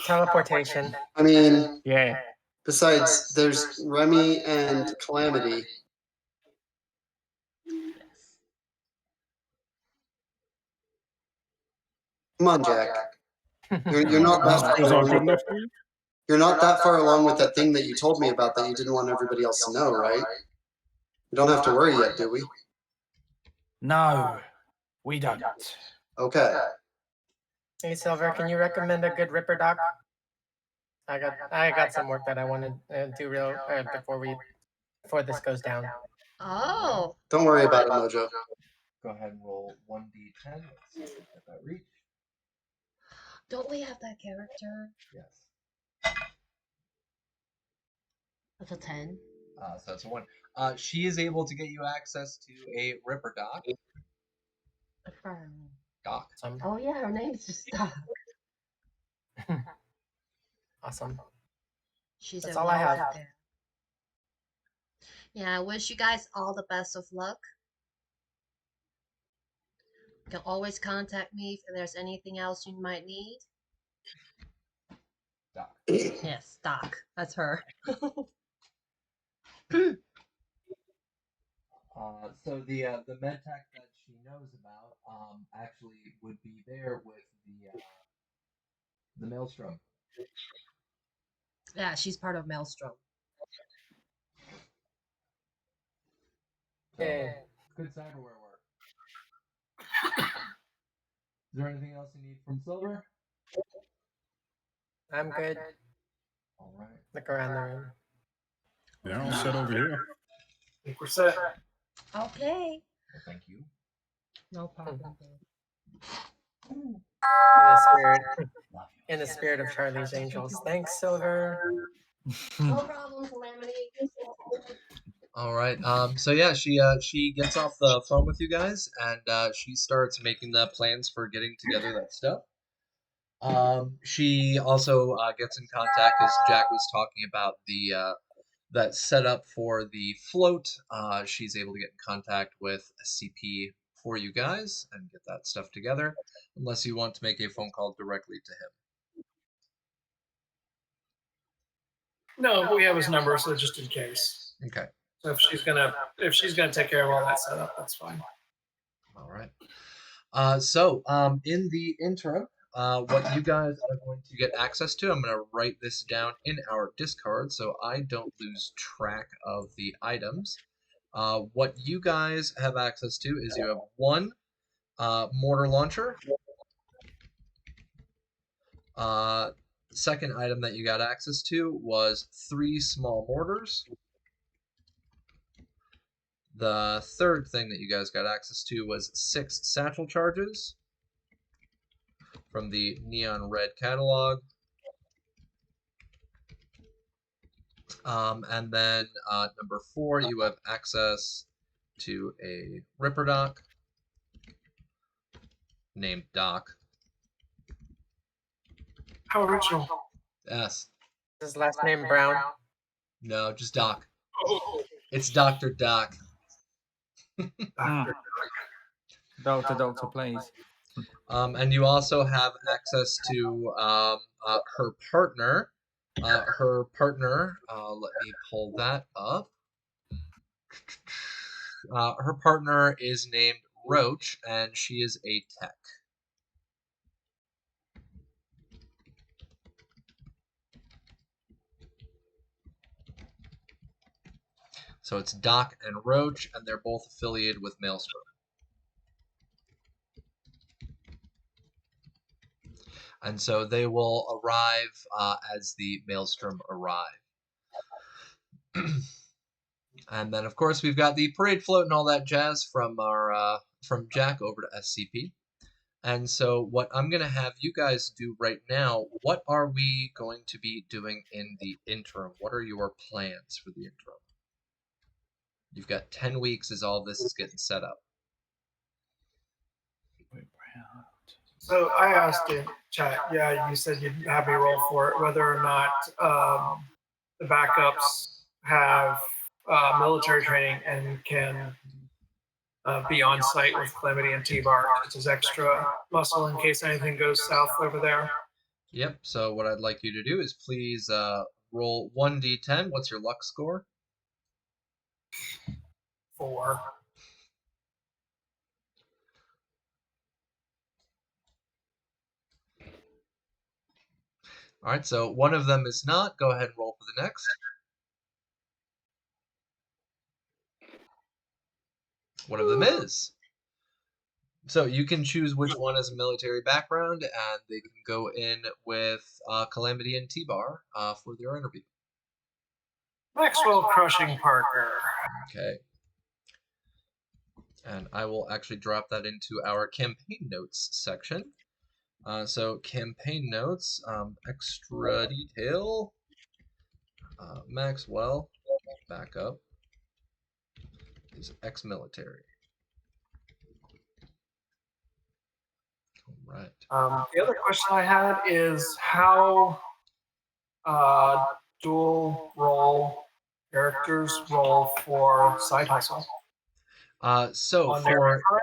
Speaker 5: Teleportation.
Speaker 7: I mean,
Speaker 3: Yeah.
Speaker 7: besides, there's Remy and Calamity. Come on, Jack. You're not that far
Speaker 6: Is all good
Speaker 7: along.
Speaker 6: enough for you?
Speaker 7: You're not that far along with that thing that you told me about that you didn't want everybody else to know, right? We don't have to worry yet, do we?
Speaker 3: No, we don't.
Speaker 7: Okay.
Speaker 5: Hey Silver, can you recommend a good Ripper doc? I got some work that I want to do before this goes down.
Speaker 8: Oh,
Speaker 7: Don't worry about it, Mojo.
Speaker 2: Go ahead and roll 1d10. Let's see if we get that reach.
Speaker 8: don't we have that character?
Speaker 2: Yes.
Speaker 8: That's a 10.
Speaker 2: So that's a 1. She is able to get you access to a Ripper doc. Doc.
Speaker 8: Oh yeah, her name's just Doc.
Speaker 5: Awesome.
Speaker 8: She's
Speaker 5: That's
Speaker 8: a
Speaker 5: all I have.
Speaker 8: welfare. Yeah, I wish you guys all the best of luck. You can always contact me if there's anything else you might need.
Speaker 2: Doc.
Speaker 8: Yes, Doc. That's her.
Speaker 2: So the medtech that she knows about actually would be there with the Maelstrom.
Speaker 8: Yeah, she's part of Maelstrom.
Speaker 2: So,
Speaker 5: Yeah.
Speaker 2: good cyberware work. Is there anything else you need from Silver?
Speaker 5: I'm good.
Speaker 2: All right.
Speaker 5: Look around the room.
Speaker 6: Yeah, I'll sit over here.
Speaker 1: I think we're set.
Speaker 8: Okay.
Speaker 2: Well, thank you.
Speaker 8: No problem.
Speaker 5: In the spirit of Charlie's Angels. Thanks, Silver.
Speaker 8: No problem, Calamity.
Speaker 2: All right. So yeah, she gets off the phone with you guys, and she starts making the plans for getting together that stuff. She also gets in contact as Jack was talking about the that setup for the float. She's able to get in contact with a CP for you guys and get that stuff together, unless you want to make a phone call directly to him.
Speaker 1: No, but we have his number, so just in case.
Speaker 2: Okay.
Speaker 1: So if she's gonna take care of all that setup, that's fine.
Speaker 2: All right. In the interim, what you guys are going to get access to, I'm going to write this down in our Discord so I don't lose track of the items. What you guys have access to is you have one mortar launcher. Second item that you got access to was 3 small mortars. The third thing that you guys got access to was 6 satchel charges from the neon red catalog. And then number 4, you have access to a Ripper Doc named Doc.
Speaker 1: How original.
Speaker 2: Yes.
Speaker 5: His last name Brown.
Speaker 2: No, just Doc.
Speaker 1: Oh,
Speaker 2: It's Dr. Doc.
Speaker 3: Doctor, please.
Speaker 2: And you also have access to her partner. Let me pull that up. Her partner is named Roach, and she is a tech. So it's Doc and Roach, and they're both affiliated with Maelstrom. And so they will arrive as the Maelstrom arrive. And then, of course, we've got the parade float and all that jazz from our from Jack over to SCP. And so what I'm going to have you guys do right now, what are we going to be doing in the interim? What are your plans for the interim? You've got 10 weeks as all this is getting set up.
Speaker 1: So I asked in chat, yeah, you said you'd have me roll for it, whether or not the backups have military training and can be on site with Calamity and T-Bar, which is extra muscle in case anything goes south over there.
Speaker 2: Yep, so what I'd like you to do is please roll 1d10. What's your luck score?
Speaker 1: 4.
Speaker 2: All right, so one of them is not. Go ahead and roll for the next. One of them is. So you can choose which one has a military background, and they can go in with Calamity and T-Bar for their interview.
Speaker 1: Maxwell Crushing Parker.
Speaker 2: Okay. And I will actually drop that into our campaign notes section. So campaign notes, extra detail, Maxwell, backup, is ex-military. All right.
Speaker 1: The other question I had is how dual role characters roll for side hustle.
Speaker 2: So
Speaker 1: On their
Speaker 2: for
Speaker 1: current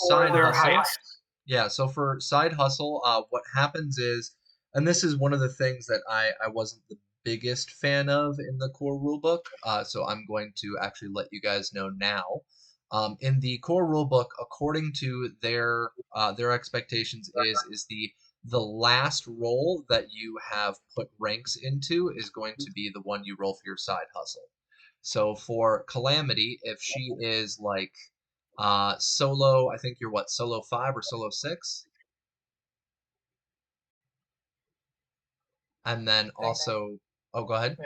Speaker 2: side
Speaker 1: or their
Speaker 2: hustle,
Speaker 1: highest?
Speaker 2: yeah, so for side hustle, what happens is, and this is one of the things that I wasn't the biggest fan of in the core rulebook, so I'm going to actually let you guys know now. In the core rulebook, according to their expectations, is the last role that you have put ranks into is going to be the one you roll for your side hustle. So for Calamity, if she is like solo, I think you're what, solo 5 or solo 6? And then also, oh, go ahead.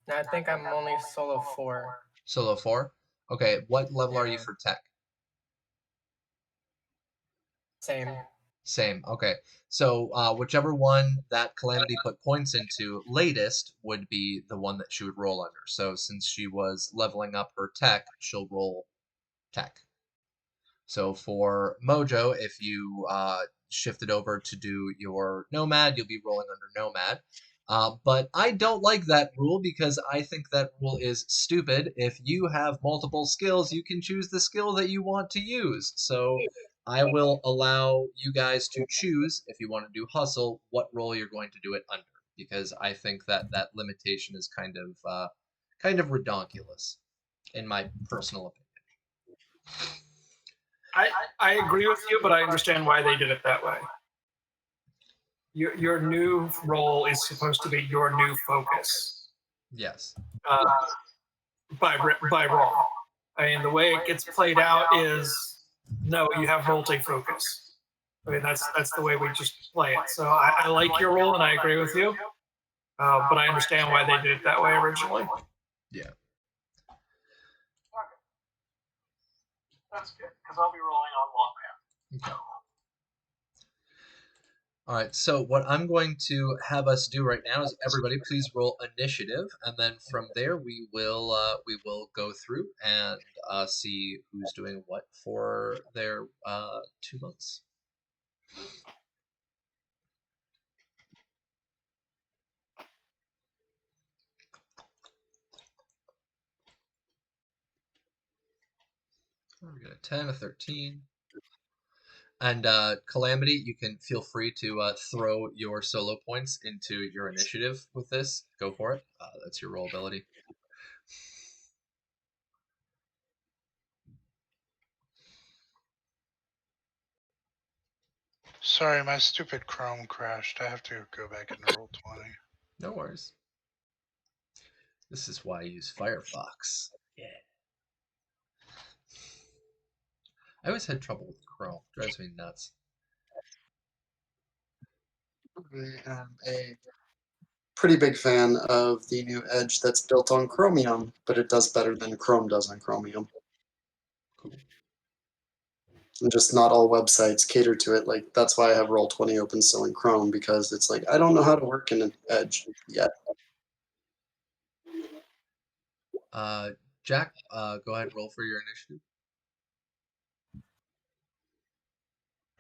Speaker 5: No, I think I'm only solo 4.
Speaker 2: Solo 4? Okay, what level are you
Speaker 5: Yeah.
Speaker 2: for tech?
Speaker 5: Same.
Speaker 2: Same, okay. So whichever one that Calamity put points into latest would be the one that she would roll under. So since she was leveling up her tech, she'll roll tech. So for Mojo, if you shifted over to do your Nomad, you'll be rolling under Nomad. But I don't like that rule because I think that rule is stupid. If you have multiple skills, you can choose the skill that you want to use. So I will allow you guys to choose, if you want to do hustle, what role you're going to do it under. because I think that limitation is kind of redonkulous, in my personal opinion.
Speaker 1: I agree with you, but I understand why they did it that way. Your new role is supposed to be your new focus.
Speaker 2: Yes.
Speaker 1: By role. I mean, the way it gets played out is no, you have multi-focus. I mean, that's the way we just play it. So I like your role, and I agree with you. But I understand why they did it that way originally.
Speaker 2: Yeah.
Speaker 1: That's good, because I'll be rolling on Lawman.
Speaker 2: Okay. All right, so what I'm going to have us do right now is everybody please roll initiative, and then from there we will go through and see who's doing what for their 2 months. We got a 10, a 13. And Calamity, you can feel free to throw your solo points into your initiative with this. Go for it. That's your roll ability.
Speaker 4: Sorry, my stupid Chrome crashed. I have to go back into Roll20.
Speaker 2: No worries. This is why I use Firefox. Yeah. I always had trouble with Chrome. Drives me nuts.
Speaker 7: I am a pretty big fan of the new Edge that's built on Chromium, but it does better than Chrome does on Chromium.
Speaker 2: Cool.
Speaker 7: And just not all websites cater to it. Like, that's why I have Roll20 open still in Chrome, because it's like, I don't know how to work in an Edge yet.
Speaker 2: Jack, go ahead and roll for your initiative.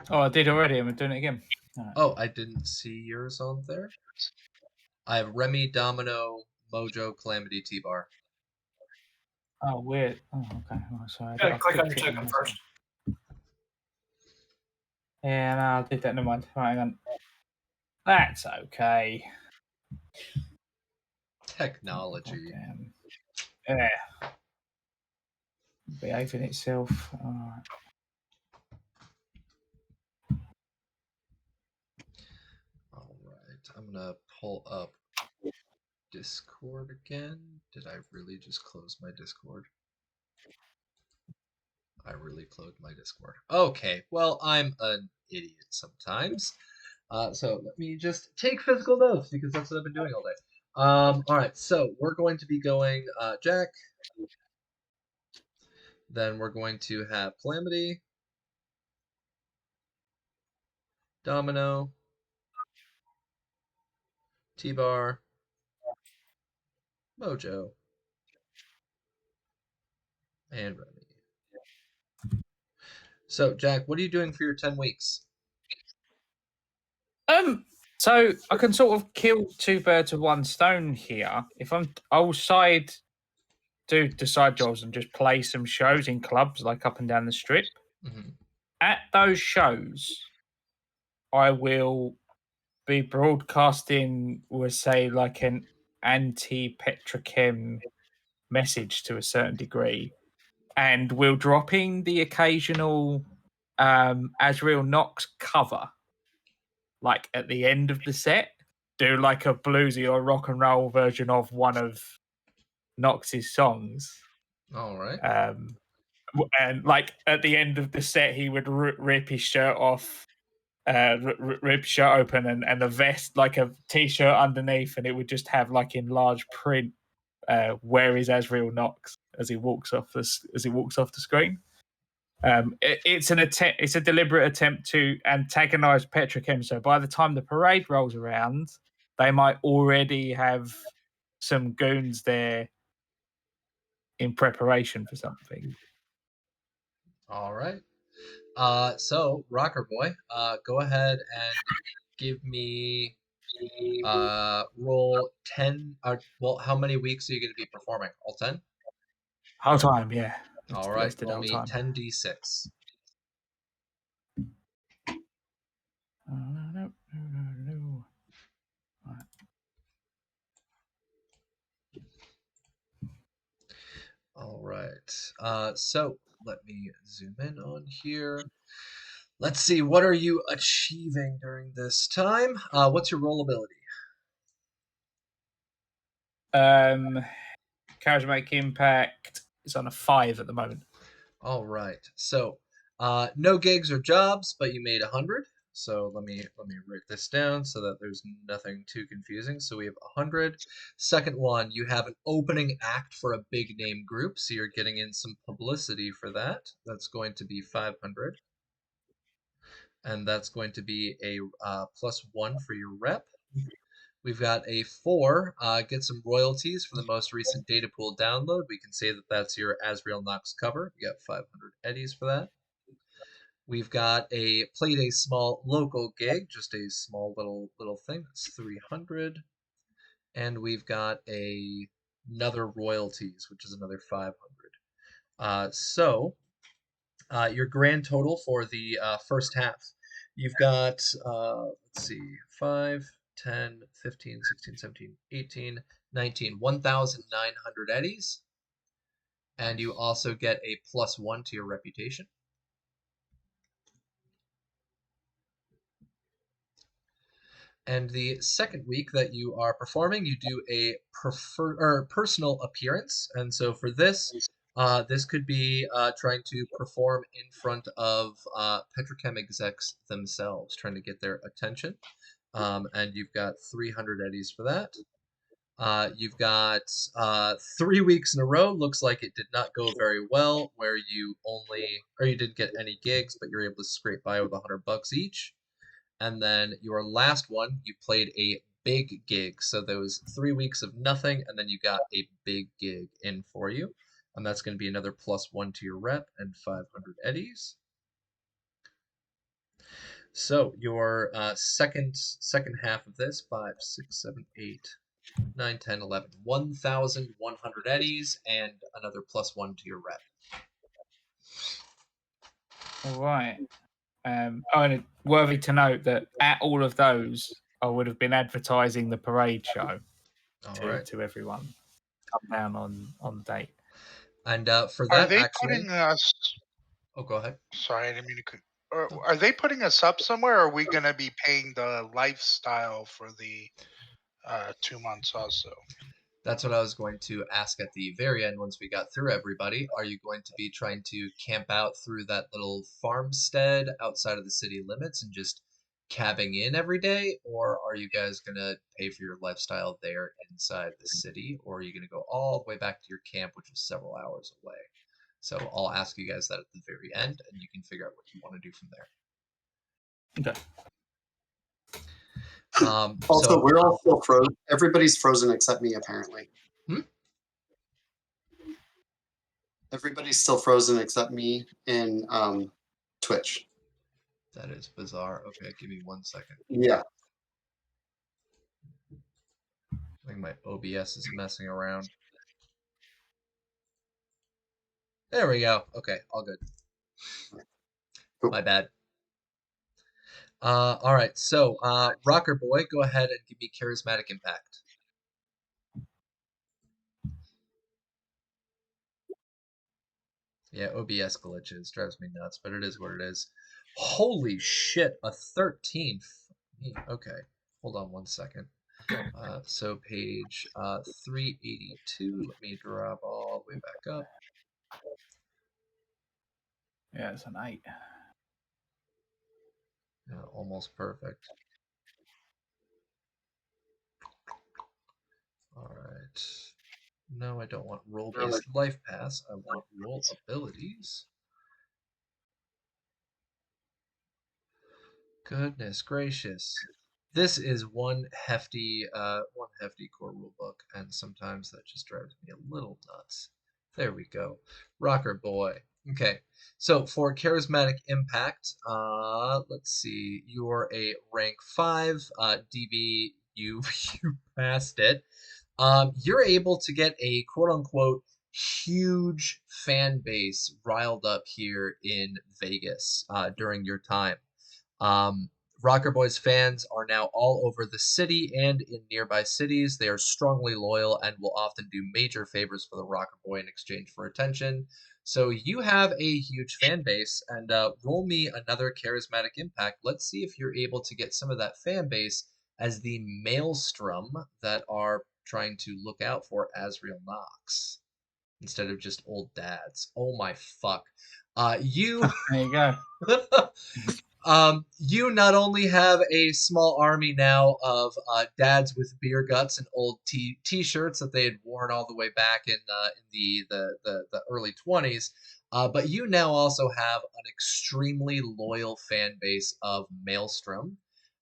Speaker 3: Oh, I did already. I'm doing it again. Right.
Speaker 2: Oh, I didn't see yours on there. I have Remy, Domino, Mojo, Calamity, T-Bar.
Speaker 3: Oh, weird. Oh, okay. Oh, sorry.
Speaker 1: Yeah, click on your token first.
Speaker 3: Yeah, no, I'll do that. Never mind. Right, hang on. That's okay.
Speaker 2: Technology.
Speaker 3: Goddamn. Yeah. Behaving itself. All right.
Speaker 2: All right. I'm gonna pull up Discord again. Did I really just close my Discord? I really closed my Discord. Okay, well, I'm an idiot sometimes. So let me just take physical notes, because that's what I've been doing all day. All right, so we're going to be going Jack. Then we're going to have Calamity, Domino, T-Bar, Mojo, and Remy. So, Jack, what are you doing for your 10 weeks?
Speaker 3: So I can sort of kill two birds with one stone here. If I'll do the side jobs and just play some shows in clubs like up and down the strip.
Speaker 2: Mm-hmm.
Speaker 3: At those shows, I will be broadcasting, we'll say, like an anti-petrochem message to a certain degree, and we'll drop in the occasional Azrael Knox cover, like at the end of the set. Do like a bluesy or rock and roll version of one of Knox's songs.
Speaker 2: All right.
Speaker 3: And like at the end of the set, he would rip his shirt off, rip shirt open, and the vest, like a t-shirt underneath, and it would just have like in large print, "Where is Azrael Knox?" as he walks off the screen. It's a deliberate attempt to antagonize Petrochem. So by the time the parade rolls around, they might already have some goons there in preparation for something.
Speaker 2: All right. So Rocker Boy, go ahead and give me roll 10. Well, how many weeks are you going to be performing? All 10?
Speaker 3: Whole time, yeah.
Speaker 2: All right. Roll me 10d6.
Speaker 3: No. Right.
Speaker 2: So let me zoom in on here. Let's see, what are you achieving during this time? What's your roll ability?
Speaker 3: Charismatic impact is on a 5 at the moment.
Speaker 2: All right. So, no gigs or jobs, but you made 100. So let me write this down so that there's nothing too confusing. So we have 100. Second one, you have an opening act for a big name group, so you're getting in some publicity for that. That's going to be 500. And that's going to be a +1 for your rep. We've got a 4, get some royalties for the most recent data pool download. We can say that that's your Asriel Knox cover. You got 500 eddies for that. We've got a played a small local gig, just a small little thing. That's 300. And we've got another royalties, which is another 500. So your grand total for the first half, you've got, let's see, 5, 10, 15, 16, 17, 18, 19, 1,900 eddies. And you also get a +1 to your reputation. And the second week that you are performing, you do a personal appearance. And so for this, this could be trying to perform in front of petrochem execs themselves, trying to get their attention. And you've got 300 eddies for that. You've got 3 weeks in a row. Looks like it did not go very well, where you didn't get any gigs, but you're able to scrape by with $100 each. And then your last one, you played a big gig. So there was 3 weeks of nothing, and then you got a big gig in for you. And that's going to be another +1 to your rep and 500 eddies. So your second half of this, 5, 6, 7, 8, 9, 10, 11, 1,100 eddies and another +1 to your rep.
Speaker 3: All right. And worthy to note that at all of those, I would have been advertising the parade show to everyone. Come down on date.
Speaker 2: And for
Speaker 4: Are
Speaker 2: that,
Speaker 4: they
Speaker 2: actually,
Speaker 4: putting us?
Speaker 2: oh, go ahead.
Speaker 4: Sorry, I didn't mean to. Are they putting us up somewhere? Or are we going to be paying the lifestyle for the 2 months also?
Speaker 2: That's what I was going to ask at the very end once we got through everybody. Are you going to be trying to camp out through that little farmstead outside of the city limits and just cabbing in every day? Or are you guys going to pay for your lifestyle there inside the city? Or are you going to go all the way back to your camp, which is several hours away? So I'll ask you guys that at the very end, and you can figure out what you want to do from there.
Speaker 3: Okay.
Speaker 7: Also, we're all still frozen. Everybody's frozen except me, apparently. Everybody's still frozen except me in Twitch.
Speaker 2: That is bizarre. Okay, give me 1 second.
Speaker 7: Yeah.
Speaker 2: I think my OBS is messing around. There we go. Okay, all good.
Speaker 7: Cool.
Speaker 2: My bad. All right, so Rocker Boy, go ahead and give me Charismatic Impact. Yeah, OBS glitches. Drives me nuts, but it is what it is. Holy shit, a 13. Okay, hold on 1 second. So page 382. Let me drop all the way back up.
Speaker 3: Yeah, it's an 8.
Speaker 2: Yeah, almost perfect. All right. No, I don't want role-based life pass. I want role abilities. Goodness gracious. This is one hefty core rulebook, and sometimes that just drives me a little nuts. There we go. Rocker Boy. Okay, so for Charismatic Impact, let's see. You're a rank 5. DB, you passed it. You're able to get a quote-unquote huge fan base riled up here in Vegas during your time. Rocker Boys fans are now all over the city and in nearby cities. They are strongly loyal and will often do major favors for the Rocker Boy in exchange for attention. So you have a huge fan base, and roll me another charismatic impact. Let's see if you're able to get some of that fan base as the maelstrom that are trying to look out for Azrael Knox instead of just old dads. Oh my fuck. You
Speaker 3: There you go.
Speaker 2: you not only have a small army now of dads with beer guts and old t-shirts that they had worn all the way back in the early 20s, but you now also have an extremely loyal fan base of Maelstrom,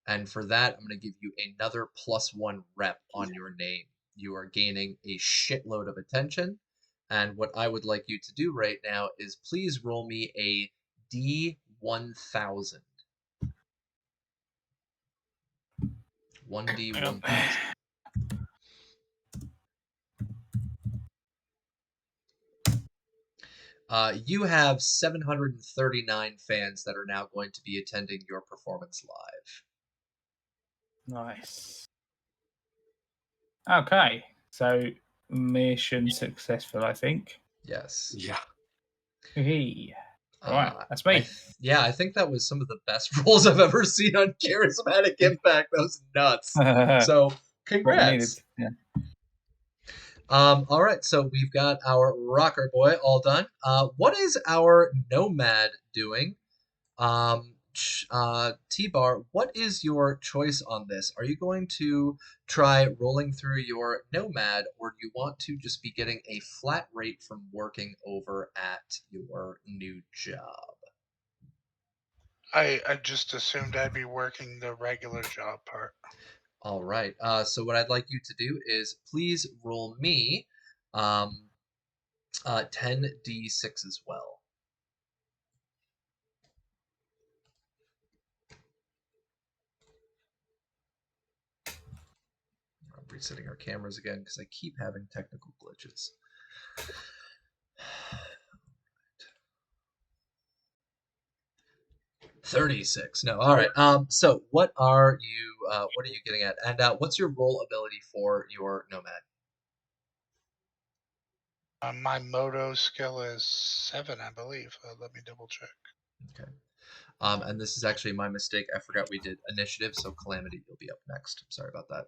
Speaker 2: and for that I'm going to give you another +1 rep on your name. You are gaining a shitload of attention, and what I would like you to do right now is please roll me a D1000. 1D1000. You have 739 fans that are now going to be attending your performance live.
Speaker 3: Nice. Okay, so mission successful, I think.
Speaker 2: Yes.
Speaker 7: Yeah.
Speaker 3: Hey. Right, that's me.
Speaker 2: I think that was some of the best rolls I've ever seen on Charismatic Impact. That was nuts. So, congrats.
Speaker 3: Yeah.
Speaker 2: All right, so we've got our Rocker Boy all done. What is our Nomad doing? T-Bar, what is your choice on this? Are you going to try rolling through your Nomad, or do you want to just be getting a flat rate from working over at your new job?
Speaker 4: I just assumed I'd be working the regular job part.
Speaker 2: All right. So what I'd like you to do is please roll me 10d6 as well. I'm resetting our cameras again because I keep having technical glitches. 36. No. All right. So what are you getting at? And what's your roll ability for your Nomad?
Speaker 4: My moto skill is 7, I believe. Let me double check.
Speaker 2: Okay. And this is actually my mistake. I forgot we did initiative, so Calamity, you'll be up next. I'm sorry about that.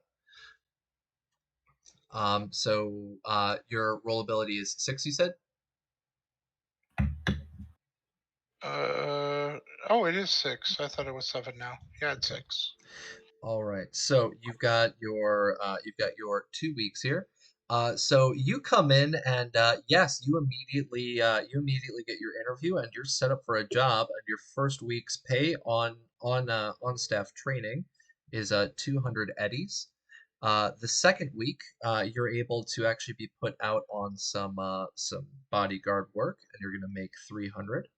Speaker 2: So your roll ability is 6, you said?
Speaker 4: Oh, it is 6. I thought it was 7 now. Yeah, it's 6.
Speaker 2: All right. So you've got your 2 weeks here. So you come in and yes, you immediately get your interview and you're set up for a job. And your first week's pay on staff training is 200 eddies. The second week, you're able to actually be put out on some bodyguard work, and you're going to make 300.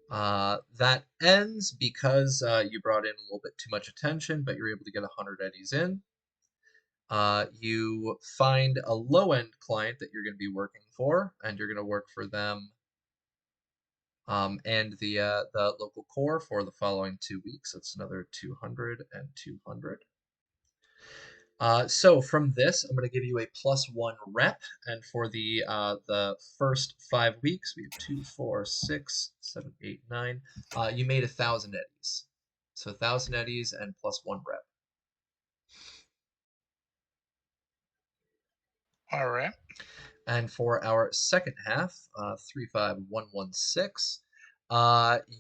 Speaker 2: That ends because you brought in a little bit too much attention, but you're able to get 100 eddies in. You find a low-end client that you're going to be working for, and you're going to work for them and the local core for the following 2 weeks. That's another 200 and 200. So from this, I'm going to give you a +1 rep, and for the first 5 weeks, we have 2, 4, 6, 7, 8, 9. You made 1,000 eddies, so 1,000 eddies and +1 rep.
Speaker 4: All right.
Speaker 2: And for our second half, 35116,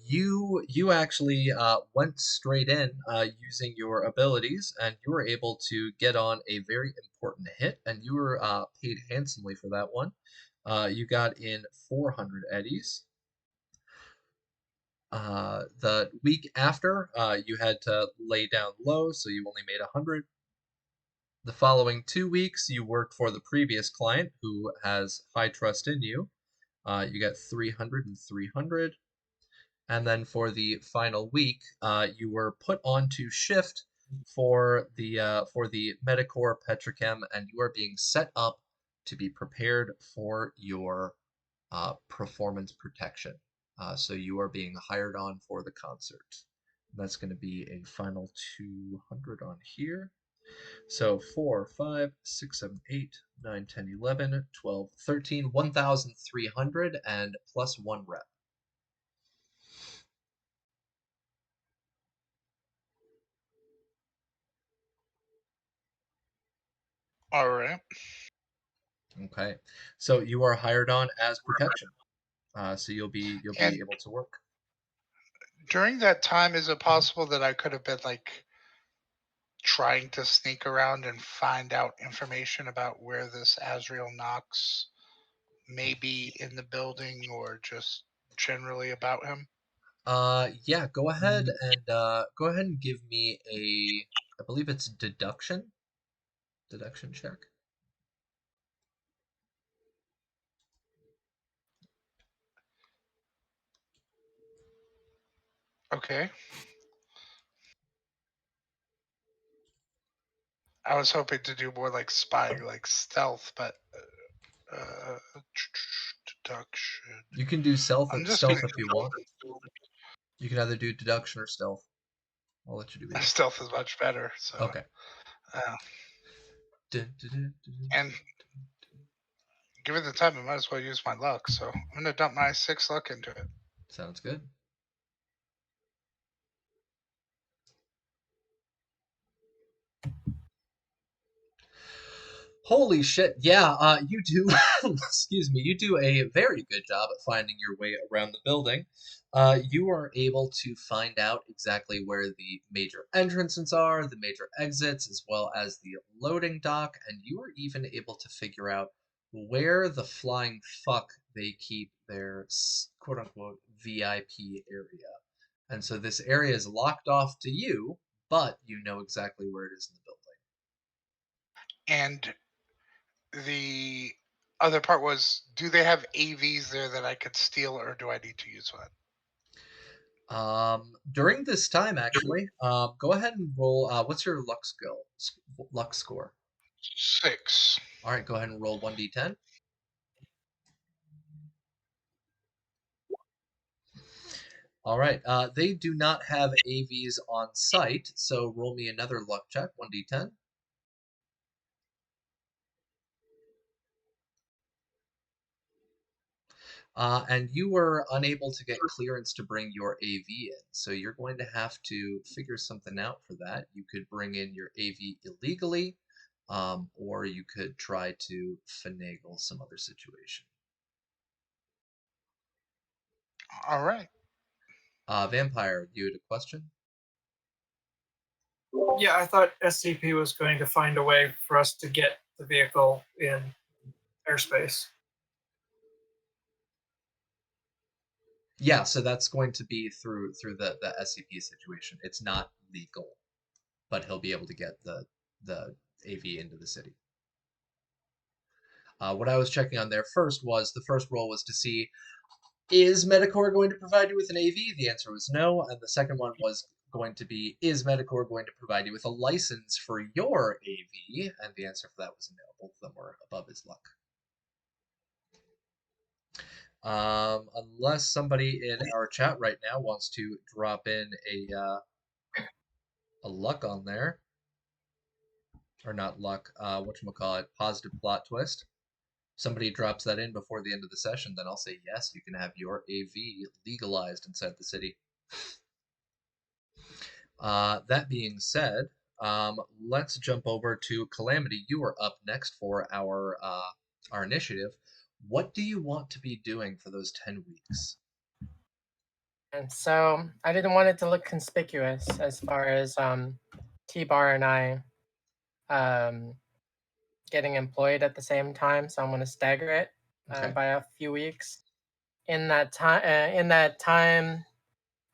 Speaker 2: you actually went straight in using your abilities, and you were able to get on a very important hit, and you were paid handsomely for that one. You got in 400 eddies. The week after, you had to lay down low, so you only made 100. The following 2 weeks, you worked for the previous client who has high trust in you. You got 300 and 300. And then for the final week, you were put onto shift for the Medicor Petrochem, and you are being set up to be prepared for your performance protection. So you are being hired on for the concert. That's going to be a final 200 on here. So 4, 5, 6, 7, 8, 9, 10, 11, 12, 13, 1,300 and plus 1 rep.
Speaker 4: All right.
Speaker 2: Okay. So you are hired on as protection. So you'll be
Speaker 4: And
Speaker 2: able to work.
Speaker 4: during that time, is it possible that I could have been like trying to sneak around and find out information about where this Azrael Knox may be in the building or just generally about him?
Speaker 2: Yeah, go ahead and give me I believe it's deduction check.
Speaker 4: Okay. I was hoping to do more like spying, like stealth, but deduction.
Speaker 2: You can do stealth
Speaker 4: I'm just
Speaker 2: if you want. You can either do deduction or stealth. I'll let you do either.
Speaker 4: stealth is much better. So
Speaker 2: Okay.
Speaker 4: and given the time, I might as well use my luck. So I'm gonna dump my 6 luck into it.
Speaker 2: Sounds good. Holy shit. Yeah, you do, excuse me, you do a very good job at finding your way around the building. You are able to find out exactly where the major entrances are, the major exits, as well as the loading dock, and you are even able to figure out where the flying fuck they keep their quote unquote VIP area. And so this area is locked off to you, but you know exactly where it is in the building.
Speaker 4: And the other part was, do they have AVs there that I could steal, or do I need to use one?
Speaker 2: During this time, actually, go ahead and roll. What's your luck score?
Speaker 4: 6.
Speaker 2: All right, go ahead and roll 1d10. All right, they do not have AVs on site, so roll me another luck check, 1d10. And you were unable to get clearance to bring your AV in, so you're going to have to figure something out for that. You could bring in your AV illegally, or you could try to finagle some other situation.
Speaker 4: All right.
Speaker 2: Vampire, you had a question?
Speaker 1: Yeah, I thought SCP was going to find a way for us to get the vehicle in airspace.
Speaker 2: Yeah, so that's going to be through the SCP situation. It's not legal, but he'll be able to get the AV into the city. What I was checking on there first was the first roll was to see, is Medicor going to provide you with an AV? The answer was no. And the second one was going to be, is Medicor going to provide you with a license for your AV? And the answer for that was no. Both of them were above his luck. Unless somebody in our chat right now wants to drop in a luck on there, or not luck, whatchamacallit, positive plot twist. Somebody drops that in before the end of the session, then I'll say yes, you can have your AV legalized inside the city. That being said, let's jump over to Calamity. You are up next for our initiative. What do you want to be doing for those 10 weeks?
Speaker 5: And so I didn't want it to look conspicuous as far as T-Bar and I getting employed at the same time. So I'm going to stagger it
Speaker 2: Okay.
Speaker 5: by a few weeks. In that time,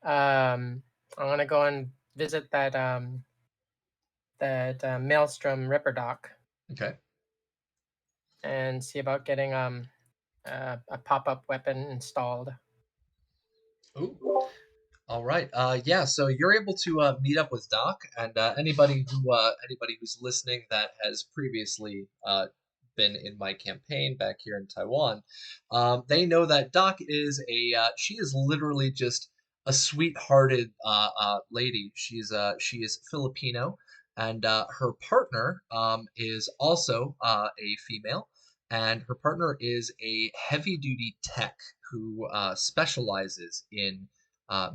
Speaker 5: I'm going to go and visit that Maelstrom Ripper dock.
Speaker 2: Okay.
Speaker 5: And see about getting a pop-up weapon installed.
Speaker 2: Ooh. All right. Yeah. So you're able to meet up with Doc, and anybody who's listening that has previously been in my campaign back here in Taiwan, they know that Doc is she is literally just sweet-hearted lady. She is Filipino, and her partner is also a female, and her partner is a heavy-duty tech who specializes in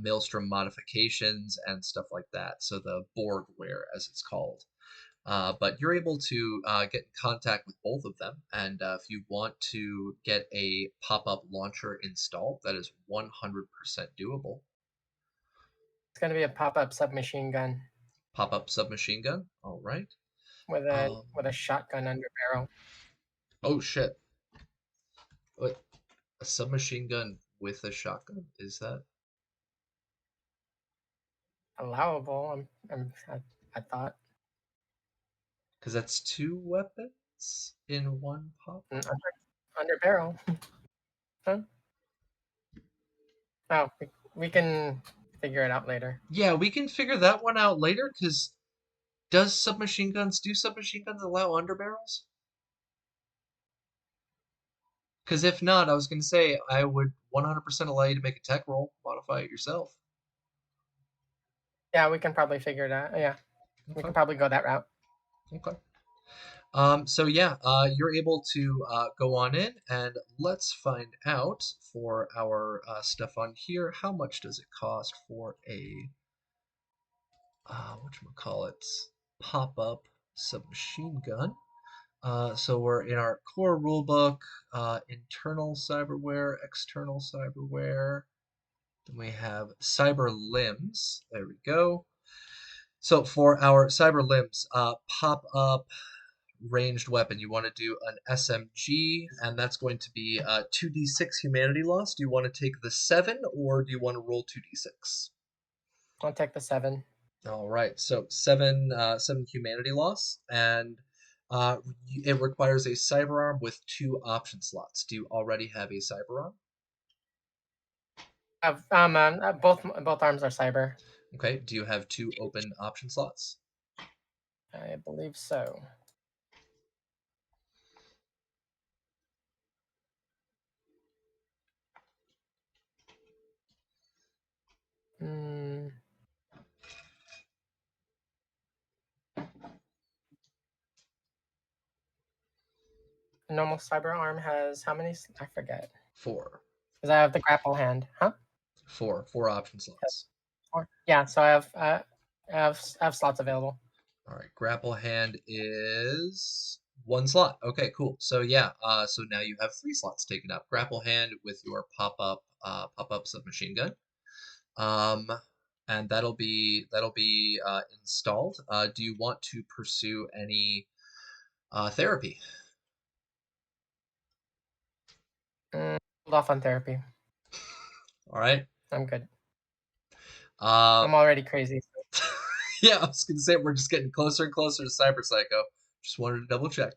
Speaker 2: Maelstrom modifications and stuff like that. So the Borgware, as it's called. But you're able to get in contact with both of them, and if you want to get a pop-up launcher installed, that is 100% doable.
Speaker 5: It's gonna be a pop-up submachine gun
Speaker 2: Pop-up submachine gun, all right.
Speaker 5: with a shotgun under barrel.
Speaker 2: Oh shit! What? A submachine gun with a shotgun? Is that?
Speaker 5: Allowable. I thought.
Speaker 2: Because that's 2 weapons in one pop.
Speaker 5: Under barrel. Huh? Oh, we can figure it out later.
Speaker 2: Yeah, we can figure that one out later. Because do submachine guns allow underbarrels? Because if not, I was going to say I would 100% allow you to make a tech roll, modify it yourself.
Speaker 5: Yeah, we can probably figure it out. Yeah, we can probably go that route.
Speaker 2: Okay. So yeah, you're able to go on in, and let's find out for our stuff on here. How much does it cost for a whatchamacallit, pop-up submachine gun? So we're in our core rulebook, internal cyberware, external cyberware. Then we have cyber limbs. There we go. So for our cyber limbs, pop-up ranged weapon, you want to do an SMG, and that's going to be 2d6 humanity loss. Do you want to take the 7, or do you want to roll 2d6?
Speaker 5: I'll take the 7.
Speaker 2: All right, so 7 humanity loss, and it requires a cyber arm with 2 option slots. Do you already have a cyber arm?
Speaker 5: Both arms are cyber.
Speaker 2: Okay, do you have 2 open option slots?
Speaker 5: I believe so. Hmm. A normal cyber arm has how many? I forget.
Speaker 2: 4.
Speaker 5: Because I have the grapple hand, huh?
Speaker 2: 4 option slots.
Speaker 5: 4. Yeah, so I have slots available.
Speaker 2: All right, grapple hand is 1 slot. Okay, cool. So yeah, so now you have 3 slots taken up. Grapple hand with your pop-up submachine gun. And that'll be installed. Do you want to pursue any therapy?
Speaker 5: Hold off on therapy.
Speaker 2: All right.
Speaker 5: I'm good.
Speaker 2: Uh,
Speaker 5: I'm already crazy. So.
Speaker 2: yeah, I was gonna say we're just getting closer and closer to Cyber Psycho. Just wanted to double check.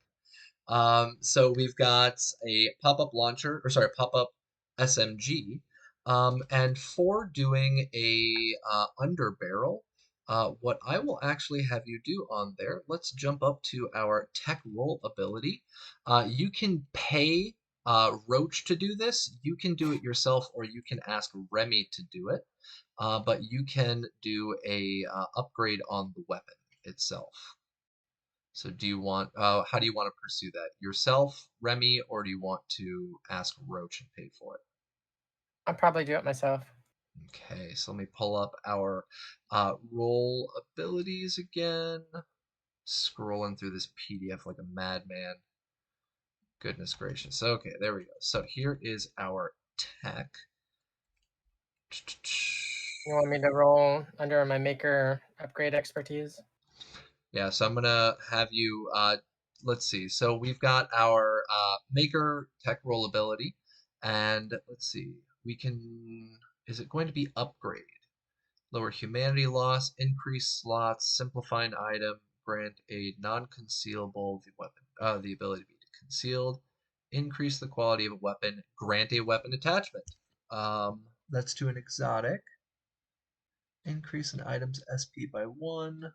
Speaker 2: So we've got a pop-up launcher, or sorry, pop-up SMG. And for doing a underbarrel, what I will actually have you do on there, let's jump up to our tech roll ability. You can pay Roach to do this. You can do it yourself, or you can ask Remy to do it. But you can do a upgrade on the weapon itself. So do you want, how do you want to pursue that? Yourself, Remy, or do you want to ask Roach and pay for it?
Speaker 5: I'll probably do it myself.
Speaker 2: Okay, so let me pull up our roll abilities again. Scrolling through this PDF like a madman. Goodness gracious. Okay, there we go. So here is our tech.
Speaker 5: You want me to roll under my maker upgrade expertise?
Speaker 2: Yeah, so I'm gonna have you, let's see. So we've got our maker tech roll ability, and let's see. We can, is it going to be upgrade? Lower humanity loss, increase slots, simplify an item, grant a non-concealable weapon, the ability to be concealed, increase the quality of a weapon, grant a weapon attachment. Let's do an exotic. Increase an item's SP by 1.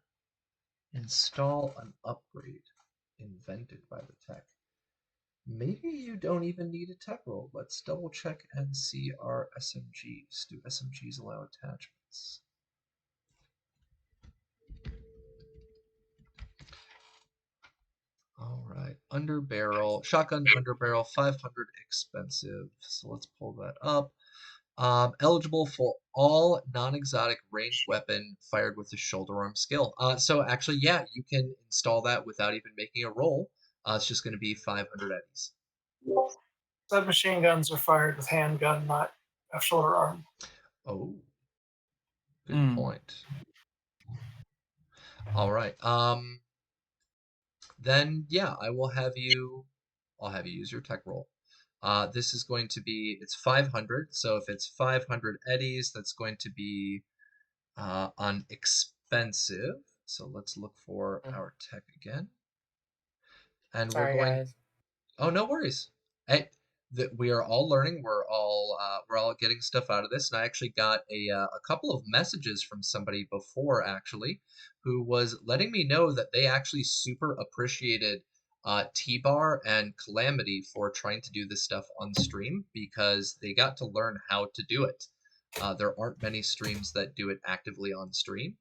Speaker 2: Install an upgrade invented by the tech. Maybe you don't even need a tech roll. Let's double check and see our SMGs. Do SMGs allow attachments? All right, underbarrel, shotgun underbarrel, 500 expensive. So let's pull that up. Eligible for all non-exotic ranged weapon fired with the shoulder arm skill. So actually, yeah, you can install that without even making a roll. It's just going to be 500 eddies.
Speaker 1: Submachine guns are fired with handgun, not a shoulder arm.
Speaker 2: Oh, good point. All right. Then yeah, I'll have you use your tech roll. This is going to be, it's 500. So if it's 500 eddies, that's going to be on expensive. So let's look for our tech again. And
Speaker 5: Sorry,
Speaker 2: we're going.
Speaker 5: guys.
Speaker 2: Oh, no worries. Hey, we are all learning. We're all getting stuff out of this. And I actually got a couple of messages from somebody before, actually, who was letting me know that they actually super appreciated T-Bar and Calamity for trying to do this stuff on stream because they got to learn how to do it. There aren't many streams that do it actively on stream,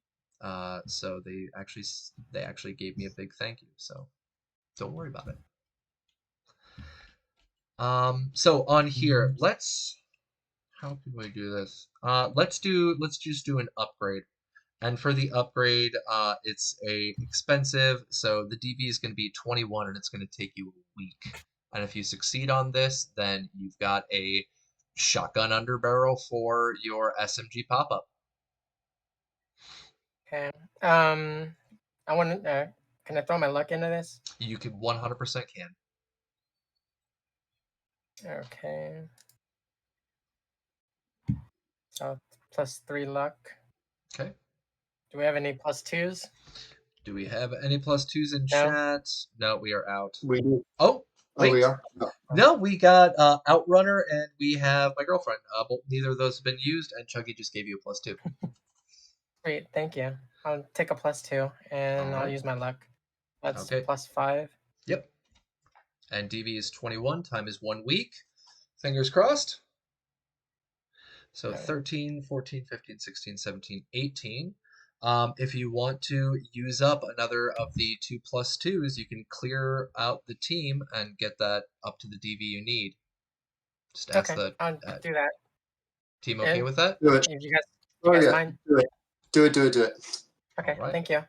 Speaker 2: so they actually gave me a big thank you. So don't worry about it. So on here, how can we do this? Let's just do an upgrade. And for the upgrade, it's expensive, so the DV is going to be 21 and it's going to take you a week. And if you succeed on this, then you've got a shotgun underbarrel for your SMG pop-up.
Speaker 5: Okay. I want to. Can I throw my luck into this?
Speaker 2: You can 100% can.
Speaker 5: Okay. So +3 luck.
Speaker 2: Okay.
Speaker 5: Do we have any +2s?
Speaker 2: Do we have any +2s in
Speaker 5: No.
Speaker 2: chat? No, we are out.
Speaker 7: We do.
Speaker 2: Oh, wait.
Speaker 7: Oh, we are? No.
Speaker 2: No, we got Outrunner and we have my girlfriend. But neither of those have been used, and Chuggy just gave you a +2.
Speaker 5: Great, thank you. I'll take a +2 and I'll
Speaker 2: Alright.
Speaker 5: use my luck. That's
Speaker 2: Okay.
Speaker 5: +5.
Speaker 2: Yep. And DV is 21. Time is 1 week. Fingers crossed. So
Speaker 5: Okay.
Speaker 2: 13, 14, 15, 16, 17, 18. If you want to use up another of the 2 +2s, you can clear out the team and get that up to the DV you need. Just ask
Speaker 5: Okay, I'll do that.
Speaker 2: team okay
Speaker 5: And
Speaker 2: with that?
Speaker 7: Do it.
Speaker 5: If you guys
Speaker 7: Oh, yeah.
Speaker 5: mind?
Speaker 7: Do it. Do it.
Speaker 5: Okay,
Speaker 2: Alright.
Speaker 5: thank you.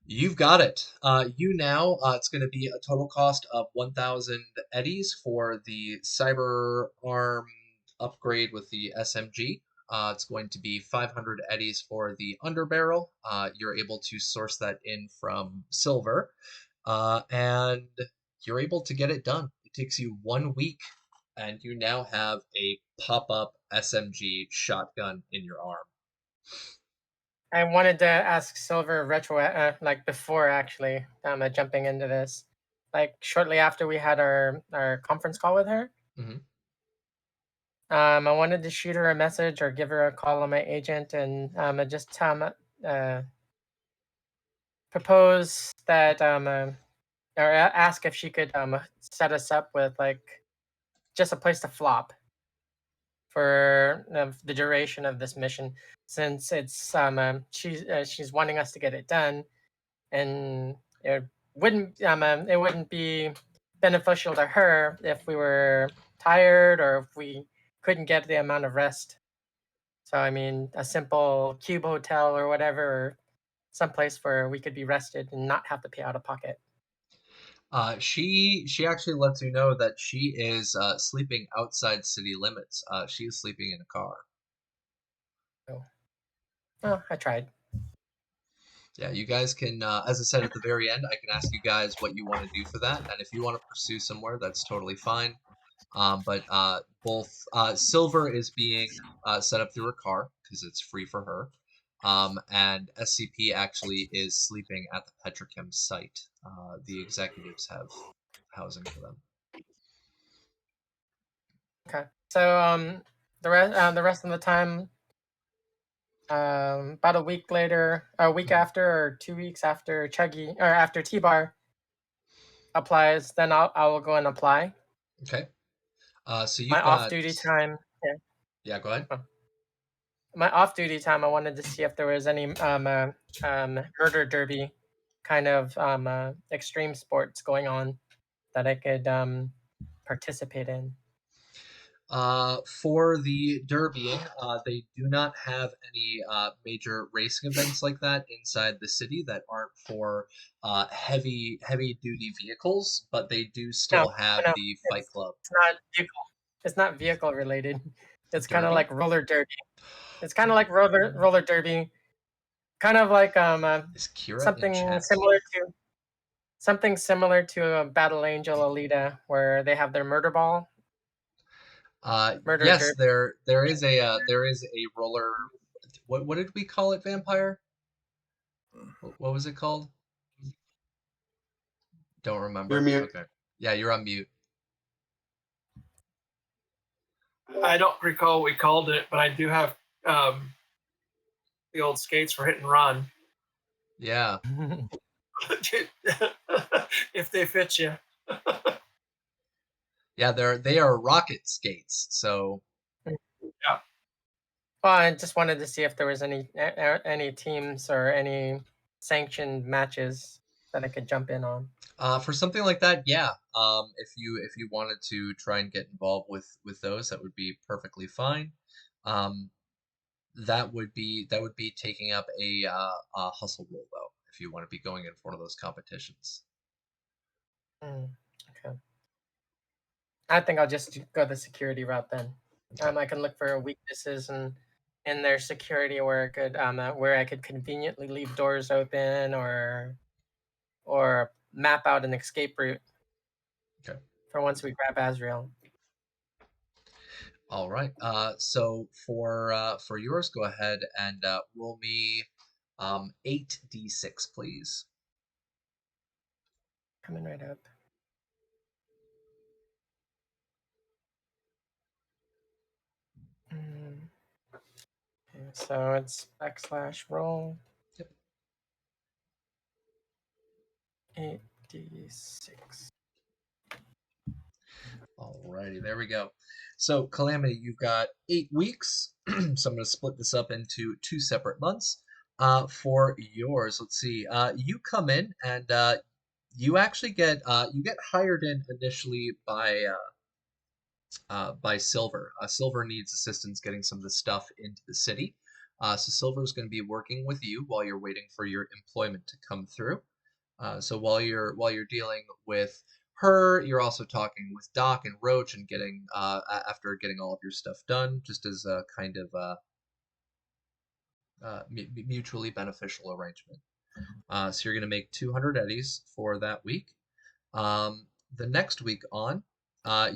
Speaker 2: You've got it. You now, it's going to be a total cost of 1,000 eddies for the cyber arm upgrade with the SMG. It's going to be 500 eddies for the underbarrel. You're able to source that in from silver, and you're able to get it done. It takes you 1 week, and you now have a pop-up SMG shotgun in your arm.
Speaker 5: I wanted to ask Silver like before actually, jumping into this, like shortly after we had our conference call with her.
Speaker 2: Mhm.
Speaker 5: I wanted to shoot her a message or give her a call on my agent and just propose that or ask if she could set us up with like just a place to flop for the duration of this mission, since it's she's wanting us to get it done, and it wouldn't be beneficial to her if we were tired or if we couldn't get the amount of rest. So I mean, a simple cube hotel or whatever, or someplace where we could be rested and not have to pay out of pocket.
Speaker 2: She actually lets you know that she is sleeping outside city limits. She is sleeping in a car.
Speaker 5: Oh, I tried.
Speaker 2: Yeah, you guys can, as I said at the very end, I can ask you guys what you want to do for that, and if you want to pursue somewhere, that's totally fine. But both Silver is being set up through her car because it's free for her, and SCP actually is sleeping at the Petrochem site. The executives have housing for them.
Speaker 5: Okay. So the rest of the time, about a week later, a week after, or 2 weeks after Chuggy or after T-Bar applies, then I will go and apply.
Speaker 2: Okay. So
Speaker 5: My
Speaker 2: you've got.
Speaker 5: off-duty time. Yeah.
Speaker 2: Yeah, go ahead.
Speaker 5: Oh. My off-duty time, I wanted to see if there was any murder derby kind of extreme sports going on that I could participate in.
Speaker 2: For the derbying, they do not have any major racing events like that inside the city that aren't for heavy duty vehicles, but they do
Speaker 5: No,
Speaker 2: still have
Speaker 5: no,
Speaker 2: the Fight Club.
Speaker 5: it's not vehicle. It's not vehicle related. It's kind of
Speaker 2: Derby?
Speaker 5: like roller derby. It's kind of like roller derby. Kind of like
Speaker 2: Is Kira in
Speaker 5: something
Speaker 2: chat?
Speaker 5: similar to a Battle Angel Alita, where they have their murder ball, murder
Speaker 2: Yes,
Speaker 5: derby.
Speaker 2: there is a roller. What did we call it, Vampire? What was it called? Don't
Speaker 7: You're
Speaker 2: remember.
Speaker 7: mute.
Speaker 2: Okay. Yeah, you're on mute.
Speaker 1: I don't recall what we called it, but I do have the old skates for hit and run.
Speaker 2: Yeah.
Speaker 1: If they fit you.
Speaker 2: Yeah, they are rocket skates. So
Speaker 1: Yeah.
Speaker 5: Well, I just wanted to see if there was any teams or any sanctioned matches that I could jump in on.
Speaker 2: for something like that, yeah. If you wanted to try and get involved with those, that would be perfectly fine. Um, that would be taking up a hustle role though, if you want to be going in for one of those competitions.
Speaker 5: Okay. I think I'll just go the security route then.
Speaker 2: Okay.
Speaker 5: I can look for weaknesses in their security where I could conveniently leave doors open or map out an escape route.
Speaker 2: Okay.
Speaker 5: For once we grab Azrael.
Speaker 2: All right. So for yours, go ahead and roll me 8d6, please.
Speaker 5: Coming right up. Okay, so it's /roll.
Speaker 2: Yep.
Speaker 5: 8d6.
Speaker 2: Alrighty, there we go. So Calamity, you've got 8 weeks. So I'm going to split this up into 2 separate months. For yours, let's see. You come in and you actually get hired in initially by Silver. Silver needs assistance getting some of the stuff into the city. So Silver is going to be working with you while you're waiting for your employment to come through. So while you're dealing with her, you're also talking with Doc and Roach and getting after getting all of your stuff done, just as a kind of mutually beneficial arrangement. So you're going to make 200 eddies for that week. The next week on,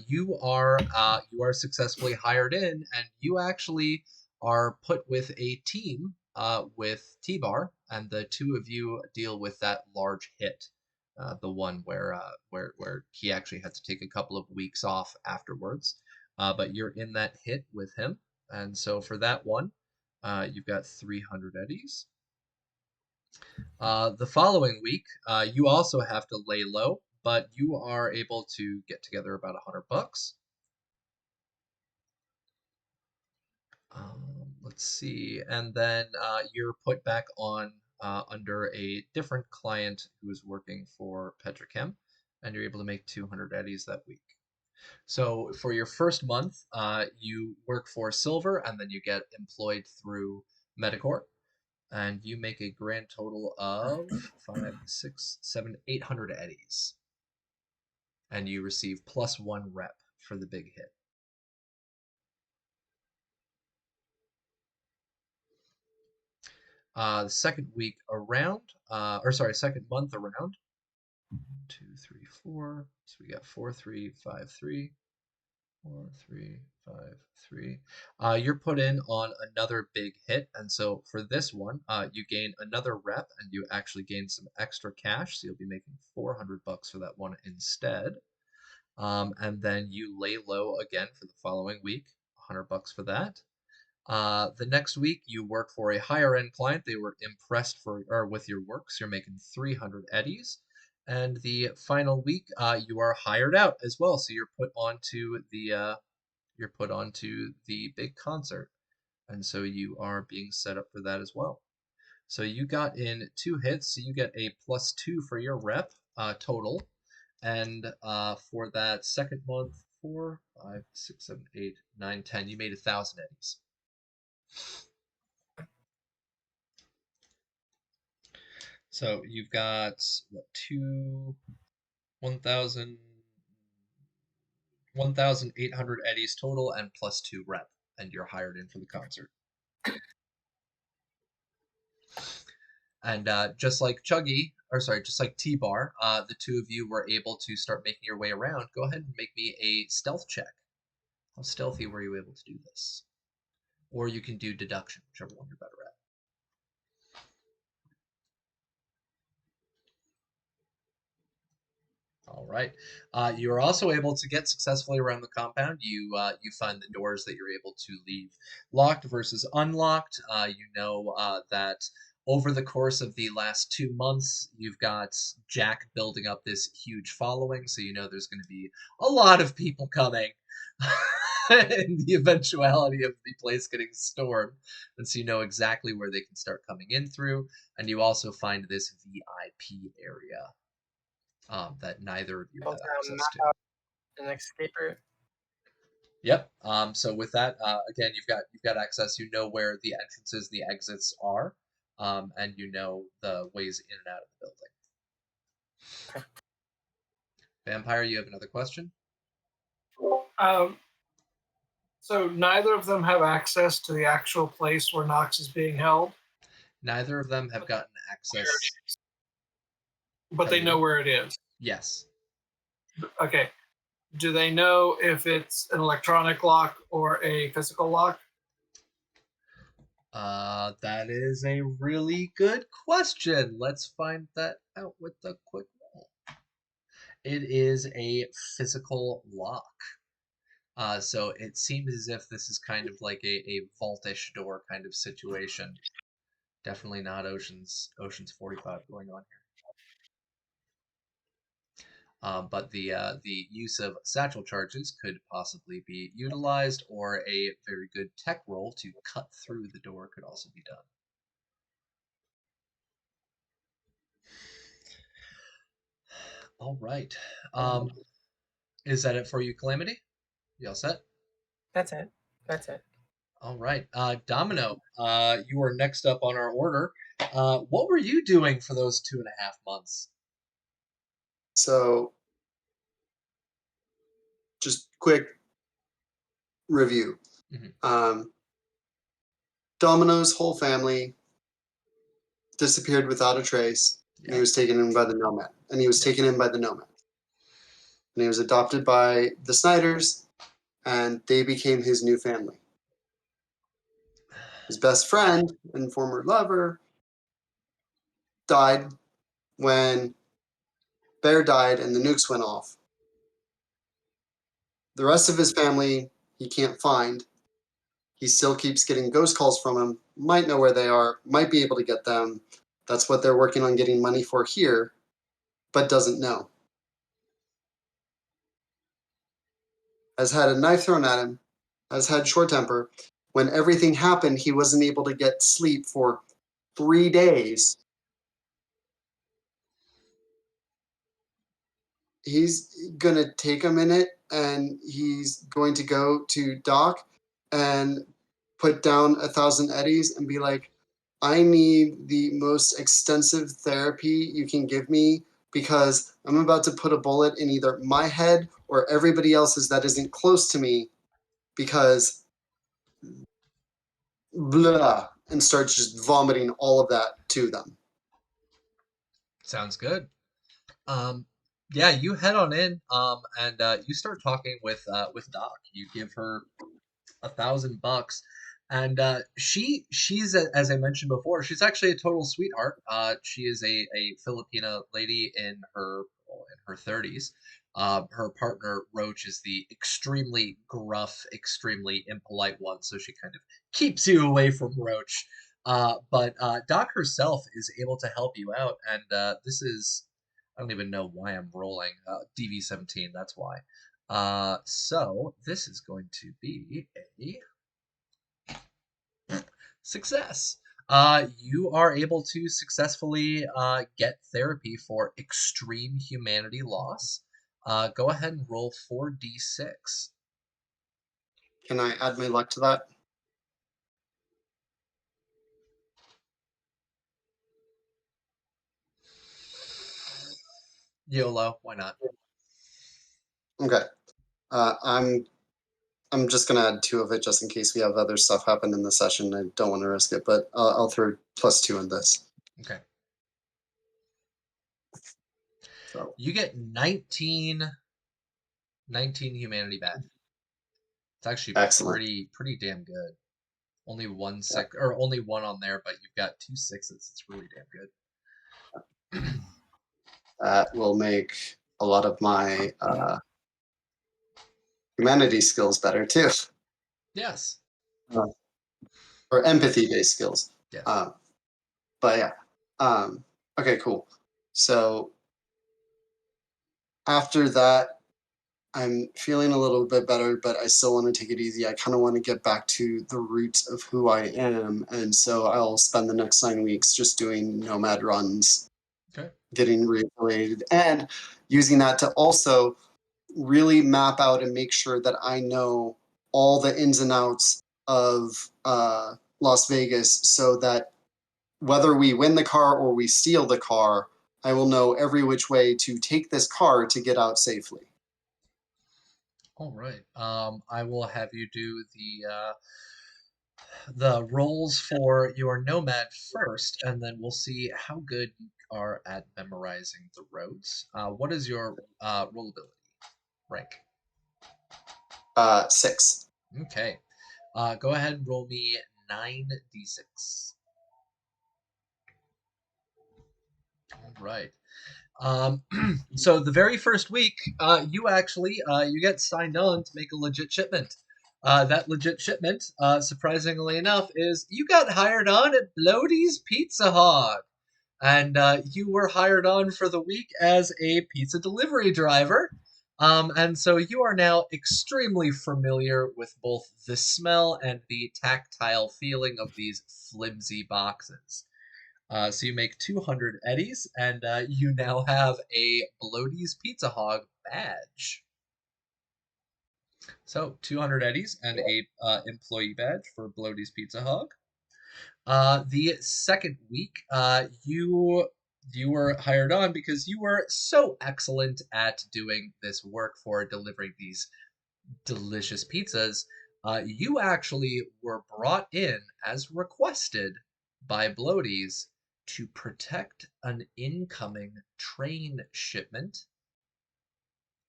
Speaker 2: you are successfully hired in, and you actually are put with a team with T-Bar, and the two of you deal with that large hit, the one where he actually had to take a couple of weeks off afterwards. But you're in that hit with him, and so for that one, you've got 300 eddies. The following week, you also have to lay low, but you are able to get together about $100. Let's see, and then you're put back on under a different client who is working for Petrochem, and you're able to make 200 eddies that week. So for your first month, you work for Silver, and then you get employed through Medicorp. And you make a grand total of 5, 6, 7, 800 eddies. And you receive +1 rep for the big hit. The second week around, second month around. 2, 3, 4. So we got 4, 3, 5, 3. 4, 3, 5, 3. You're put in on another big hit, and so for this one, you gain another rep, and you actually gain some extra cash. So you'll be making $400 for that one instead. And then you lay low again for the following week, $100 for that. The next week, you work for a higher end client. They were impressed with your work, so you're making 300 eddies. And the final week, you are hired out as well. So you're put onto the big concert, and so you are being set up for that as well. So you got in 2 hits, so you get a +2 for your rep total, and for that second month, 4, 5, 6, 7, 8, 9, 10, you made 1,000 eddies. So you've got what, 1,800 eddies total and +2 rep, and you're hired in for the concert. And just like just like T-Bar, the two of you were able to start making your way around. Go ahead and make me a stealth check. How stealthy were you able to do this? Or you can do deduction, whichever one you're better at. All right. You are also able to get successfully around the compound. You find the doors that you're able to leave locked versus unlocked. You know that over the course of the last 2 months, you've got Jack building up this huge following. So you know there's going to be a lot of people coming in the eventuality of the place getting stormed. And so you know exactly where they can start coming in through. And you also find this VIP area that neither of you have access
Speaker 5: map
Speaker 2: to.
Speaker 5: out an escape route.
Speaker 2: Yep. So with that, again, you've got access. You know where the entrances, the exits are, and you know the ways in and out of the building. Vampire, you have another question?
Speaker 1: So neither of them have access to the actual place where Knox is being held,
Speaker 2: Neither of them have gotten access.
Speaker 1: but they know where it is.
Speaker 2: Yes.
Speaker 1: Okay. Do they know if it's an electronic lock or a physical lock?
Speaker 2: That is a really good question. Let's find that out with a quick roll. It is a physical lock. So it seems as if this is kind of like a vaultish door kind of situation. Definitely not Ocean's 45 going on here. But the use of satchel charges could possibly be utilized, or a very good tech roll to cut through the door could also be done. All right. Is that it for you, Calamity? You all set?
Speaker 5: That's it. That's it.
Speaker 2: All right. Domino, you are next up on our order. What were you doing for those 2.5 months?
Speaker 7: So, just quick review. Domino's whole family disappeared without a trace, and he was taken in by the Nomad. And he was taken in by the Nomad. And he was adopted by the Snyders, and they became his new family. His best friend and former lover died when Bear died and the nukes went off. The rest of his family he can't find. He still keeps getting ghost calls from him, might know where they are, might be able to get them. That's what they're working on getting money for here, but doesn't know. Has had a knife thrown at him, has had short temper. When everything happened, he wasn't able to get sleep for 3 days. He's gonna take a minute and he's going to go to Doc and put down 1,000 eddies and be like, I need the most extensive therapy you can give me because I'm about to put a bullet in either my head or everybody else's that isn't close to me because blah, and starts just vomiting all of that to them.
Speaker 2: Sounds good. Yeah, you head on in, and you start talking with Doc. You give her $1,000, and she's as I mentioned before, she's actually a total sweetheart. She is a Filipina lady in her 30s. Her partner Roach is the extremely gruff, extremely impolite one, so she kind of keeps you away from Roach. But Doc herself is able to help you out, and this is I don't even know why I'm rolling. DV17, that's why. So this is going to be a success. You are able to successfully get therapy for extreme humanity loss. Go ahead and roll 4d6.
Speaker 7: Can I add my luck to that?
Speaker 2: YOLO, why not?
Speaker 7: Okay. I'm just gonna add 2 of it just in case we have other stuff happen in the session. I don't want to risk it, but I'll throw +2 in this.
Speaker 2: Okay.
Speaker 7: So
Speaker 2: You get 19 humanity back. It's actually
Speaker 7: excellent.
Speaker 2: pretty damn good. Only 1 6 or only 1 on there, but you've got 2 6s. It's really damn good.
Speaker 7: That will make a lot of my humanity skills better too,
Speaker 2: Yes.
Speaker 7: or empathy-based skills.
Speaker 2: Yes.
Speaker 7: But yeah. Okay, cool. So after that, I'm feeling a little bit better, but I still want to take it easy. I kind of want to get back to the roots of who I am, and so I'll spend the next 9 weeks just doing nomad runs,
Speaker 2: Okay.
Speaker 7: getting reaffiliated, and using that to also really map out and make sure that I know all the ins and outs of Las Vegas, so that whether we win the car or we steal the car, I will know every which way to take this car to get out safely.
Speaker 2: All right. I will have you do the rolls for your nomad first, and then we'll see how good you are at memorizing the roads. What is your rollability rank?
Speaker 7: 6.
Speaker 2: Okay. Go ahead and roll me 9d6. All right. So the very first week, you actually you get signed on to make a legit shipment. That legit shipment, surprisingly enough, is you got hired on at Bloaty's Pizza Hog, and you were hired on for the week as a pizza delivery driver. And so you are now extremely familiar with both the smell and the tactile feeling of these flimsy boxes. So you make 200 eddies, and you now have a Bloaty's Pizza Hog badge. So 200 eddies and a employee badge for Bloaty's Pizza Hog. The second week, you were hired on because you were so excellent at doing this work for delivering these delicious pizzas. You actually were brought in as requested by Bloaty's to protect an incoming train shipment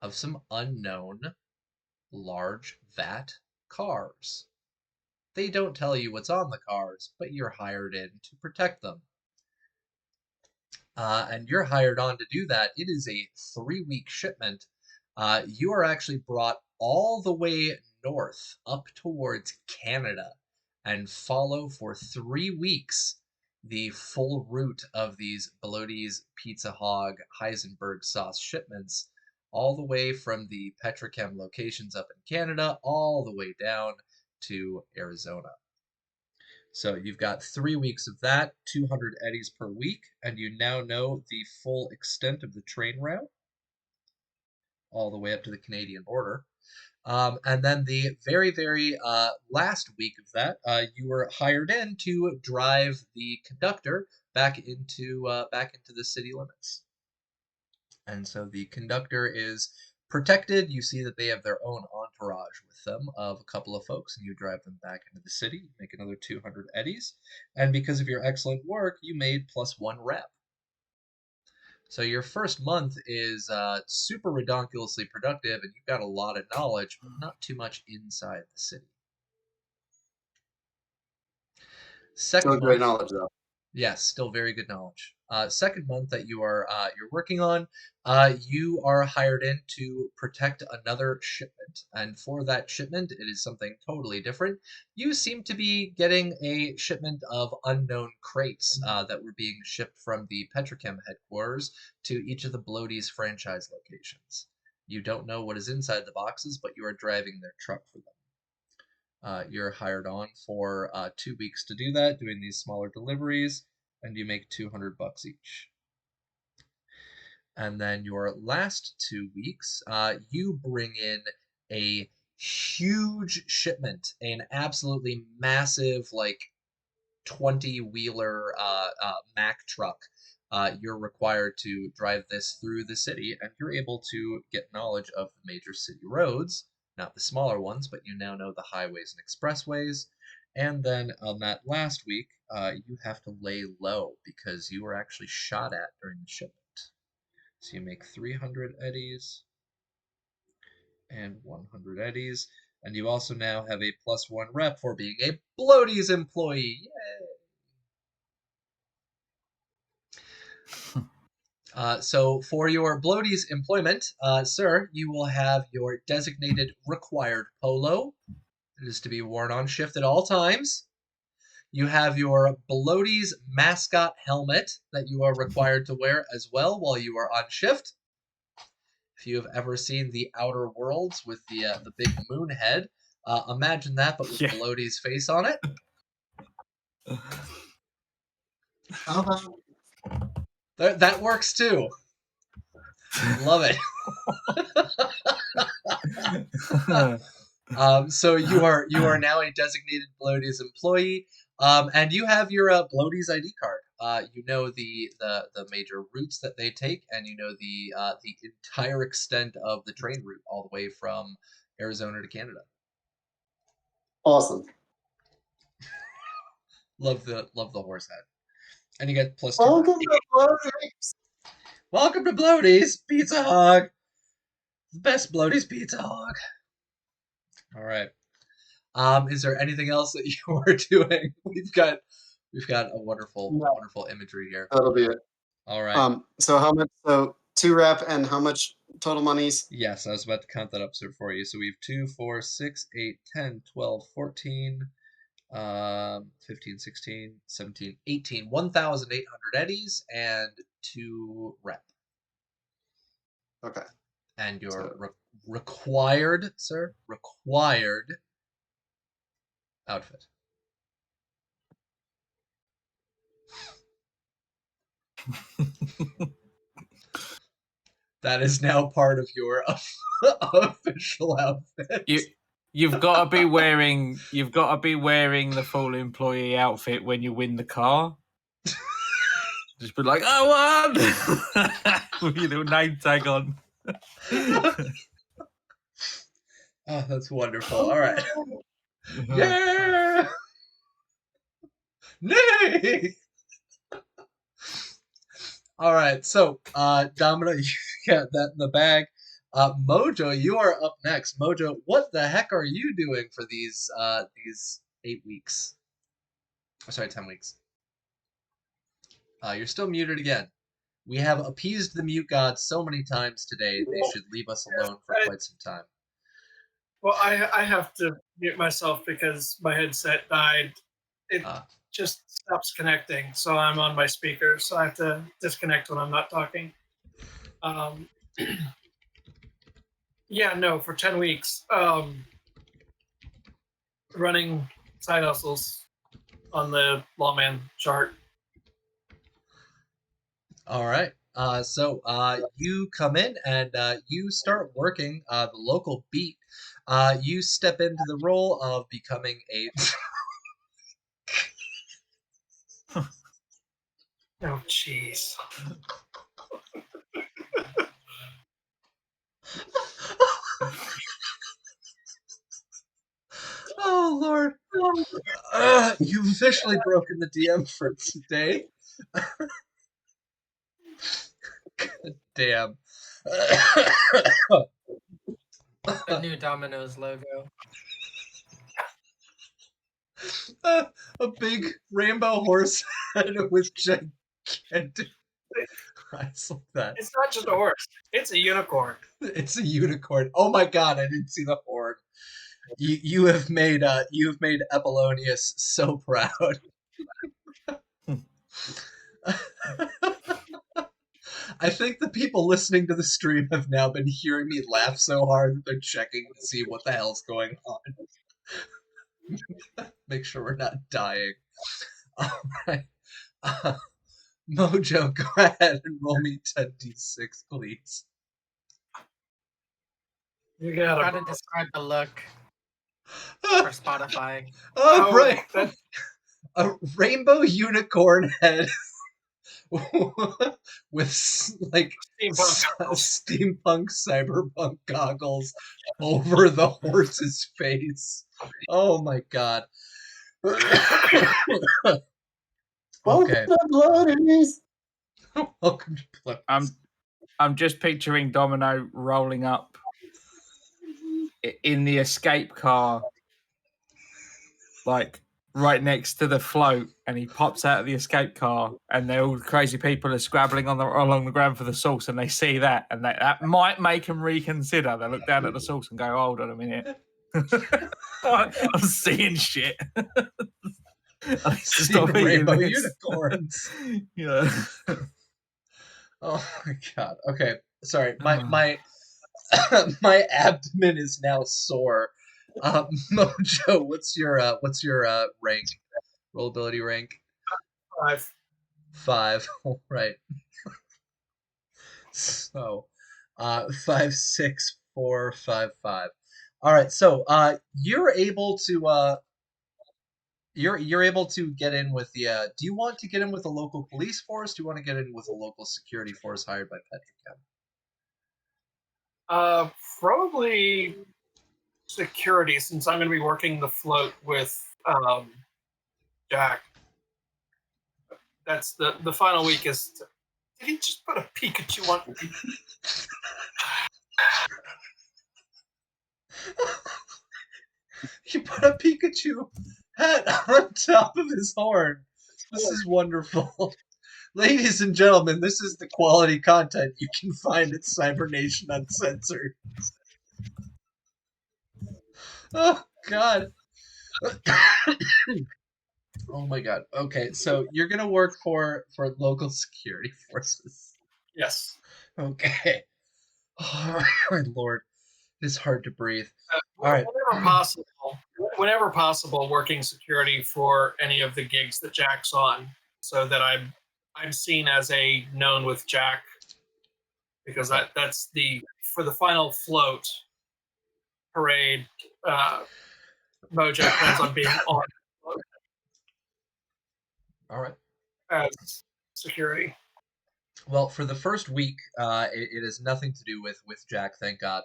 Speaker 2: of some unknown large vat cars. They don't tell you what's on the cars, but you're hired in to protect them. And you're hired on to do that. It is a 3-week shipment. You are actually brought all the way north up towards Canada and follow for 3 weeks the full route of these Bloaty's Pizza Hog Heisenberg sauce shipments, all the way from the Petrochem locations up in Canada, all the way down to Arizona. So you've got 3 weeks of that, 200 eddies per week, and you now know the full extent of the train route, all the way up to the Canadian border. And then the very last week of that, you were hired in to drive the conductor back into the city limits. And so the conductor is protected. You see that they have their own entourage with them of a couple of folks, and you drive them back into the city, make another 200 eddies. And because of your excellent work, you made +1 rep. So your first month is super redonkulously productive, and you've got a lot of knowledge, but not too much inside the city.
Speaker 7: Still
Speaker 2: Second
Speaker 7: great
Speaker 2: month,
Speaker 7: knowledge though.
Speaker 2: yes, still very good knowledge. second month that you're working on, you are hired in to protect another shipment, and for that shipment, it is something totally different. You seem to be getting a shipment of unknown crates that were being shipped from the Petrochem headquarters to each of the Bloaties franchise locations. You don't know what is inside the boxes, but you are driving their truck for them. You're hired on for 2 weeks to do that, doing these smaller deliveries, and you make $200 each. And then your last 2 weeks, you bring in a huge shipment, an absolutely massive, like 20-wheeler Mack truck. You're required to drive this through the city, and you're able to get knowledge of the major city roads, not the smaller ones, but you now know the highways and expressways. And then on that last week, you have to lay low because you were actually shot at during the shipment. So you make 300 eddies and 100 eddies, and you also now have a +1 rep for being a Bloaties employee. Yay! So for your Bloaties employment, sir, you will have your designated required polo. It is to be worn on shift at all times. You have your Bloaties mascot helmet that you are required to wear as well while you are on shift. If you have ever seen The Outer Worlds with the big moon head, imagine that, but with Bloaties' face on it. That works too. Love it. So you are now a designated Bloaties employee, and you have your Bloaties ID card. You know the major routes that they take, and you know the entire extent of the train route all the way from Arizona to Canada.
Speaker 7: Awesome.
Speaker 2: Love the horse head, and you get +2.
Speaker 7: Welcome to Bloaties.
Speaker 2: Welcome to Bloaties Pizza Hog, the best Bloaties Pizza Hog. All right. Is there anything else that you are doing? We've got a wonderful imagery here.
Speaker 7: That'll be it.
Speaker 2: All right.
Speaker 7: So how much? So 2 rep and how much total monies?
Speaker 2: Yes, I was about to count that up for you. So we have 2, 4, 6, 8, 10, 12, 14, 15, 16, 17, 18, 1,800 eddies and 2 rep.
Speaker 7: Okay.
Speaker 2: And your required outfit. That is now part of your official outfit.
Speaker 3: You've got to be wearing the full employee outfit when you win the car. Just be like, I won! With your little name tag on.
Speaker 2: Oh, that's wonderful. All right. Yeah! Nay! All right, so Domino, you got that in the bag. Mojo, you are up next. Mojo, what the heck are you doing for these 8 weeks? Oh, sorry, 10 weeks. You're still muted again. We have appeased the mute gods so many times today, they should leave us alone for quite some time.
Speaker 1: Well, I have to mute myself because my headset died. It just stops connecting, so I'm on my speaker, so I have to disconnect when I'm not talking. Yeah, no, for 10 weeks, running side hustles on the lawman chart.
Speaker 2: All right. So you come in and you start working the local beat. You step into the role of becoming a...
Speaker 1: Oh, jeez.
Speaker 2: Oh, Lord. You've officially broken the DM for today. God damn.
Speaker 5: The new Domino's logo.
Speaker 2: A big rainbow horse head with gigantic Rides like that.
Speaker 1: It's not just a horse; it's a unicorn.
Speaker 2: It's a unicorn. Oh my god, I didn't see the horn. You have made Apollonius so proud. I think the people listening to the stream have now been hearing me laugh so hard that they're checking to see what the hell's going on. Make sure we're not dying. All right. Mojo, go ahead and roll me 10d6, please.
Speaker 1: You
Speaker 5: Gotta
Speaker 1: gotta.
Speaker 5: describe the look for Spotify.
Speaker 2: Oh, right.
Speaker 1: That,
Speaker 2: A rainbow unicorn head with like
Speaker 1: steampunk goggles.
Speaker 2: steampunk cyberpunk goggles over the horse's face. Oh my god. Okay.
Speaker 7: Welcome to Bloaters.
Speaker 2: Welcome to Bloaters.
Speaker 3: I'm just picturing Domino rolling up in the escape car, like right next to the float, and he pops out of the escape car, and all the crazy people are scrabbling along the ground for the sauce, and they see that, and that might make them reconsider. They look down at the sauce and go, "Hold on a minute, I'm seeing shit."
Speaker 2: Seeing rainbow unicorns.
Speaker 3: Yeah.
Speaker 2: Oh my god. Okay. Sorry. My my abdomen is now sore. Mojo, what's your rank? Rollability rank?
Speaker 1: 5.
Speaker 2: 5. All right. So, 5, 6, 4, 5, 5. All right. So, you're able to you're able to get in with the. Do you want to get in with a local police force? Do you want to get in with a local security force hired by Petrochem?
Speaker 1: Probably security, since I'm going to be working the float with Jack. That's the final week is. Did he just put a Pikachu on?
Speaker 2: He put a Pikachu hat on top of his horn. This is wonderful. Ladies and gentlemen, this is the quality content you can find at Cybernation Uncensored. Oh, God. Oh, my God. Okay, so you're going to work for local security forces.
Speaker 1: Yes.
Speaker 2: Okay. Oh, my Lord. It is hard to breathe. All right.
Speaker 1: Whenever possible, working security for any of the gigs that Jack's on, so that I'm seen as a known with Jack, because that's for the final float parade. Mojo plans on being on the float
Speaker 2: All right.
Speaker 1: as security.
Speaker 2: Well, for the first week, it has nothing to do with Jack, thank God.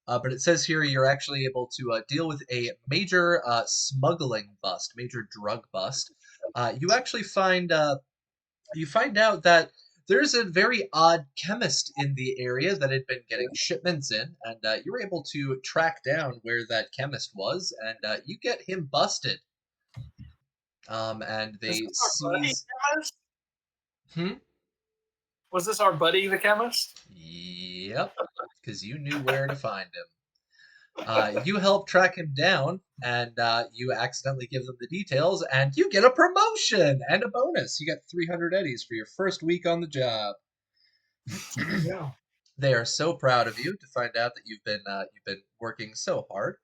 Speaker 2: But it says here you're actually able to deal with a major smuggling bust, major drug bust. You actually find out that there's a very odd chemist in the area that had been getting shipments in, and you're able to track down where that chemist was, and you get him busted. And they seize.
Speaker 1: Was this our buddy, the chemist?
Speaker 2: Yep, because you knew where to find him. You help track him down, and you accidentally give them the details, and you get a promotion and a bonus. You get 300 eddies for your first week on the job.
Speaker 1: Yeah.
Speaker 2: They are so proud of you to find out that you've been working so hard.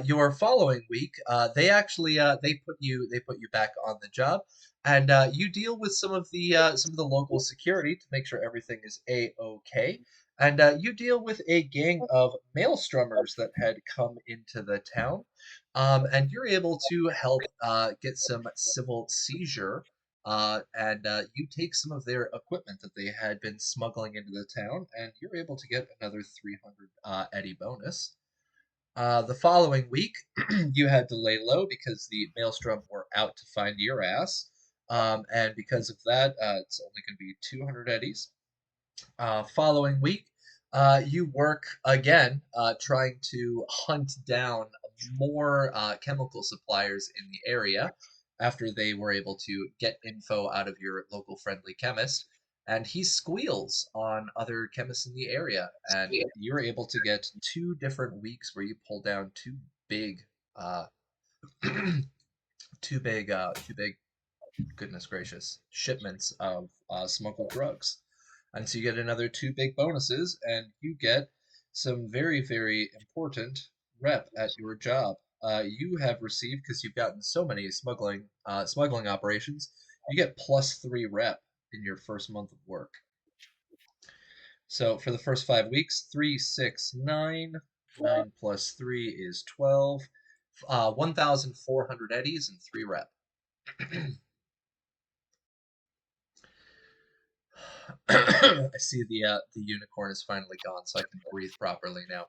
Speaker 2: Your following week, they actually they put you back on the job, and you deal with some of the local security to make sure everything is a-okay. And you deal with a gang of maelstromers that had come into the town, and you're able to help get some civil seizure. And you take some of their equipment that they had been smuggling into the town, and you're able to get another 300 eddy bonus. The following week, you had to lay low because the maelstrom were out to find your ass. And because of that, it's only going to be 200 eddies. Following week, you work again trying to hunt down more chemical suppliers in the area after they were able to get info out of your local friendly chemist. and he squeals on other chemists in the area, and you're able to get 2 different weeks where you pull down 2 big, uh, 2 big, goodness gracious, shipments of smuggled drugs. And so you get another 2 big bonuses, and you get some very, very important rep at your job. You have received, because you've gotten so many smuggling operations, you get +3 rep in your first month of work. So for the first 5 weeks, 3, 6, 9. 9 plus 3 is 12. 1,400 eddies and 3 rep. I see the unicorn is finally gone, so I can breathe properly now.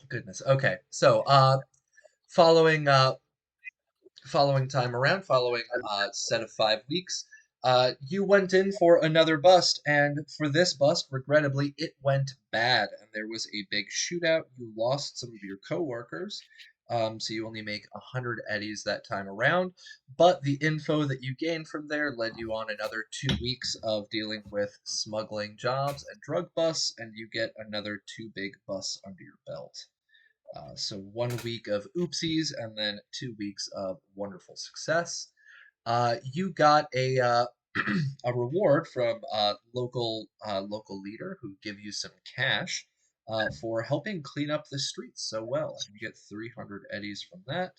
Speaker 2: Goodness. Okay. So following time around, following set of 5 weeks, you went in for another bust, and for this bust, regrettably, it went bad, and there was a big shootout. You lost some of your coworkers, so you only make 100 eddies that time around. But the info that you gained from there led you on another 2 weeks of dealing with smuggling jobs and drug busts, and you get another 2 big busts under your belt. So 1 week of oopsies and then 2 weeks of wonderful success. You got a a reward from a local leader who give you some cash for helping clean up the streets so well. And you get 300 eddies from that.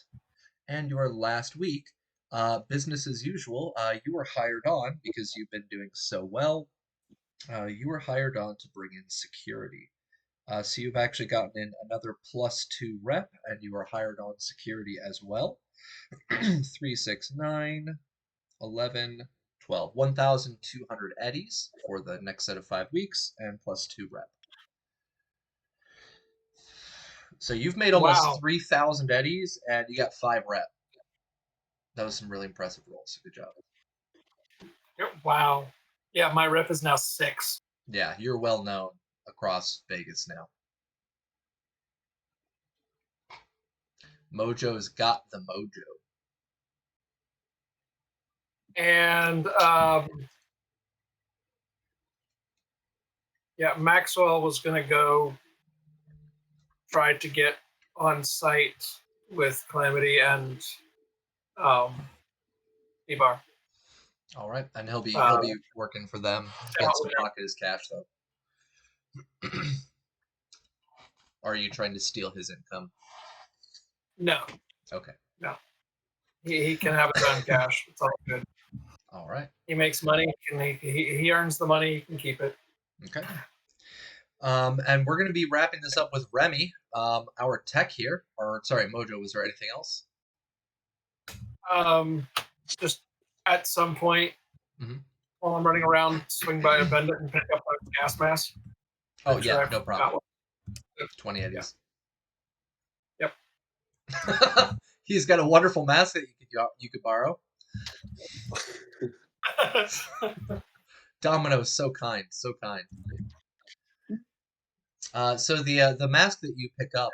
Speaker 2: And your last week, business as usual, you were hired on because you've been doing so well. You were hired on to bring in security. So you've actually gotten in another +2 rep, and you are hired on security as well. 3, 6, 9, 11, 12. 1,200 eddies for the next set of 5 weeks, and +2 rep. So you've made almost 3,000 eddies, and you got 5 rep. That was some really impressive rolls. Good job.
Speaker 1: Wow. Yeah, my rep is now 6.
Speaker 2: Yeah, you're well known across Vegas now. Mojo's got the mojo.
Speaker 1: And yeah, Maxwell was going to go try to get on site with Calamity and Ebar.
Speaker 2: All right, and he'll be working for them.
Speaker 1: Yeah,
Speaker 2: Gets to pocket his cash though. Or are you trying to steal his income?
Speaker 1: No,
Speaker 2: Okay.
Speaker 1: no. He can have his own cash. It's all good.
Speaker 2: All right.
Speaker 1: He makes money. He earns the money. He can keep it.
Speaker 2: Okay. And we're going to be wrapping this up with Remy, our tech here. Or sorry, Mojo. Was there anything else?
Speaker 1: Just at some point while I'm running around, swing by a vendor and pick up a gas mask.
Speaker 2: Oh yeah, no problem. 20 eddies.
Speaker 1: Yep.
Speaker 2: He's got a wonderful mask that you could borrow. Domino's so kind, so kind. So the mask that you pick up,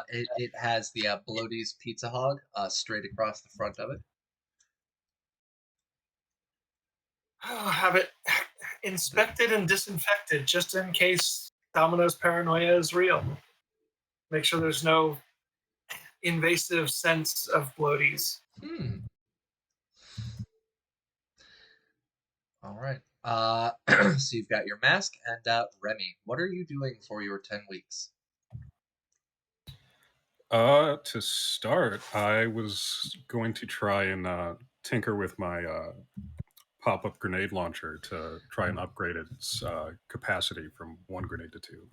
Speaker 2: it has the Bloaty's Pizza Hog straight across the front of it.
Speaker 1: I'll have it inspected and disinfected just in case Domino's paranoia is real. Make sure there's no invasive sense of bloaties.
Speaker 2: All right. So you've got your mask, and Remy, what are you doing for your 10 weeks?
Speaker 6: To start, I was going to try and tinker with my pop-up grenade launcher to try and upgrade its capacity from 1 grenade to 2.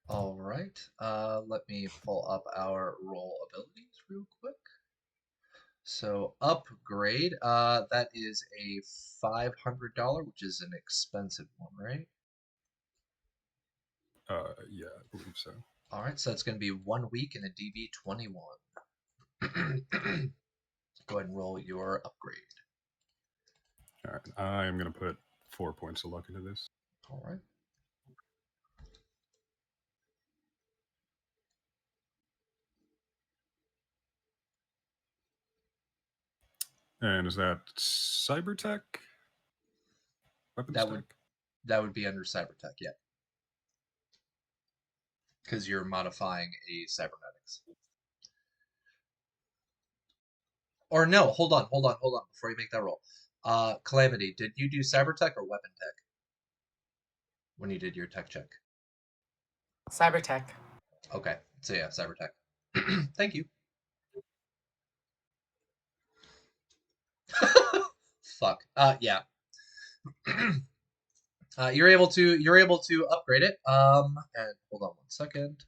Speaker 2: All right. Let me pull up our roll abilities real quick. So upgrade, that is a $500, which is an expensive one, right?
Speaker 6: Yeah, I believe so.
Speaker 2: All right, so that's going to be 1 week in a DV21. Go ahead and roll your upgrade.
Speaker 6: All right, I'm going to put 4 points of luck into this.
Speaker 2: All right.
Speaker 6: And is that Cybertech? weapons
Speaker 2: That
Speaker 6: tech?
Speaker 2: would be under Cybertech, yeah. Because you're modifying a cybernetics. Or no, hold on, before you make that roll. Calamity, did you do Cybertech or Weapon Tech when you did your tech check?
Speaker 5: Cybertech.
Speaker 2: Okay, so yeah, Cybertech. Thank you. Fuck. Yeah. You're able to upgrade it. And hold on 1 second.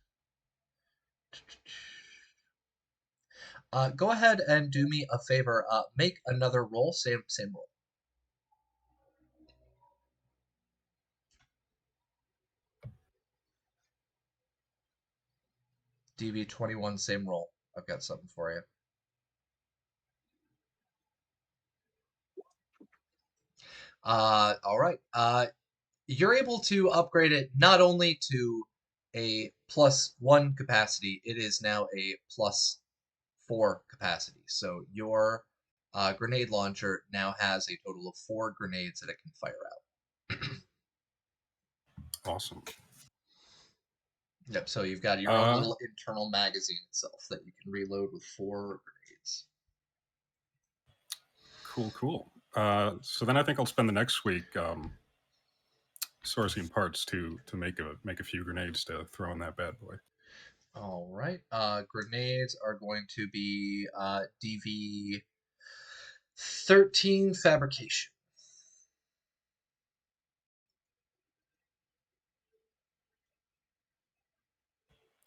Speaker 2: Go ahead and do me a favor. Make another roll. Same roll. DV21, same roll. I've got something for you. All right. You're able to upgrade it not only to a +1 capacity, it is now a +4 capacity. So your grenade launcher now has a total of 4 grenades that it can fire out.
Speaker 6: Awesome.
Speaker 2: Yep, so you've got your own little internal magazine itself that you can reload with 4 grenades.
Speaker 6: Cool. So then I think I'll spend the next week sourcing parts to make a few grenades to throw in that bad boy.
Speaker 2: All right. Grenades are going to be DV 13 fabrication.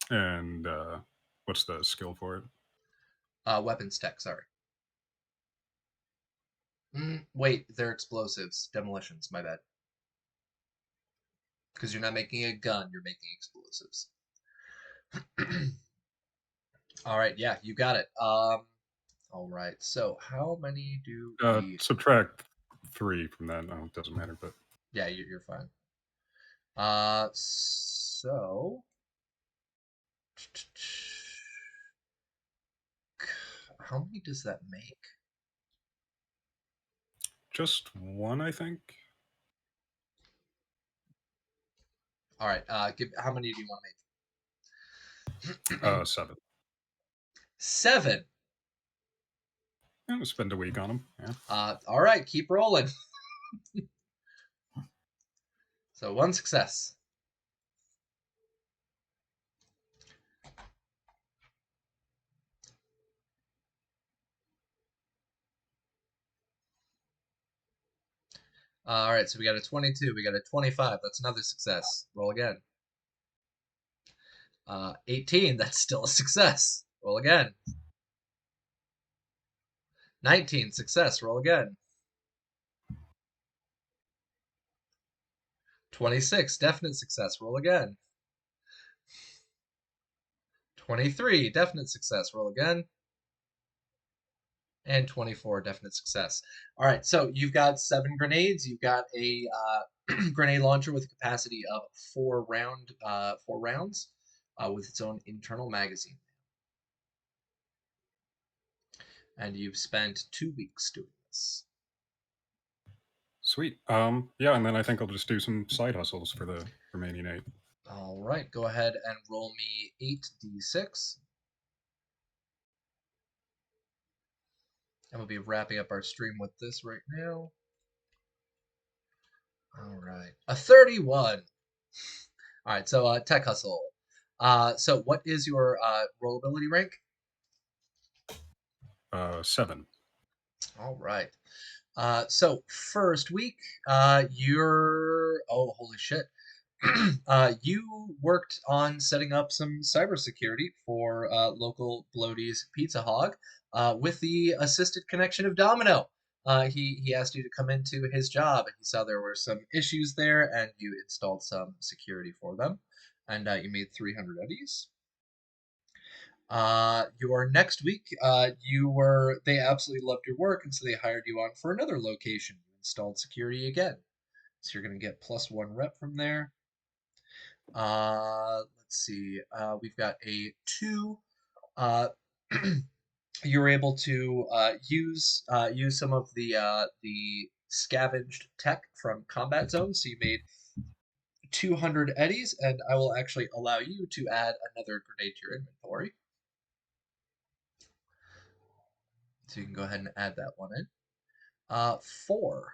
Speaker 6: And what's the skill for it?
Speaker 2: Weapons tech, sorry. Wait, they're explosives. Demolitions, my bad. Because you're not making a gun, you're making explosives. All right, yeah, you got it. All right, so how many do we...
Speaker 6: Subtract 3 from that. No, it doesn't matter, but...
Speaker 2: Yeah, you're fine. So... How many does that make?
Speaker 6: Just 1, I think.
Speaker 2: All right, how many do you want to make?
Speaker 6: 7.
Speaker 2: 7.
Speaker 6: I'm gonna spend a week on them. Yeah.
Speaker 2: All right, keep rolling. So 1 success. All right, so we got a 22, we got a 25. That's another success. Roll again. 18, that's still a success. Roll again. 19, success. Roll again. 26, definite success. Roll again. 23, definite success. Roll again. And 24, definite success. All right, so you've got 7 grenades. You've got a grenade launcher with a capacity of 4 rounds with its own internal magazine. And you've spent 2 weeks doing this.
Speaker 6: Sweet. Yeah, and then I think I'll just do some side hustles for the remaining 8.
Speaker 2: All right, go ahead and roll me 8d6. And we'll be wrapping up our stream with this right now. All right, a 31. All right, so tech hustle. So what is your rollability rank?
Speaker 6: 7.
Speaker 2: All right. So first week, you're holy shit. You worked on setting up some cybersecurity for local Bloaty's Pizza Hog with the assisted connection of Domino. He asked you to come into his job, and he saw there were some issues there, and you installed some security for them, and you made 300 eddies. Your next week, they absolutely loved your work, and so they hired you on for another location. You installed security again, so you're going to get +1 rep from there. Let's see. We've got a 2. You were able to use some of the scavenged tech from combat zones. So you made 200 eddies, and I will actually allow you to add another grenade to your inventory. So you can go ahead and add that one in. 4,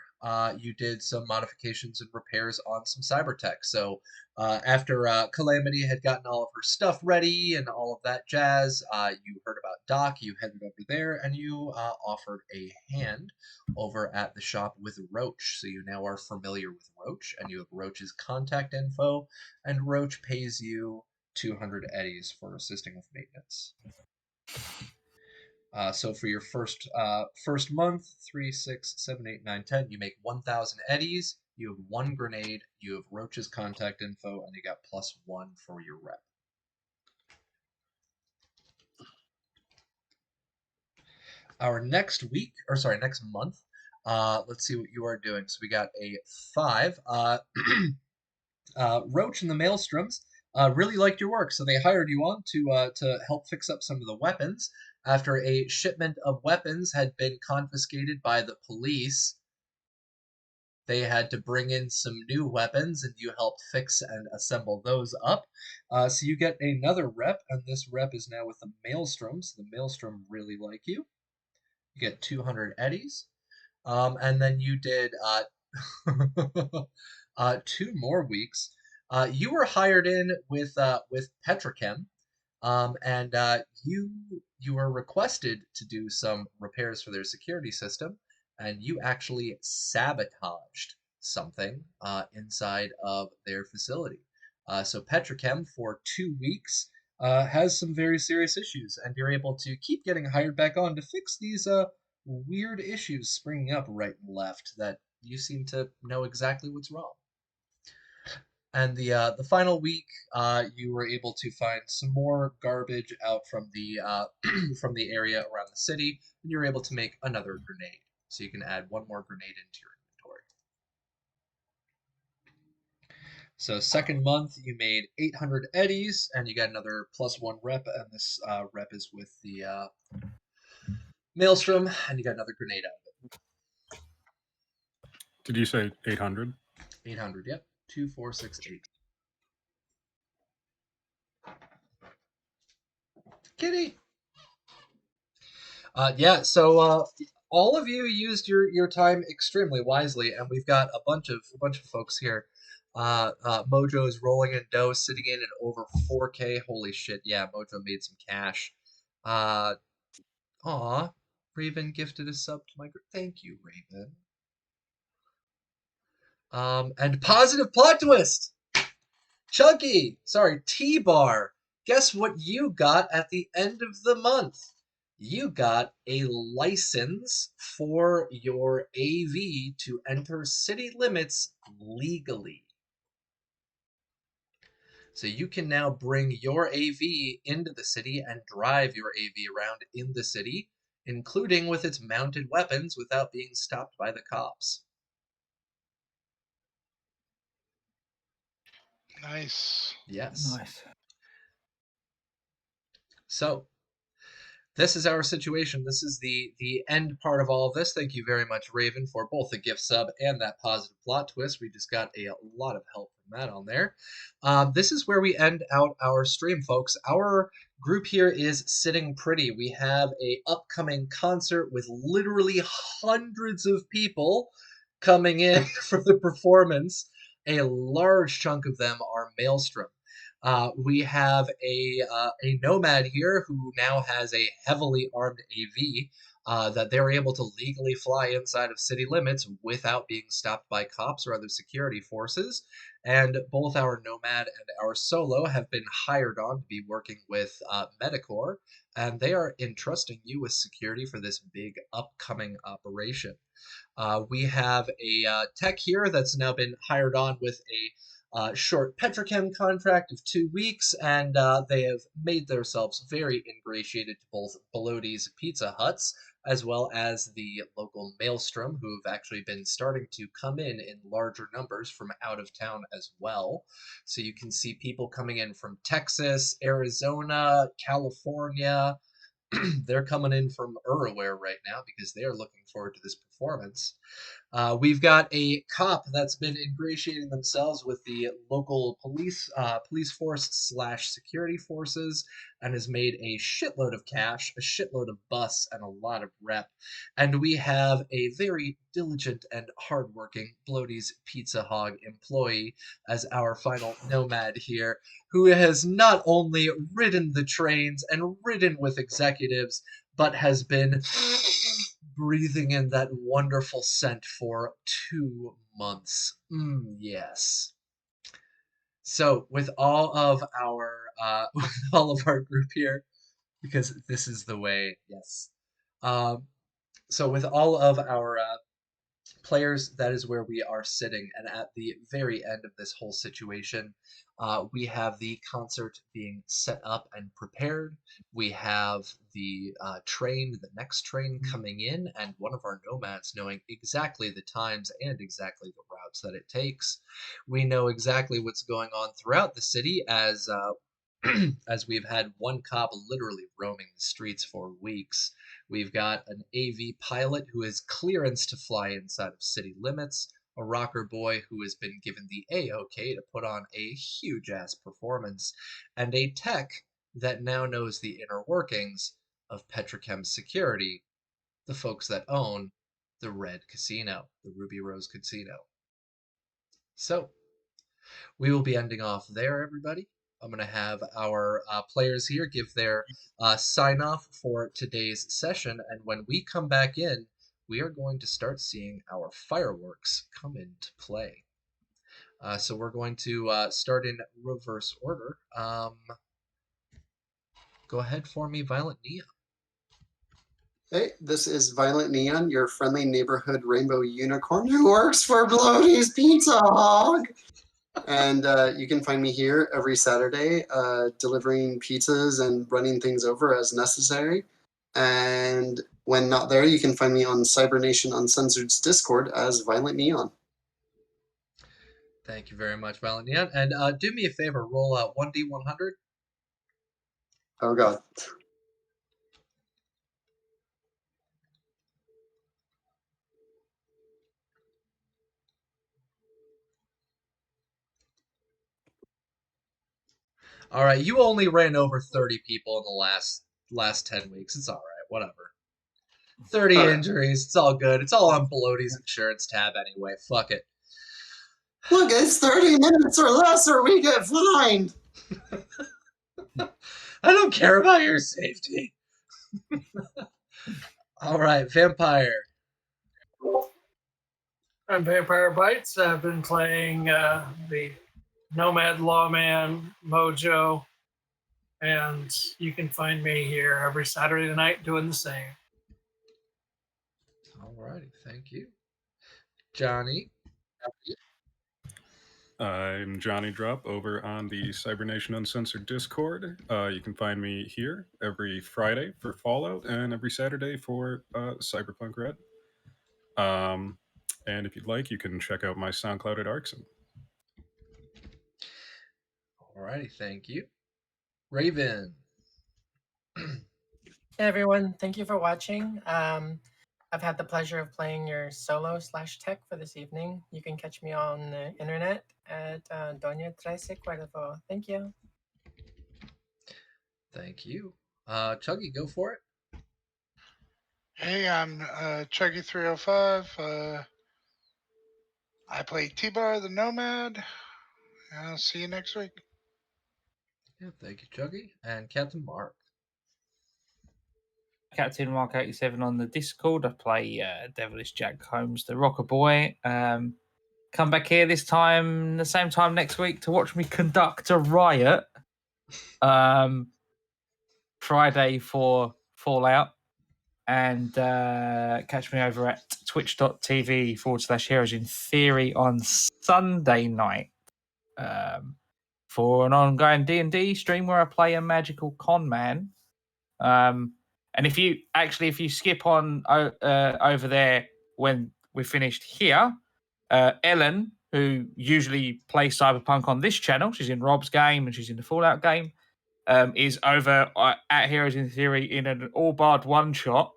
Speaker 2: you did some modifications and repairs on some cybertech. So after Calamity had gotten all of her stuff ready and all of that jazz, you heard about Doc, you headed over there, and you offered a hand over at the shop with Roach. So you now are familiar with Roach, and you have Roach's contact info, and Roach pays you 200 eddies for assisting with maintenance. So for your first month, 3, 6, 7, 8, 9, 10, you make 1,000 eddies. You have 1 grenade. You have Roach's contact info, and you got +1 for your rep. Our next month. Let's see what you are doing. So we got a 5. Roach and the Maelstroms really liked your work, so they hired you on to help fix up some of the weapons. After a shipment of weapons had been confiscated by the police, they had to bring in some new weapons, and you helped fix and assemble those up. So you get another rep, and this rep is now with the Maelstroms. The Maelstrom really like you. You get 200 eddies. And then you did 2 more weeks. You were hired in with Petrochem, and you were requested to do some repairs for their security system, and you actually sabotaged something inside of their facility. So Petrochem for 2 weeks has some very serious issues, and you're able to keep getting hired back on to fix these weird issues springing up right and left that you seem to know exactly what's wrong. And the final week, you were able to find some more garbage out from the from the area around the city, and you were able to make another grenade. So you can add 1 more grenade into your inventory. So second month, you made 800 eddies, and you got another +1 rep, and this rep is with the Maelstrom, and you got another grenade out of it.
Speaker 6: Did you say 800?
Speaker 2: 800, yep. 2, 4, 6, 8. Kitty. Yeah, so all of you used your time extremely wisely, and we've got a bunch of folks here. Mojo is rolling in dough, sitting in at over 4K. Holy shit! Yeah, Mojo made some cash. Aw, Raven gifted a sub to my group. Thank you, Raven. And positive plot twist. T-Bar. Guess what you got at the end of the month? You got a license for your AV to enter city limits legally. So you can now bring your AV into the city and drive your AV around in the city, including with its mounted weapons, without being stopped by the cops.
Speaker 4: Nice.
Speaker 2: Yes.
Speaker 3: Nice.
Speaker 2: So this is our situation. This is the end part of all of this. Thank you very much, Raven, for both the gift sub and that positive plot twist. We just got a lot of help from that on there. This is where we end out our stream, folks. Our group here is sitting pretty. We have a upcoming concert with literally hundreds of people coming in for the performance. A large chunk of them are Maelstrom. We have a Nomad here who now has a heavily armed AV that they're able to legally fly inside of city limits without being stopped by cops or other security forces. And both our Nomad and our Solo have been hired on to be working with Medicore, and they are entrusting you with security for this big upcoming operation. We have a tech here that's now been hired on with a short Petrochem contract of 2 weeks, and they have made themselves very ingratiated to both Belodi's Pizza Huts as well as the local Maelstrom, who have actually been starting to come in larger numbers from out of town as well. So you can see people coming in from Texas, Arizona, California. They're coming in from everywhere right now because they are looking forward to this performance. We've got a cop that's been ingratiating themselves with the local police force / security forces, and has made a shitload of cash, a shitload of bus, and a lot of rep. And we have a very diligent and hardworking Bloaty's Pizza Hog employee as our final nomad here, who has not only ridden the trains and ridden with executives, but has been breathing in that wonderful scent for 2 months. Yes. So with all of our with all of our group here, because this is the way, yes. So with all of our players, that is where we are sitting. And at the very end of this whole situation, we have the concert being set up and prepared. We have the next train coming in, and one of our nomads knowing exactly the times and exactly the routes that it takes. We know exactly what's going on throughout the city as as we've had one cop literally roaming the streets for weeks. We've got an AV pilot who has clearance to fly inside of city limits, a rocker boy who has been given the A-OK to put on a huge-ass performance, and a tech that now knows the inner workings of Petrochem Security, the folks that own the Red Casino, the Ruby Rose Casino. So, we will be ending off there, everybody. I'm going to have our players here give their sign off for today's session. And when we come back in, we are going to start seeing our fireworks come into play. So we're going to start in reverse order. Go ahead for me, Violent Neon.
Speaker 7: Hey, this is Violent Neon, your friendly neighborhood rainbow unicorn who works for Bloaty's Pizza Hog. And you can find me here every Saturday delivering pizzas and running things over as necessary. And when not there, you can find me on Cybernation Uncensored's Discord as Violent Neon.
Speaker 2: Thank you very much, Violent Neon. And do me a favor, roll out 1D100.
Speaker 7: Oh, God.
Speaker 2: All right, you only ran over 30 people in the last 10 weeks. It's all right, whatever. 30
Speaker 7: All right.
Speaker 2: injuries, it's all good. It's all on Bloaty's insurance tab anyway. Fuck it.
Speaker 7: Look, it's 30 minutes or less or we get fined.
Speaker 2: I don't care about your safety. All right, Vampire.
Speaker 1: I'm Vampire Bites. I've been playing the Nomad Lawman Mojo, and you can find me here every Saturday night doing the same.
Speaker 2: All righty, thank you. Johnny.
Speaker 6: I'm Johnny Drop over on the Cybernation Uncensored Discord. You can find me here every Friday for Fallout and every Saturday for Cyberpunk Red. And if you'd like, you can check out my SoundCloud at Arxen.
Speaker 2: Alrighty, thank you. Raven.
Speaker 5: Hey everyone, thank you for watching. I've had the pleasure of playing your solo/tech for this evening. You can catch me on the internet at Doña Trece Cuervo. Thank you.
Speaker 2: Thank you. Chuggy, go for it.
Speaker 4: Hey, I'm Chuggy305. I play T-Bar the Nomad. I'll see you next week.
Speaker 2: Yeah, thank you, Chuggy. And Captain Mark.
Speaker 3: Captain Mark 87 on the Discord. I play Devilish Jack Holmes, the Rocker Boy. Come back here this time, the same time next week, to watch me conduct a riot. Friday for Fallout. And catch me over at twitch.tv/Heroes in Theory on Sunday night for an ongoing D&D stream where I play a magical con man. And if you skip on over there when we're finished here, Ellen, who usually plays Cyberpunk on this channel, she's in Rob's game and she's in the Fallout game, is over at Heroes in Theory in an all-barred one-shot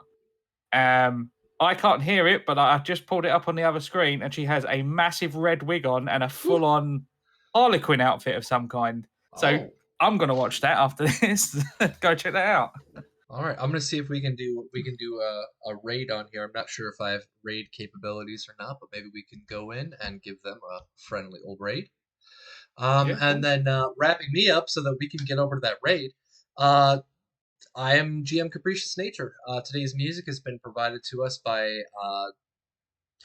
Speaker 3: I can't hear it, but I just pulled it up on the other screen, and she has a massive red wig on and a full-on Harlequin outfit of some kind. So
Speaker 2: Oh.
Speaker 3: I'm gonna watch that after this. Go check that out.
Speaker 2: All right, I'm gonna see if we can do a raid on here. I'm not sure if I have raid capabilities or not, but maybe we can go in and give them a friendly old raid. And then wrapping me up so that we can get over to that raid. I am GM Capricious Nature. Today's music has been provided to us by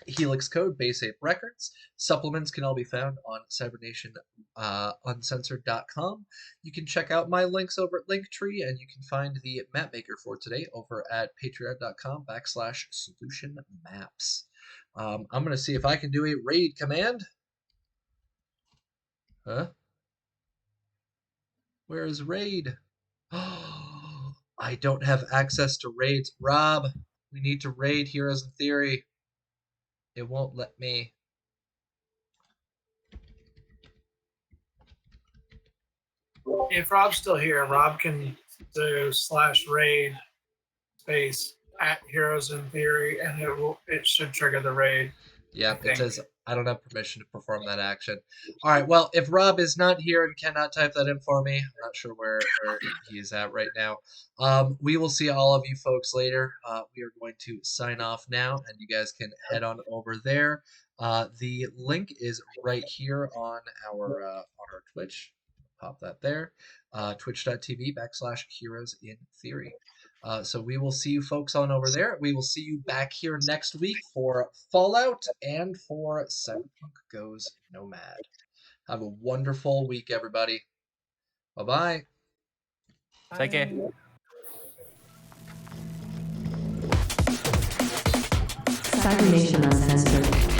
Speaker 2: Helix Code, Base Ape Records. Supplements can all be found on CybernationUncensored.com. You can check out my links over at Linktree, and you can find the map maker for today over at patreon.com/solutionmaps. I'm going to see if I can do a raid command. Huh? Where is raid? I don't have access to raids. Rob, we need to raid Heroes in Theory. It won't let me.
Speaker 1: If Rob's still here, Rob can do /raid space at Heroes in Theory, and it should trigger the raid.
Speaker 2: Yeah, it says I don't have permission to perform that action. All right, well, if Rob is not here and cannot type that in for me, I'm not sure where he is at right now. We will see all of you folks later. We are going to sign off now, and you guys can head on over there. The link is right here on our Twitch. Pop that there. Twitch.tv/Heroes in Theory. So we will see you folks on over there. We will see you back here next week for Fallout and for Cyberpunk Goes Nomad. Have a wonderful week, everybody. Bye-bye.
Speaker 3: Take care.
Speaker 9: Cybernation Uncensored.